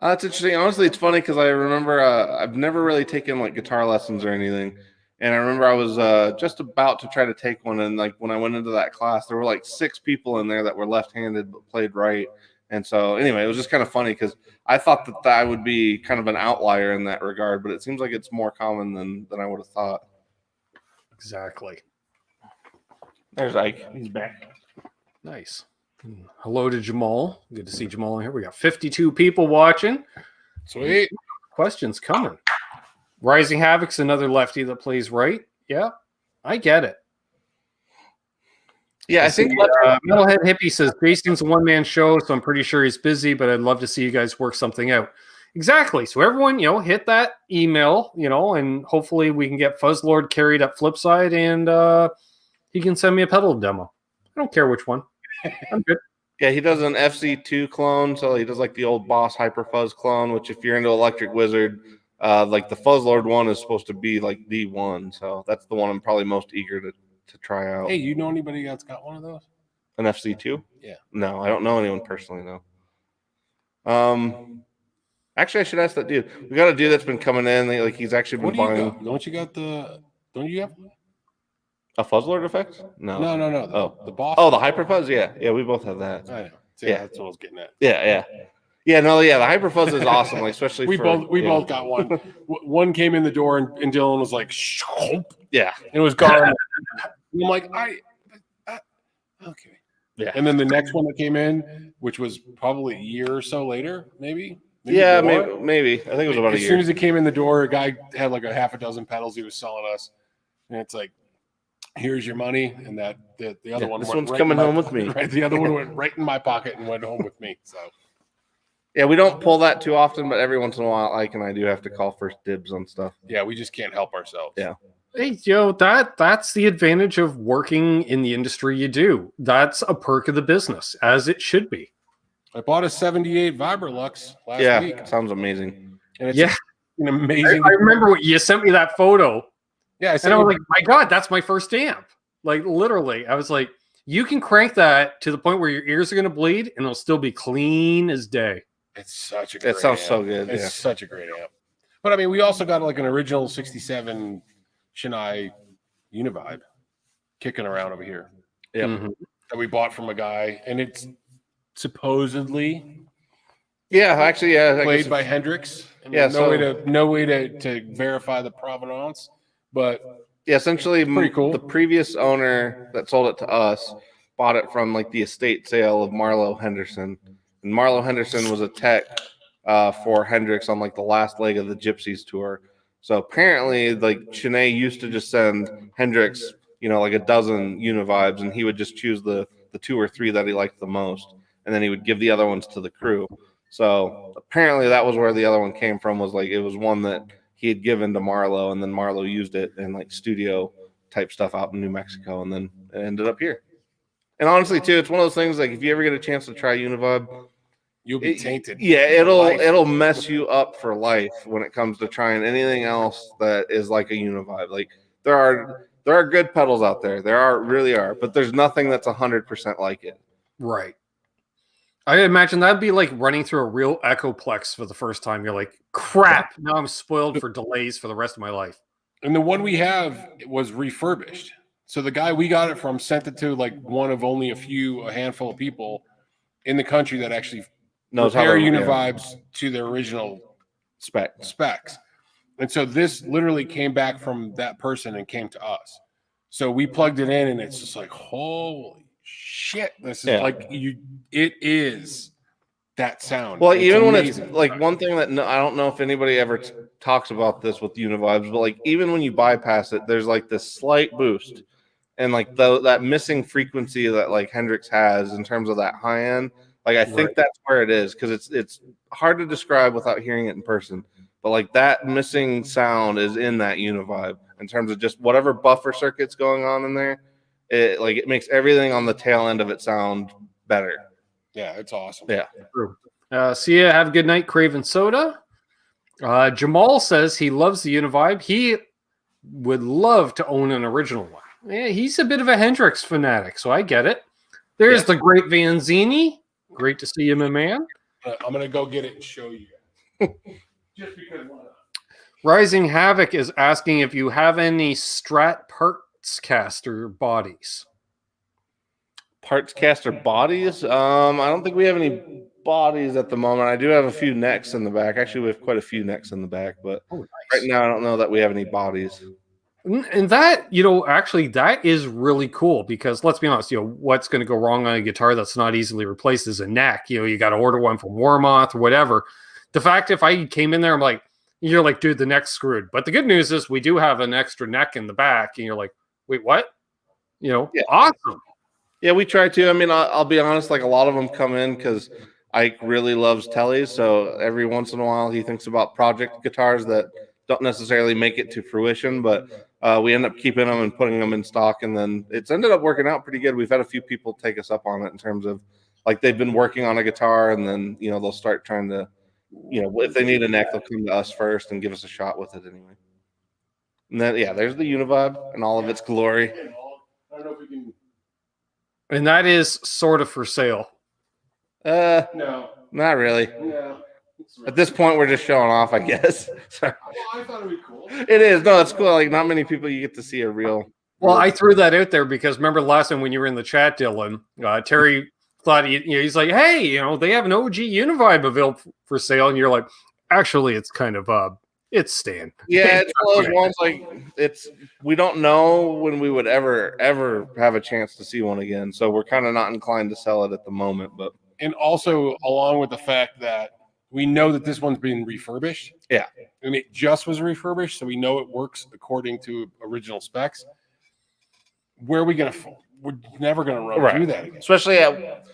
[SPEAKER 3] That's interesting. Honestly, it's funny because I remember I've never really taken like guitar lessons or anything. And I remember I was just about to try to take one. And like when I went into that class, there were like 6 people in there that were left-handed but played right. And so anyway, it was just kind of funny because I thought that I would be kind of an outlier in that regard. But it seems like it's more common than I would have thought.
[SPEAKER 2] Exactly.
[SPEAKER 3] There's Ike. He's back.
[SPEAKER 2] Nice. Hello to Jamal. Good to see Jamal in here. We got 52 people watching.
[SPEAKER 1] Sweet.
[SPEAKER 2] Questions coming. Rising Havoc's another lefty that plays right. Yeah, I get it.
[SPEAKER 3] Yeah, I think
[SPEAKER 2] Metalhead Hippie says Jason's a one-man show, so I'm pretty sure he's busy, but I'd love to see you guys work something out. Exactly. So everyone, hit that email, and hopefully we can get Fuzzlord carried up Flipside, and he can send me a pedal demo. I don't care which one. I'm good.
[SPEAKER 3] Yeah, he does an FC2 clone, so he does like the old Boss Hyper Fuzz clone, which if you're into Electric Wizard, like the Fuzzlord one is supposed to be like the one. So that's the one I'm probably most eager to to try out.
[SPEAKER 1] Hey, you know anybody that's got one of those?
[SPEAKER 3] An FC2?
[SPEAKER 1] Yeah.
[SPEAKER 3] No, I don't know anyone personally, no. Actually, I should ask that dude. We got a dude that's been coming in. Like he's actually been
[SPEAKER 1] What do you
[SPEAKER 3] buying.
[SPEAKER 1] got? Don't you got the? Don't you have?
[SPEAKER 3] A Fuzzlord effect? No.
[SPEAKER 1] No. The boss.
[SPEAKER 3] Oh, the Hyperfuzz? Yeah, we both have that.
[SPEAKER 1] I know. So,
[SPEAKER 3] Yeah.
[SPEAKER 1] That's what I was getting at.
[SPEAKER 3] Yeah. The Hyperfuzz is awesome, like especially
[SPEAKER 1] we
[SPEAKER 3] for
[SPEAKER 1] both got one. One came in the door and Dylan was like,
[SPEAKER 3] yeah.
[SPEAKER 1] and it was gone. And I'm like, okay.
[SPEAKER 3] Yeah.
[SPEAKER 1] And then the next one that came in, which was probably a year or so later, maybe more.
[SPEAKER 3] Maybe. I think it was about a
[SPEAKER 1] As
[SPEAKER 3] year.
[SPEAKER 1] soon as it came in the door, a guy had like a half a dozen pedals he was selling us, and it's like, here's your money, and the other one.
[SPEAKER 3] This
[SPEAKER 1] went
[SPEAKER 3] one's
[SPEAKER 1] right
[SPEAKER 3] coming
[SPEAKER 1] in my
[SPEAKER 3] home with me.
[SPEAKER 1] Right, the other one went right in my pocket and went home with me. So
[SPEAKER 3] Yeah, we don't pull that too often, but every once in a while, Ike and I do have to call first dibs on stuff.
[SPEAKER 1] yeah, we just can't help ourselves.
[SPEAKER 3] Yeah.
[SPEAKER 2] Hey, that's the advantage of working in the industry you do. That's a perk of the business, as it should be.
[SPEAKER 1] I bought a '78 Vibralux last week.
[SPEAKER 3] Sounds amazing.
[SPEAKER 1] And it's an amazing.
[SPEAKER 2] I remember when you sent me that photo.
[SPEAKER 1] Yeah,
[SPEAKER 2] And I was like, my God, that's my first amp. Like, literally, I was like, you can crank that to the point where your ears are going to bleed and it'll still be clean as day.
[SPEAKER 1] it's such a great
[SPEAKER 3] It sounds
[SPEAKER 1] amp.
[SPEAKER 3] so good.
[SPEAKER 1] It's
[SPEAKER 3] Yeah.
[SPEAKER 1] such a great amp. But I mean, we also got like an original '67 Chennai Univibe kicking around over here
[SPEAKER 3] Yep.
[SPEAKER 2] Mhm.
[SPEAKER 1] that we bought from a guy, and it's supposedly
[SPEAKER 3] Yeah, actually, yeah. I
[SPEAKER 1] played
[SPEAKER 3] guess-
[SPEAKER 1] by Hendrix. I mean,
[SPEAKER 3] Yeah,
[SPEAKER 1] no way to verify the provenance, but
[SPEAKER 3] Yeah, essentially,
[SPEAKER 1] pretty cool.
[SPEAKER 3] the previous owner that sold it to us bought it from like the estate sale of Marlo Henderson, and Marlo Henderson was a tech for Hendrix on like the last leg of the Gypsies tour. So apparently, like Chennai used to just send Hendrix, like a dozen Univibes, and he would just choose the 2 or 3 that he liked the most, and then he would give the other ones to the crew. So apparently, that was where the other one came from. Was like it was one that he had given to Marlo, and then Marlo used it in like studio type stuff out in New Mexico, and then it ended up here. And honestly, too, it's one of those things like if you ever get a chance to try Univibe,
[SPEAKER 1] you'll be tainted.
[SPEAKER 3] Yeah,
[SPEAKER 1] for life.
[SPEAKER 3] it'll mess you up for life when it comes to trying anything else that is like a Univibe. Like there are good pedals out there, really are, but there's nothing that's 100% like it.
[SPEAKER 2] Right. I imagine that'd be like running through a real Echoplex for the first time. You're like, crap, now I'm spoiled for delays for the rest of my life.
[SPEAKER 1] And the one we have was refurbished. So the guy we got it from sent it to like one of only a handful of people in the country that actually
[SPEAKER 3] Knows how
[SPEAKER 1] repair
[SPEAKER 3] to- yeah.
[SPEAKER 1] Univibes to their original specs. And so this literally came back from that person and came to us. So we plugged it in, and it's just like, holy shit! This is
[SPEAKER 3] Yeah.
[SPEAKER 1] it is that sound.
[SPEAKER 3] Well,
[SPEAKER 1] It's
[SPEAKER 3] even when
[SPEAKER 1] amazing.
[SPEAKER 3] it's like one thing that I don't know if anybody ever talks about this with Univibes, but like even when you bypass it, there's like this slight boost, and like that missing frequency that like Hendrix has in terms of that high end. Like I think that's where it is, because it's hard to describe without hearing it in person. But like that missing sound is in that Univibe in terms of just whatever buffer circuit's going on in there. It makes everything on the tail end of it sound better.
[SPEAKER 1] Yeah, it's awesome.
[SPEAKER 3] Yeah.
[SPEAKER 2] See ya. Have a good night, Craven Soda. Jamal says he loves the Univibe. He would love to own an original one. Yeah, he's a bit of a Hendrix fanatic, so I get it. There's the great Vanzini. Great to see you, my man.
[SPEAKER 1] I'm gonna go get it and show you. Just because.
[SPEAKER 2] Rising Havoc is asking if you have any Strat parts caster bodies.
[SPEAKER 3] Parts caster bodies. I don't think we have any bodies at the moment. I do have a few necks in the back. Actually, we have quite a few necks in the back, but right now I don't know that we have any bodies.
[SPEAKER 2] And that, actually that is really cool, because let's be honest, what's going to go wrong on a guitar that's not easily replaced is a neck. You got to order one from Warmoth or whatever. The fact if I came in there, I'm like, you're like, dude, the neck's screwed. But the good news is we do have an extra neck in the back, and you're like, wait, what? Awesome.
[SPEAKER 3] Yeah, we try to. I mean, I'll be honest, like a lot of them come in because Ike really loves tellies. So every once in a while he thinks about project guitars that don't necessarily make it to fruition, but we end up keeping them and putting them in stock. And then it's ended up working out pretty good. We've had a few people take us up on it in terms of like they've been working on a guitar, and then, they'll start trying to, if they need a neck, they'll come to us first and give us a shot with it anyway. And then, there's the Univibe and all of its glory.
[SPEAKER 2] And that is sort of for sale.
[SPEAKER 1] No.
[SPEAKER 3] Not really.
[SPEAKER 1] Yeah.
[SPEAKER 3] At this point, we're just showing off, I guess. Sorry.
[SPEAKER 1] Well, I thought it'd be cool.
[SPEAKER 3] It is. No, it's cool. Like, not many people you get to see a real.
[SPEAKER 2] Well, I threw that out there because remember last time when you were in the chat, Dylan, Terry thought he's like, hey, they have an OG Univibe available for sale, and you're like, actually, it's kind of it's Stan.
[SPEAKER 3] Yeah, it's one of those ones like we don't know when we would ever have a chance to see one again, so we're kind of not inclined to sell it at the moment. But
[SPEAKER 1] And also, along with the fact that we know that this one's been refurbished.
[SPEAKER 3] Yeah.
[SPEAKER 1] And it just was refurbished, so we know it works according to original specs. Where are we going to... We're never going to run through that again.
[SPEAKER 3] Especially at,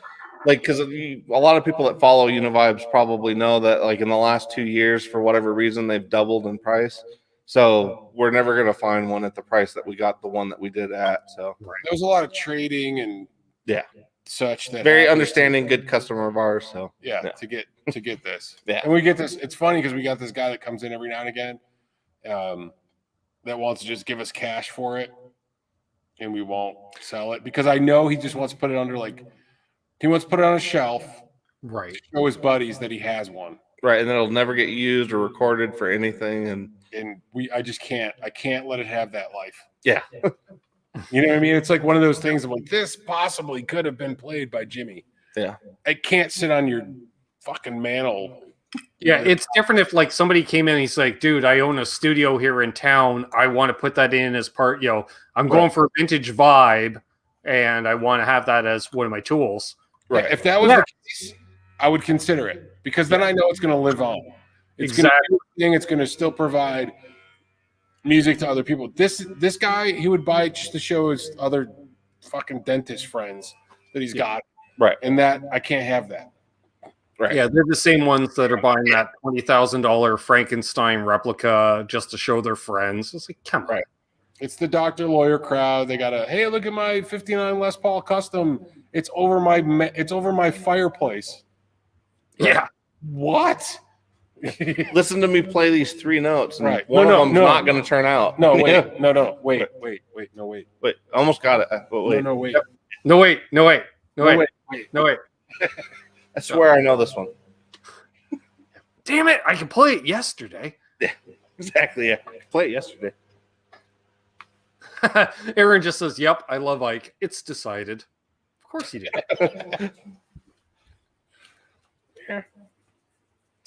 [SPEAKER 3] because a lot of people that follow Univibes probably know that, like, in the last 2 years, for whatever reason, they've doubled in price. So we're never going to find one at the price that we got the one that we did at. So
[SPEAKER 1] There was a lot of trading and such. That
[SPEAKER 3] very
[SPEAKER 1] happened.
[SPEAKER 3] understanding, good customer of ours. So
[SPEAKER 1] to get this.
[SPEAKER 3] Yeah.
[SPEAKER 1] And we get this. It's funny because we got this guy that comes in every now and again that wants to just give us cash for it, and we won't sell it because I know he just wants to put it under he wants to put it on a shelf,
[SPEAKER 2] Right.
[SPEAKER 1] show his buddies that he has one.
[SPEAKER 3] Right, and it'll never get used or recorded for anything, and
[SPEAKER 1] I just can't. I can't let it have that life.
[SPEAKER 3] yeah,
[SPEAKER 1] You know what I mean? It's like one of those things of like this possibly could have been played by Jimmy.
[SPEAKER 3] Yeah.
[SPEAKER 1] It can't sit on your fucking mantle.
[SPEAKER 2] Yeah, it's different if like somebody came in and he's like, dude, I own a studio here in town. I want to put that in as part, I'm going for a vintage vibe and I want to have that as one of my tools.
[SPEAKER 1] Right. If that was the case, I would consider it because then I know it's going to live on. It's going to still provide music to other people. This guy, he would buy it just to show his other fucking dentist friends that he's got.
[SPEAKER 3] Right.
[SPEAKER 1] And that I can't have that.
[SPEAKER 3] Right.
[SPEAKER 2] Yeah, they're the same ones that are buying that $20,000 Frankenstein replica just to show their friends. It's like, come on.
[SPEAKER 1] Right. It's the doctor lawyer crowd. They got hey, look at my 59 Les Paul Custom. It's over my fireplace.
[SPEAKER 2] Yeah.
[SPEAKER 1] What?
[SPEAKER 3] Listen to me play these 3 notes. And
[SPEAKER 1] Right.
[SPEAKER 3] One of them's not going to turn out.
[SPEAKER 1] No, wait. No. Wait. No, wait.
[SPEAKER 3] Wait, almost got it. But wait.
[SPEAKER 1] No, wait.
[SPEAKER 2] No, wait.
[SPEAKER 3] I swear I know this one.
[SPEAKER 2] Damn it. I can play it yesterday.
[SPEAKER 3] Yeah, exactly. Yeah. I played it yesterday.
[SPEAKER 2] Aaron just says, yep, I love Ike. It's decided. Of course he did.
[SPEAKER 1] That's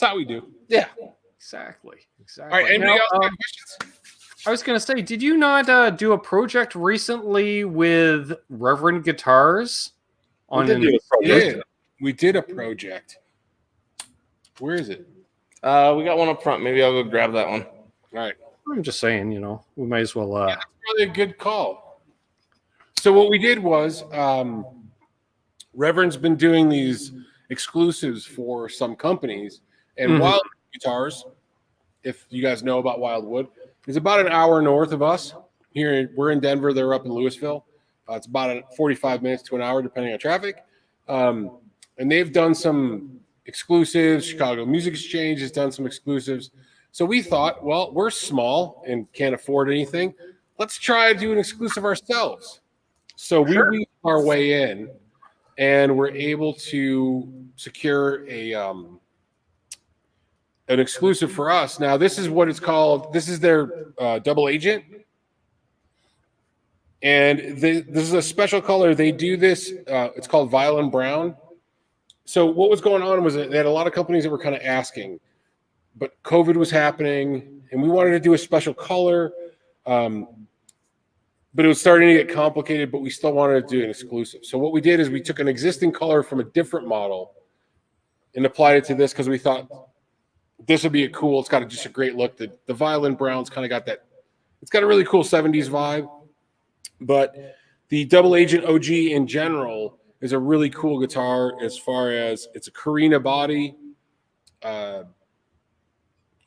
[SPEAKER 1] how we do.
[SPEAKER 3] Yeah.
[SPEAKER 2] Exactly.
[SPEAKER 1] All right. Anybody else got questions?
[SPEAKER 2] I was going to say, did you not do a project recently with Reverend Guitars?
[SPEAKER 1] We did a project. Where is it?
[SPEAKER 3] We got one up front. Maybe I'll go grab that one.
[SPEAKER 1] All right.
[SPEAKER 2] I'm just saying, we might as well.
[SPEAKER 1] That's really a good call. So what we did was, Reverend's been doing these exclusives for some companies, and Wildwood Guitars, if you guys know about Wildwood, is about an hour north of us. We're in Denver. They're up in Louisville. It's about 45 minutes to an hour, depending on traffic. And they've done some exclusives. Chicago Music Exchange has done some exclusives. So we thought, well, we're small and can't afford anything. Let's try to do an exclusive ourselves. So we weaved our way in, and we're able to secure an exclusive for us. Now, this is what it's called. This is their double agent. And this is a special color. They do this. It's called Violin Brown. So what was going on was that they had a lot of companies that were kind of asking, but COVID was happening, and we wanted to do a special color. But it was starting to get complicated, but we still wanted to do an exclusive. So what we did is we took an existing color from a different model and applied it to this because we thought this would be it's got just a great look. The Violin Brown's kind of got that. It's got a really cool 70s vibe. But the Double Agent OG in general is a really cool guitar as far as it's a Carina body,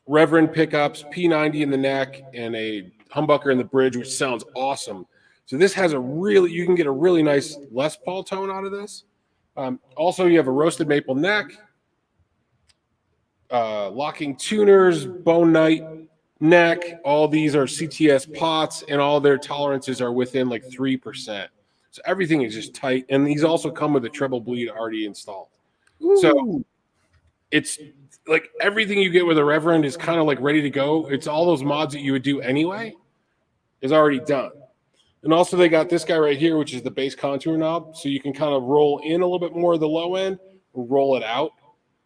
[SPEAKER 1] Reverend pickups, P90 in the neck, and a humbucker in the bridge, which sounds awesome. So this has you can get a really nice Les Paul tone out of this. Also, you have a roasted maple neck, locking tuners, bone knight neck. All these are CTS pots, and all their tolerances are within like 3%. So everything is just tight. And these also come with a treble bleed already installed.
[SPEAKER 2] Ooh.
[SPEAKER 1] So it's like everything you get with a Reverend is kind of like ready to go. It's all those mods that you would do anyway is already done. And also they got this guy right here, which is the bass contour knob. So you can kind of roll in a little bit more of the low end or roll it out.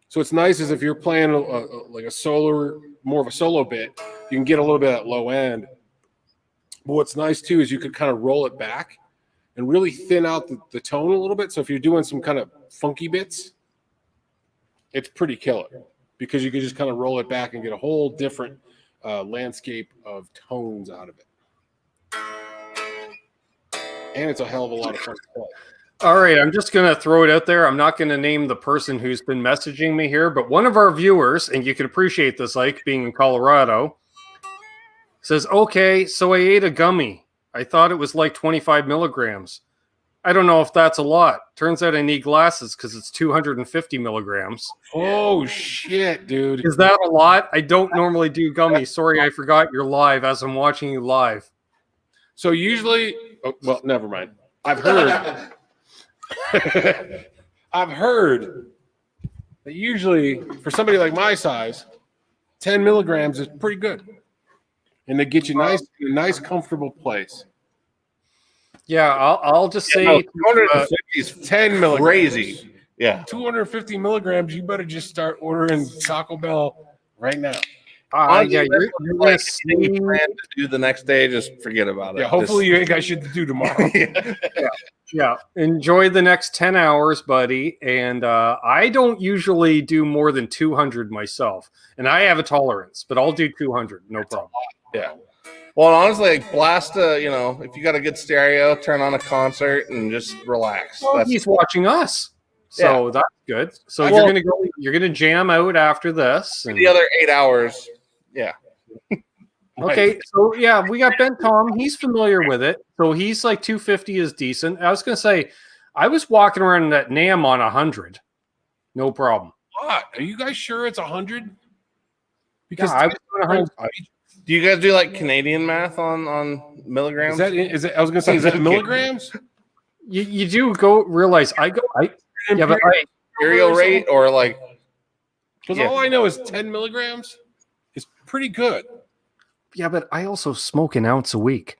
[SPEAKER 1] So it's nice is if you're playing like a solo, more of a solo bit, you can get a little bit of that low end. But what's nice too is you could kind of roll it back and really thin out the tone a little bit. So if you're doing some kind of funky bits, it's pretty killer because you can just kind of roll it back and get a whole different landscape of tones out of it. And it's a hell of a lot of fun to play.
[SPEAKER 2] All right, I'm just going to throw it out there. I'm not going to name the person who's been messaging me here, but one of our viewers, and you can appreciate this, like being in Colorado, says, okay, so I ate a gummy. I thought it was like 25 milligrams. I don't know if that's a lot. Turns out I need glasses because it's 250 milligrams.
[SPEAKER 1] Oh, shit, dude.
[SPEAKER 2] Is that a lot? I don't normally do gummies. Sorry, I forgot you're live as I'm watching you live.
[SPEAKER 1] So usually, oh, well, never mind. I've heard I've heard that usually for somebody like my size, 10 milligrams is pretty good. And they get you nice in a nice, comfortable place.
[SPEAKER 2] Yeah, I'll just say
[SPEAKER 3] 250 is
[SPEAKER 1] 10 milligrams.
[SPEAKER 3] crazy. Yeah.
[SPEAKER 1] 250 milligrams, you better just start ordering Taco Bell right now.
[SPEAKER 2] yeah, you're
[SPEAKER 3] Like,
[SPEAKER 2] gonna
[SPEAKER 3] any
[SPEAKER 2] see-
[SPEAKER 3] plan to do the next day, just forget about it.
[SPEAKER 1] Yeah, hopefully you ain't got shit to do tomorrow.
[SPEAKER 2] Yeah, enjoy the next 10 hours, buddy. And I don't usually do more than 200 myself. And I have a tolerance, but I'll do 200, no problem.
[SPEAKER 3] Yeah. Well, honestly, like blast if you got a good stereo, turn on a concert and just relax.
[SPEAKER 2] Well, he's watching us. So that's good. So
[SPEAKER 3] Well-
[SPEAKER 2] you're gonna jam out after this. And,
[SPEAKER 3] the other 8 hours. Yeah.
[SPEAKER 2] okay, so yeah, we got Ben Tom. He's familiar with it. So he's like 250 is decent. I was gonna say, I was walking around that NAM on 100. No problem.
[SPEAKER 1] What? Are you guys sure it's 100? Because
[SPEAKER 2] I was doing 100.
[SPEAKER 3] Do you guys do like Canadian math on milligrams?
[SPEAKER 1] is that I was gonna say, is that milligrams?
[SPEAKER 2] You do go realize but
[SPEAKER 3] Imperial rate or like?
[SPEAKER 1] Because all I know is 10 milligrams is pretty good.
[SPEAKER 2] but I also smoke an ounce a week.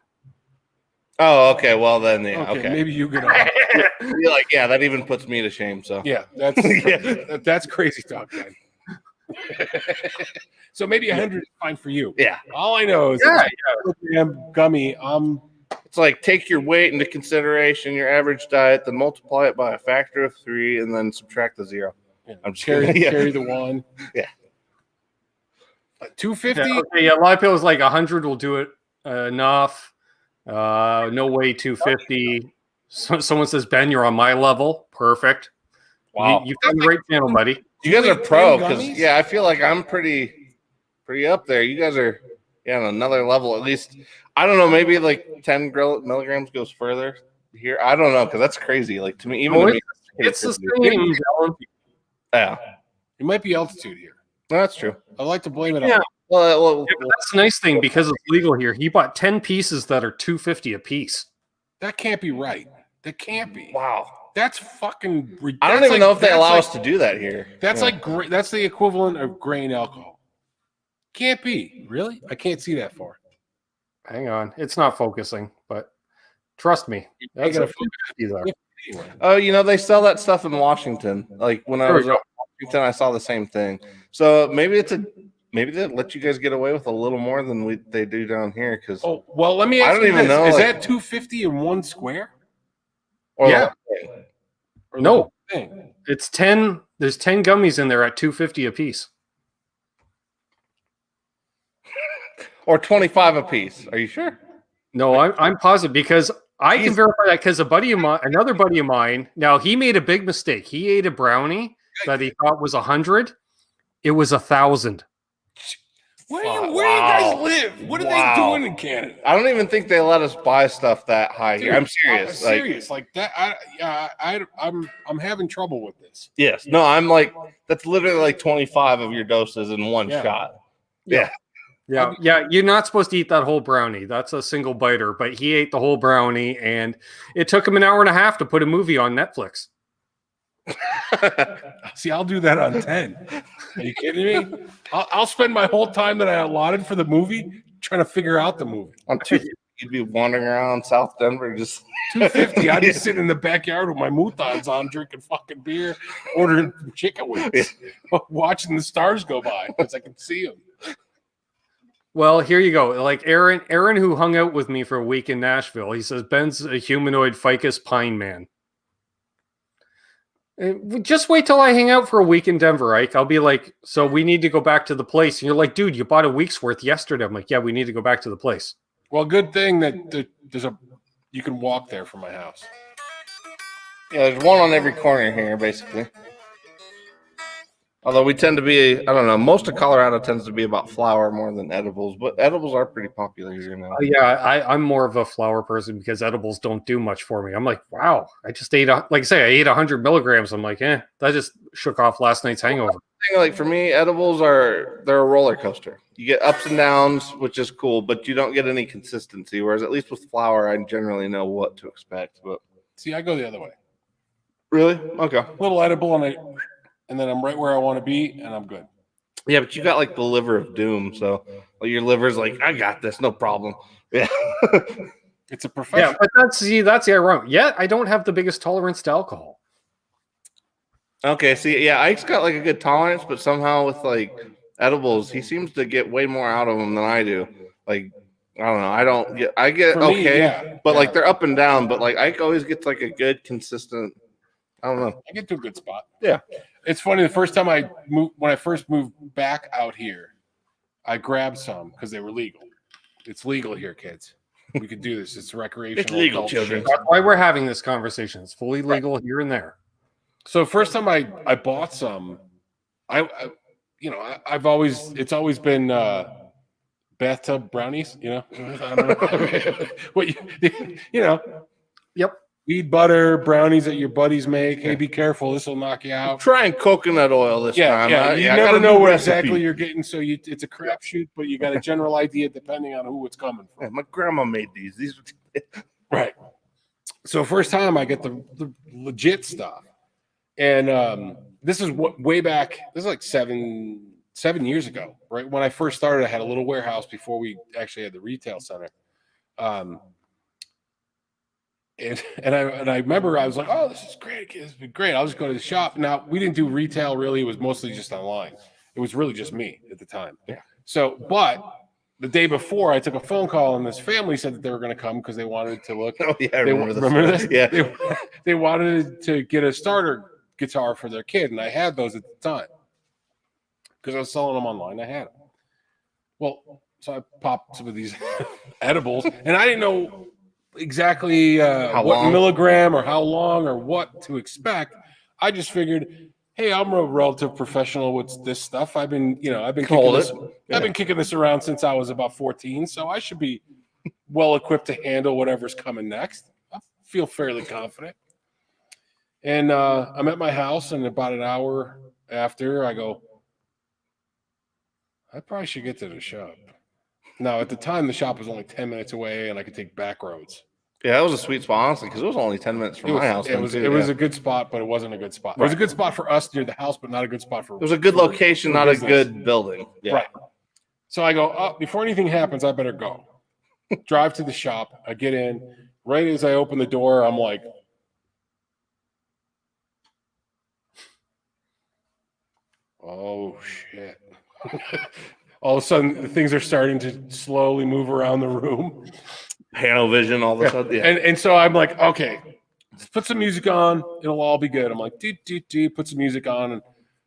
[SPEAKER 3] Oh, okay. Well, then, yeah. Okay.
[SPEAKER 1] Maybe you could.
[SPEAKER 3] You're like, yeah, that even puts me to shame. So
[SPEAKER 1] Yeah, that's crazy talk, man. So maybe 100 is fine for you.
[SPEAKER 3] yeah,
[SPEAKER 1] All I know is milligram gummy.
[SPEAKER 3] it's like take your weight into consideration, your average diet, then multiply it by a factor of 3, and then subtract the 0. I'm just kidding.
[SPEAKER 1] carry the one.
[SPEAKER 3] Yeah.
[SPEAKER 1] 250.
[SPEAKER 2] A lot of people is like 100 will do it enough. No way 250. So, someone says, Ben, you're on my level. Perfect.
[SPEAKER 3] Wow.
[SPEAKER 2] You found the right channel, buddy.
[SPEAKER 3] You guys are pro
[SPEAKER 1] 10
[SPEAKER 3] because
[SPEAKER 1] gummies?
[SPEAKER 3] I feel like I'm pretty up there. You guys are on another level at least. I don't know, maybe like 10 milligrams goes further here. I don't know because that's crazy. Like to me, even to me,
[SPEAKER 2] It's the
[SPEAKER 3] crazy.
[SPEAKER 2] same.
[SPEAKER 3] Yeah,
[SPEAKER 1] It might be altitude here.
[SPEAKER 3] no, that's true.
[SPEAKER 1] I like to blame it
[SPEAKER 2] Yeah.
[SPEAKER 1] on.
[SPEAKER 3] Well,
[SPEAKER 2] That's the nice thing because it's legal here. He bought 10 pieces that are 250 a piece.
[SPEAKER 1] That can't be right. That can't be.
[SPEAKER 3] wow.
[SPEAKER 1] That's fucking ridiculous.
[SPEAKER 3] I don't even know if they allow us to do that here.
[SPEAKER 1] That's
[SPEAKER 3] Yeah.
[SPEAKER 1] like that's the equivalent of grain alcohol. Can't be. Really? I can't see that far.
[SPEAKER 2] Hang on. It's not focusing, but trust me. That's
[SPEAKER 1] gotta
[SPEAKER 2] a 250 there.
[SPEAKER 1] Anyway.
[SPEAKER 3] Oh, they sell that stuff in Washington. Like when I was in Washington, I saw the same thing. So maybe they let you guys get away with a little more than they do down here. Because
[SPEAKER 1] Oh well, let me ask
[SPEAKER 3] I don't
[SPEAKER 1] you
[SPEAKER 3] even
[SPEAKER 1] this.
[SPEAKER 3] know,
[SPEAKER 1] Is
[SPEAKER 3] like-
[SPEAKER 1] that 250 in one square?
[SPEAKER 2] Yeah.
[SPEAKER 1] Or the
[SPEAKER 2] No.
[SPEAKER 1] whole thing?
[SPEAKER 2] It's 10. There's 10 gummies in there at 250 a piece.
[SPEAKER 3] or 25 a piece. Are you sure?
[SPEAKER 2] No, I'm positive because I can verify that because another buddy of mine, now he made a big mistake. He ate a brownie that he thought was 100. It was 1,000.
[SPEAKER 1] Where do you
[SPEAKER 3] Wow.
[SPEAKER 1] guys live? What are
[SPEAKER 3] Wow.
[SPEAKER 1] they doing in Canada?
[SPEAKER 3] I don't even think they let us buy stuff that high here. I'm serious.
[SPEAKER 1] I'm serious. Like that. I'm having trouble with this.
[SPEAKER 3] Yes. No, I'm like, that's literally like 25 of your doses in one
[SPEAKER 1] Yeah.
[SPEAKER 3] shot.
[SPEAKER 2] Yeah. Yeah. You're not supposed to eat that whole brownie. That's a single biter, but he ate the whole brownie, and it took him an hour and a half to put a movie on Netflix.
[SPEAKER 1] See, I'll do that on 10. Are you kidding me? I'll spend my whole time that I allotted for the movie trying to figure out the movie.
[SPEAKER 3] On 250, you'd be wandering around South Denver just
[SPEAKER 1] 250. I'd be sitting in the backyard with my moutons on, drinking fucking beer, ordering chicken wings, watching the stars go by because I can see them.
[SPEAKER 2] Well, here you go. Like Aaron, who hung out with me for a week in Nashville, he says Ben's a humanoid ficus pine man. Just wait till I hang out for a week in Denver, Ike. I'll be like, so we need to go back to the place. And you're like, dude, you bought a week's worth yesterday. I'm like, yeah, we need to go back to the place.
[SPEAKER 1] Well, good thing that you can walk there from my house.
[SPEAKER 3] Yeah, there's one on every corner here, basically. Although we tend to be, I don't know, most of Colorado tends to be about flower more than edibles, but edibles are pretty popular here now.
[SPEAKER 2] Yeah, I'm more of a flower person because edibles don't do much for me. I'm like, wow, I just ate, like I say, I ate 100 milligrams. I'm like, that just shook off last night's hangover.
[SPEAKER 3] Like for me, edibles they're a roller coaster. You get ups and downs, which is cool, but you don't get any consistency. Whereas at least with flower, I generally know what to expect. But
[SPEAKER 1] see, I go the other way.
[SPEAKER 3] Really? Okay.
[SPEAKER 1] Little edible and then I'm right where I want to be, and I'm good.
[SPEAKER 3] Yeah, but you got like the liver of doom, so your liver's like, I got this, no problem. Yeah.
[SPEAKER 1] It's a profession.
[SPEAKER 2] Yeah, but that's the ironic. Yet I don't have the biggest tolerance to alcohol.
[SPEAKER 3] Okay, see, yeah, Ike's got like a good tolerance, but somehow with like edibles, he seems to get way more out of them than I do. Like, I don't know, I get
[SPEAKER 1] For
[SPEAKER 3] okay,
[SPEAKER 1] me, yeah.
[SPEAKER 3] But like they're up and down, but like Ike always gets like a good, consistent. I don't know.
[SPEAKER 1] I get to a good spot.
[SPEAKER 3] Yeah.
[SPEAKER 1] It's funny. The first time when I first moved back out here, I grabbed some because they were legal. It's legal here, kids. We could do this. It's recreational.
[SPEAKER 3] It's legal, children.
[SPEAKER 2] That's why we're having this conversation. It's fully legal here and there.
[SPEAKER 1] So first time I bought some, it's always been bathtub brownies. I don't know what
[SPEAKER 2] Yep.
[SPEAKER 1] Weed butter brownies that your buddies make. Hey, be careful. This will knock you out.
[SPEAKER 3] Trying coconut oil this time.
[SPEAKER 1] Yeah. You never know what exactly you're getting, so it's a crapshoot, but you got a general idea depending on who it's coming from.
[SPEAKER 3] Yeah, my grandma made these. These
[SPEAKER 1] right. So first time I get the legit stuff, and this is way back. This is like seven years ago, right? When I first started, I had a little warehouse before we actually had the retail center. And I remember I was like, oh, this is great. This has been great. I'll just go to the shop. Now, we didn't do retail really. It was mostly just online. It was really just me at the time.
[SPEAKER 3] Yeah.
[SPEAKER 1] So, but the day before, I took a phone call, and this family said that they were going to come because they wanted to look.
[SPEAKER 3] Oh, yeah. I remember this?
[SPEAKER 1] Yeah. They wanted to get a starter guitar for their kid, and I had those at the time because I was selling them online. I had them. Well, so I popped some of these edibles, and I didn't know exactly what milligram or how long or what to expect. I just figured, hey, I'm a relative professional with this stuff. I've been kicking this around since I was about 14, so I should be well equipped to handle whatever's coming next. I feel fairly confident. And I'm at my house, and about an hour after, I go, I probably should get to the shop. Now, at the time, the shop was only 10 minutes away, and I could take back roads.
[SPEAKER 3] Yeah, that was a sweet spot, honestly, because it was only 10 minutes from my house.
[SPEAKER 1] It was a good spot, but it wasn't a good spot. It was a good spot for us near the house, but not a good spot for.
[SPEAKER 3] It was a good location, not business. A good building. Yeah.
[SPEAKER 1] Right. So I go, before anything happens, I better go. Drive to the shop. I get in. Right as I open the door, I'm like, oh, shit. All of a sudden, things are starting to slowly move around the room.
[SPEAKER 3] Panel vision, all of a sudden. Yeah.
[SPEAKER 1] And so I'm like, okay, let's put some music on. It'll all be good. I'm like, put some music on. And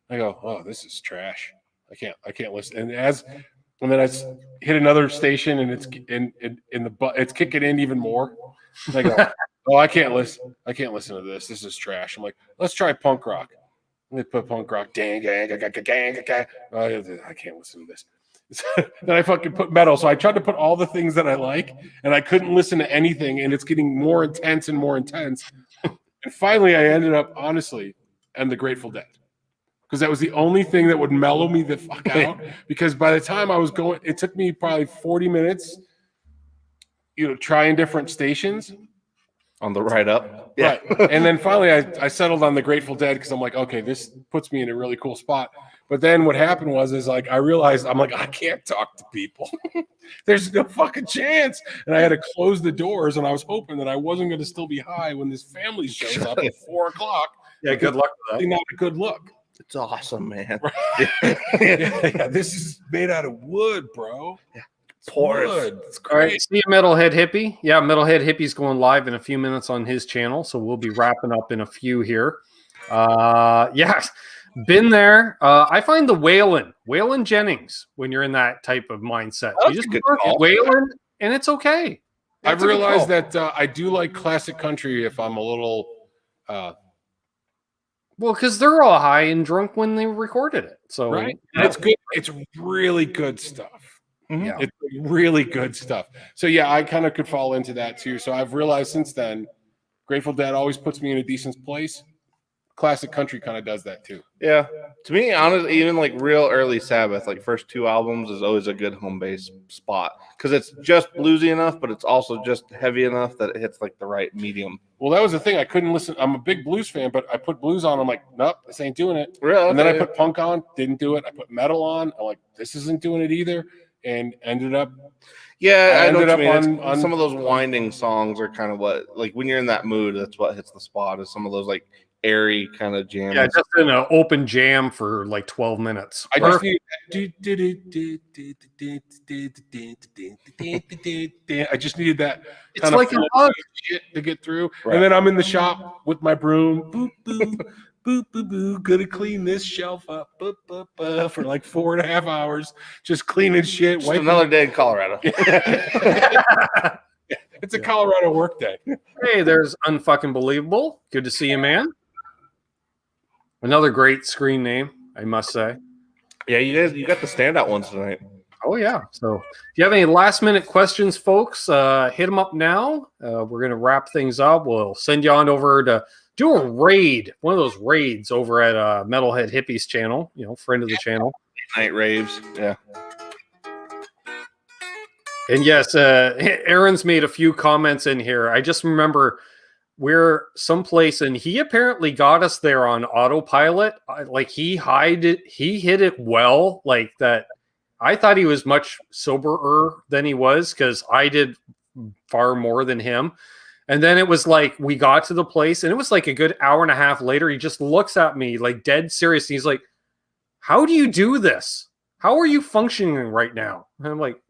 [SPEAKER 1] I go, oh, this is trash. I can't listen. And then I hit another station, and it's it's kicking in even more. And I go, oh, I can't listen to this. This is trash. I'm like, let's try punk rock. Let me put punk rock. Gang, gang, gang, gang, gang. I can't listen to this. Then I fucking put metal. So I tried to put all the things that I like, and I couldn't listen to anything, and it's getting more intense and more intense. And finally, I ended up, honestly, and the Grateful Dead. because that was the only thing that would mellow me the fuck out. Because by the time I was going, it took me probably 40 minutes, trying different stations.
[SPEAKER 3] On the ride up.
[SPEAKER 1] Yeah. Right. And then finally I settled on the Grateful Dead because I'm like, okay, this puts me in a really cool spot. But then what happened was like I realized I'm like, I can't talk to people. There's no fucking chance. And I had to close the doors, and I was hoping that I wasn't going to still be high when this family shows up at 4:00.
[SPEAKER 2] Yeah, good luck with that.
[SPEAKER 1] Not a good look.
[SPEAKER 3] It's awesome, man.
[SPEAKER 1] Yeah, this is made out of wood, bro.
[SPEAKER 3] Yeah.
[SPEAKER 1] Wood. It's
[SPEAKER 2] All right,
[SPEAKER 1] great.
[SPEAKER 2] see you, Metalhead Hippie. Yeah, Metalhead Hippie's going live in a few minutes on his channel, so we'll be wrapping up in a few here. Yeah, been there. I find the Waylon Jennings when you're in that type of mindset.
[SPEAKER 3] That's
[SPEAKER 2] You just
[SPEAKER 3] a good
[SPEAKER 2] work
[SPEAKER 3] call.
[SPEAKER 2] Waylon, and it's okay.
[SPEAKER 1] I've realized that I do like classic country if I'm a little.
[SPEAKER 2] Well, because they're all high and drunk when they recorded it, so
[SPEAKER 1] Right, and it's good. It's really good stuff.
[SPEAKER 2] Yeah.
[SPEAKER 1] It's really good stuff. So yeah, I kind of could fall into that too. So I've realized since then, Grateful Dead always puts me in a decent place. Classic country kind of does that too.
[SPEAKER 3] Yeah. To me, honestly, even like real early Sabbath, like first 2 albums is always a good home base spot because it's just bluesy enough, but it's also just heavy enough that it hits like the right medium.
[SPEAKER 1] Well, that was the thing. I couldn't listen. I'm a big blues fan, but I put blues on. I'm like, nope, this ain't doing it.
[SPEAKER 3] Really?
[SPEAKER 1] And then I put punk on, didn't do it. I put metal on. I'm like, this isn't doing it either. And ended up.
[SPEAKER 3] Yeah, I know
[SPEAKER 1] ended
[SPEAKER 3] what you
[SPEAKER 1] up
[SPEAKER 3] mean.
[SPEAKER 1] on
[SPEAKER 3] Some of those winding songs are kind of what, like when you're in that mood, that's what hits the spot. Is some of those like airy kind of jams.
[SPEAKER 2] Yeah, just in an open jam for like 12 minutes.
[SPEAKER 1] I just need. I just needed that.
[SPEAKER 2] It's
[SPEAKER 1] kind of
[SPEAKER 2] like a
[SPEAKER 1] flow
[SPEAKER 2] hug.
[SPEAKER 1] shit to get through,
[SPEAKER 3] Right.
[SPEAKER 1] and then I'm in the shop with my broom. Boop boop. Boop, boop, boop, gonna clean this shelf up boop, boop, boop, for like 4.5 hours, just cleaning shit.
[SPEAKER 3] Just another day in Colorado.
[SPEAKER 1] It's a Colorado work day.
[SPEAKER 2] Hey, there's Unfucking Believable. Good to see you, man. Another great screen name, I must say.
[SPEAKER 3] Yeah, you got the standout ones tonight.
[SPEAKER 2] Oh, yeah. So if you have any last-minute questions, folks, hit them up now. We're going to wrap things up. We'll send you on over to do a raid, one of those raids over at Metalhead Hippie's channel, friend of the channel.
[SPEAKER 3] Night raves. Yeah.
[SPEAKER 2] And yes, Aaron's made a few comments in here. I just remember we're someplace, and he apparently got us there on autopilot. Like he hit it well, like that. I thought he was much soberer than he was because I did far more than him. And then it was like we got to the place, and it was like a good hour and a half later. He just looks at me like dead serious. He's like, "How do you do this? How are you functioning right now?" And I'm like,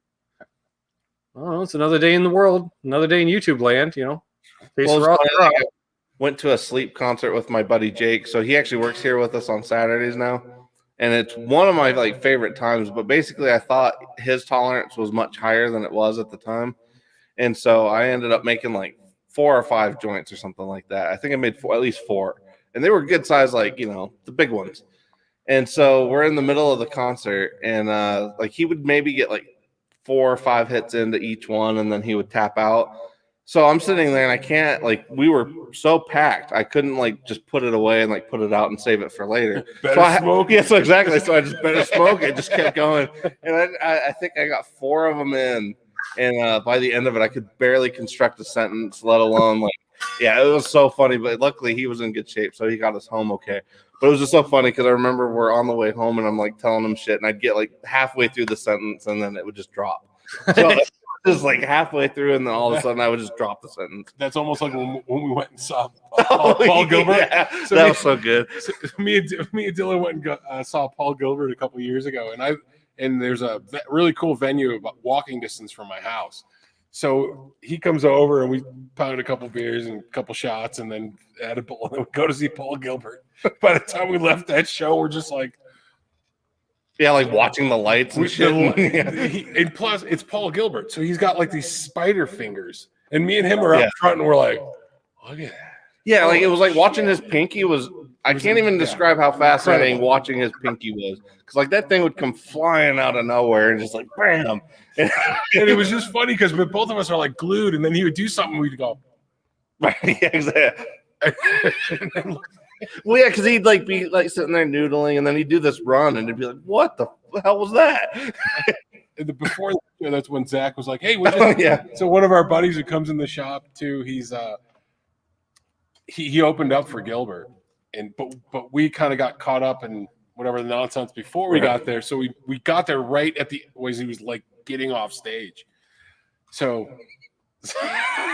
[SPEAKER 2] "Oh, it's another day in the world, another day in YouTube land,
[SPEAKER 3] I went to a sleep concert with my buddy Jake. So he actually works here with us on Saturdays now. And it's one of my like favorite times. But basically, I thought his tolerance was much higher than it was at the time. And so I ended up making like 4 or 5 joints or something like that. I think I made at least 4. And they were good size, like, the big ones. And so we're in the middle of the concert. And like he would maybe get like 4 or 5 hits into each one, and then he would tap out. So I'm sitting there and I can't, like, we were so packed. I couldn't like just put it away and like put it out and save it for later.
[SPEAKER 1] Smoke.
[SPEAKER 3] Yeah, so exactly. So I just better smoke it. Just kept going. And I think I got 4 of them in. And by the end of it, I could barely construct a sentence, let alone like, yeah, it was so funny. But luckily he was in good shape. So he got us home okay. But it was just so funny because I remember we're on the way home and I'm like telling him shit. And I'd get like halfway through the sentence and then it would just drop. So just like halfway through, and then all of a sudden I would just drop the sentence.
[SPEAKER 1] That's almost like when we went and saw Paul Gilbert.
[SPEAKER 3] Yeah,
[SPEAKER 1] So
[SPEAKER 3] that was so good.
[SPEAKER 1] So me and Dylan went and saw Paul Gilbert a couple years ago, and there's a really cool venue about walking distance from my house. So he comes over and we pound a couple beers and a couple shots, and then edible, and then we go to see Paul Gilbert. By the time we left that show, we're just like.
[SPEAKER 3] Yeah, like watching the lights and shit.
[SPEAKER 1] And plus, it's Paul Gilbert, so he's got like these spider fingers, and me and him are up front, and we're like, "Look at that!"
[SPEAKER 3] Yeah, like it was like watching his pinky was. I can't even describe how fascinating watching his pinky was, because like that thing would come flying out of nowhere and just like bam,
[SPEAKER 1] and it was just funny because both of us are like glued, and then he would do something, we'd go,
[SPEAKER 3] right? Yeah, exactly. Well, yeah, because he'd like be like sitting there noodling, and then he'd do this run, and it'd be like, "What the hell was that?"
[SPEAKER 1] Before the show, that's when Zach was like, "Hey,
[SPEAKER 3] Yeah.
[SPEAKER 1] So one of our buddies who comes in the shop too, he's he opened up for Gilbert, and but we kind of got caught up in whatever the nonsense before we got there. So we got there right at the was he was like getting off stage. So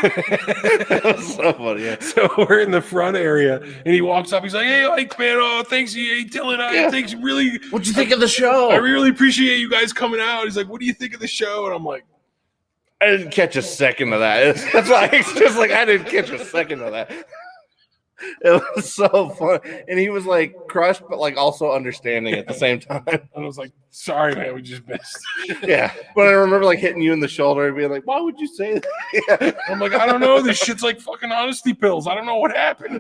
[SPEAKER 3] That was so funny. Yeah.
[SPEAKER 1] so we're in the front area, and he walks up. He's like, "Hey, Ike, man, oh, thanks, hey, Dylan, thanks, really.
[SPEAKER 3] What'd you think of the show?
[SPEAKER 1] I really appreciate you guys coming out." He's like, "What do you think of the show?" And I'm like,
[SPEAKER 3] I didn't catch a second of that. That's why it's just like I didn't catch a second of that. It was so fun, and he was like crushed, but like also understanding at the same time.
[SPEAKER 1] and I was like, "Sorry, man, we just missed."
[SPEAKER 3] Yeah, but I remember like hitting you in the shoulder and being like, "Why would you say that?" Yeah.
[SPEAKER 1] I'm like, "I don't know. This shit's like fucking honesty pills. I don't know what happened."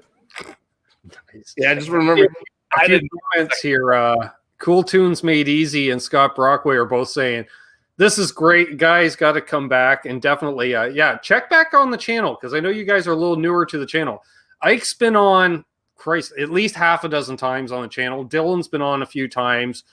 [SPEAKER 3] Yeah, I just remember.
[SPEAKER 2] I did comments here. Cool Tunes Made Easy and Scott Brockway are both saying, "This is great, guys. Got to come back." And definitely, check back on the channel because I know you guys are a little newer to the channel. Ike's been on, at least half a dozen times on the channel. Dylan's been on a few times,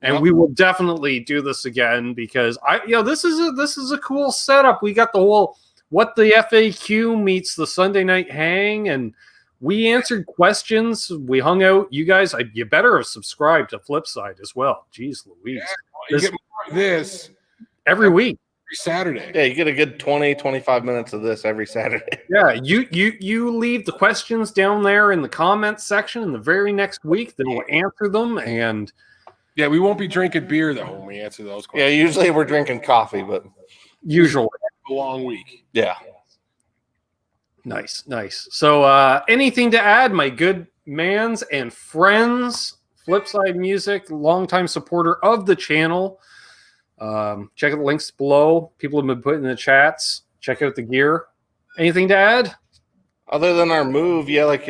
[SPEAKER 2] and we will definitely do this again because this is a cool setup. We got the whole what the FAQ meets the Sunday night hang, and we answered questions. We hung out. You guys, you better have subscribed to Flipside as well. Jeez Louise.
[SPEAKER 1] You get more of this
[SPEAKER 2] every week.
[SPEAKER 1] every Saturday.
[SPEAKER 3] Yeah, you get a good 20, 25 minutes of this every Saturday.
[SPEAKER 2] Yeah, you leave the questions down there in the comments section, and the very next week they will answer them. And
[SPEAKER 1] yeah, we won't be drinking beer though when we answer those
[SPEAKER 3] Yeah,
[SPEAKER 1] questions.
[SPEAKER 3] usually we're drinking coffee, but
[SPEAKER 2] usually,
[SPEAKER 1] A long week.
[SPEAKER 3] yeah.
[SPEAKER 2] nice. So, anything to add, my good mans and friends? Flipside Music, longtime supporter of the channel. Check out the links below. People have been putting in the chats. Check out the gear. Anything to add?
[SPEAKER 3] Other than our move, yeah, like,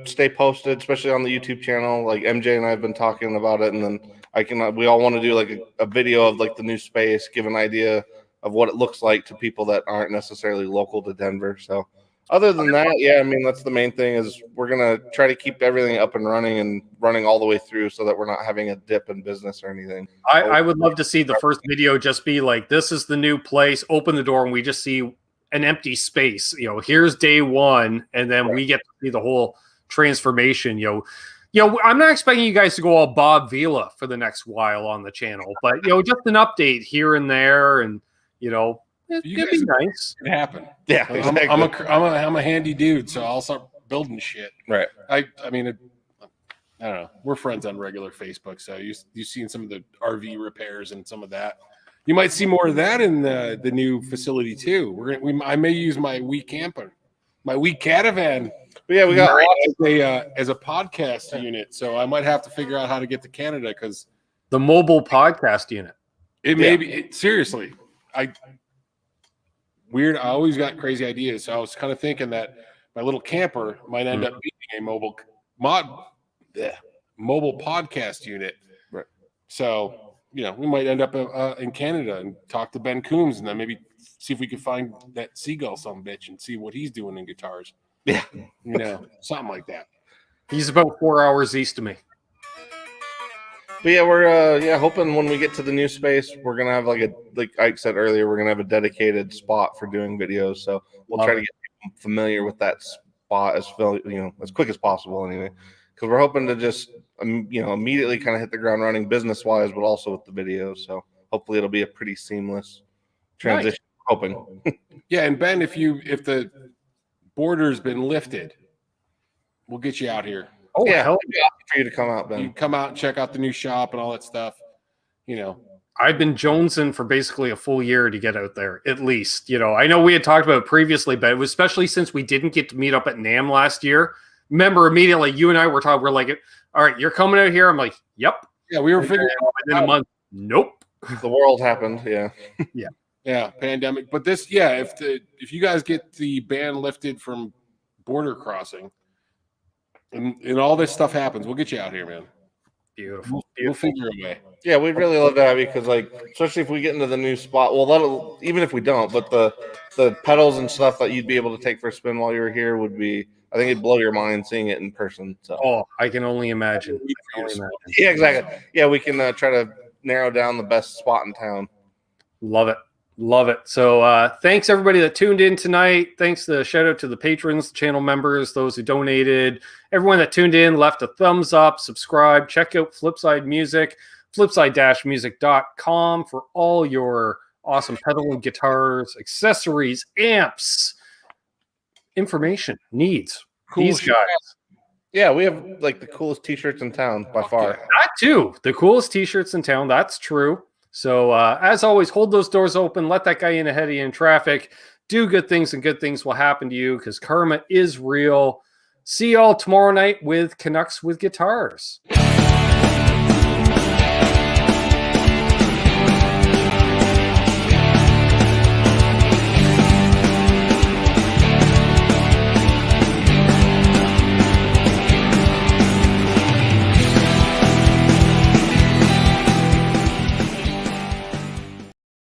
[SPEAKER 3] stay posted, especially on the YouTube channel. Like MJ and I have been talking about it, and then we all want to do like a video of like the new space, give an idea of what it looks like to people that aren't necessarily local to Denver. So other than that, yeah, I mean, that's the main thing is we're going to try to keep everything up and running all the way through so that we're not having a dip in business or anything.
[SPEAKER 2] I would love to see the first video just be like, this is the new place, open the door, and we just see an empty space. Here's day one, and then we get to see the whole transformation. I'm not expecting you guys to go all Bob Vila for the next while on the channel, but just an update here and there, and it'd be nice.
[SPEAKER 1] It happened.
[SPEAKER 3] Yeah, exactly.
[SPEAKER 1] I'm a handy dude, so I'll start building shit.
[SPEAKER 3] Right.
[SPEAKER 1] I mean, I don't know. We're friends on regular Facebook, so you've seen some of the RV repairs and some of that. You might see more of that in the new facility too. I may use my wee camper, my wee catavan.
[SPEAKER 3] But yeah, we got
[SPEAKER 1] as a podcast unit, so I might have to figure out how to get to Canada because
[SPEAKER 2] the mobile podcast unit.
[SPEAKER 1] It may be seriously. I always got crazy ideas, so I was kind of thinking that my little camper might end up being a mobile podcast unit.
[SPEAKER 3] Right.
[SPEAKER 1] So we might end up in Canada and talk to Ben Coombs, and then maybe see if we could find that seagull some bitch and see what he's doing in guitars.
[SPEAKER 3] Yeah.
[SPEAKER 1] Something like that.
[SPEAKER 2] He's about 4 hours east of me.
[SPEAKER 3] But yeah, we're hoping when we get to the new space, we're gonna have like Ike said earlier, we're gonna have a dedicated spot for doing videos. So we'll try to get people familiar with that spot as quick as possible, anyway. Because we're hoping to just immediately kind of hit the ground running business wise, but also with the videos. So hopefully it'll be a pretty seamless transition. Nice. Hoping.
[SPEAKER 1] Yeah, and Ben, if the border's been lifted, we'll get you out here.
[SPEAKER 2] Oh yeah, hell
[SPEAKER 3] yeah, for you to come out, Ben.
[SPEAKER 1] You come out and check out the new shop and all that stuff.
[SPEAKER 2] I've been jonesing for basically a full year to get out there, at least. I know we had talked about it previously, but it was especially since we didn't get to meet up at NAMM last year. Remember, immediately you and I were talking. We're like, "All right, you're coming out here." I'm like, "Yep."
[SPEAKER 1] Yeah, we were figuring out
[SPEAKER 2] within a month. Nope.
[SPEAKER 3] The world happened. Yeah.
[SPEAKER 1] Yeah, pandemic. But this, if you guys get the ban lifted from border crossing, and all this stuff happens, we'll get you out here, man.
[SPEAKER 2] Beautiful.
[SPEAKER 3] We'll figure a way. Yeah, we'd really love to have you because, like, especially if we get into the new spot. Well, that'll even if we don't, but the pedals and stuff that you'd be able to take for a spin while you were here would be. I think it'd blow your mind seeing it in person. So.
[SPEAKER 2] Oh, I can only imagine.
[SPEAKER 3] Yeah, exactly. Yeah, we can try to narrow down the best spot in town.
[SPEAKER 2] Love it. Love it. So thanks everybody that tuned in tonight. Thanks shout out to the patrons, channel members, those who donated, everyone that tuned in, left a thumbs up, subscribe, check out Flipside Music, flipside-music.com for all your awesome pedal and guitars, accessories, amps, information, needs.
[SPEAKER 3] Cool
[SPEAKER 2] These
[SPEAKER 3] shit.
[SPEAKER 2] guys.
[SPEAKER 3] Yeah, we have like the coolest t-shirts in town by far.
[SPEAKER 2] That too. The coolest t-shirts in town. That's true. So as always, hold those doors open. Let that guy in ahead of you in traffic. Do good things and good things will happen to you because karma is real. See y'all tomorrow night with Canucks with Guitars.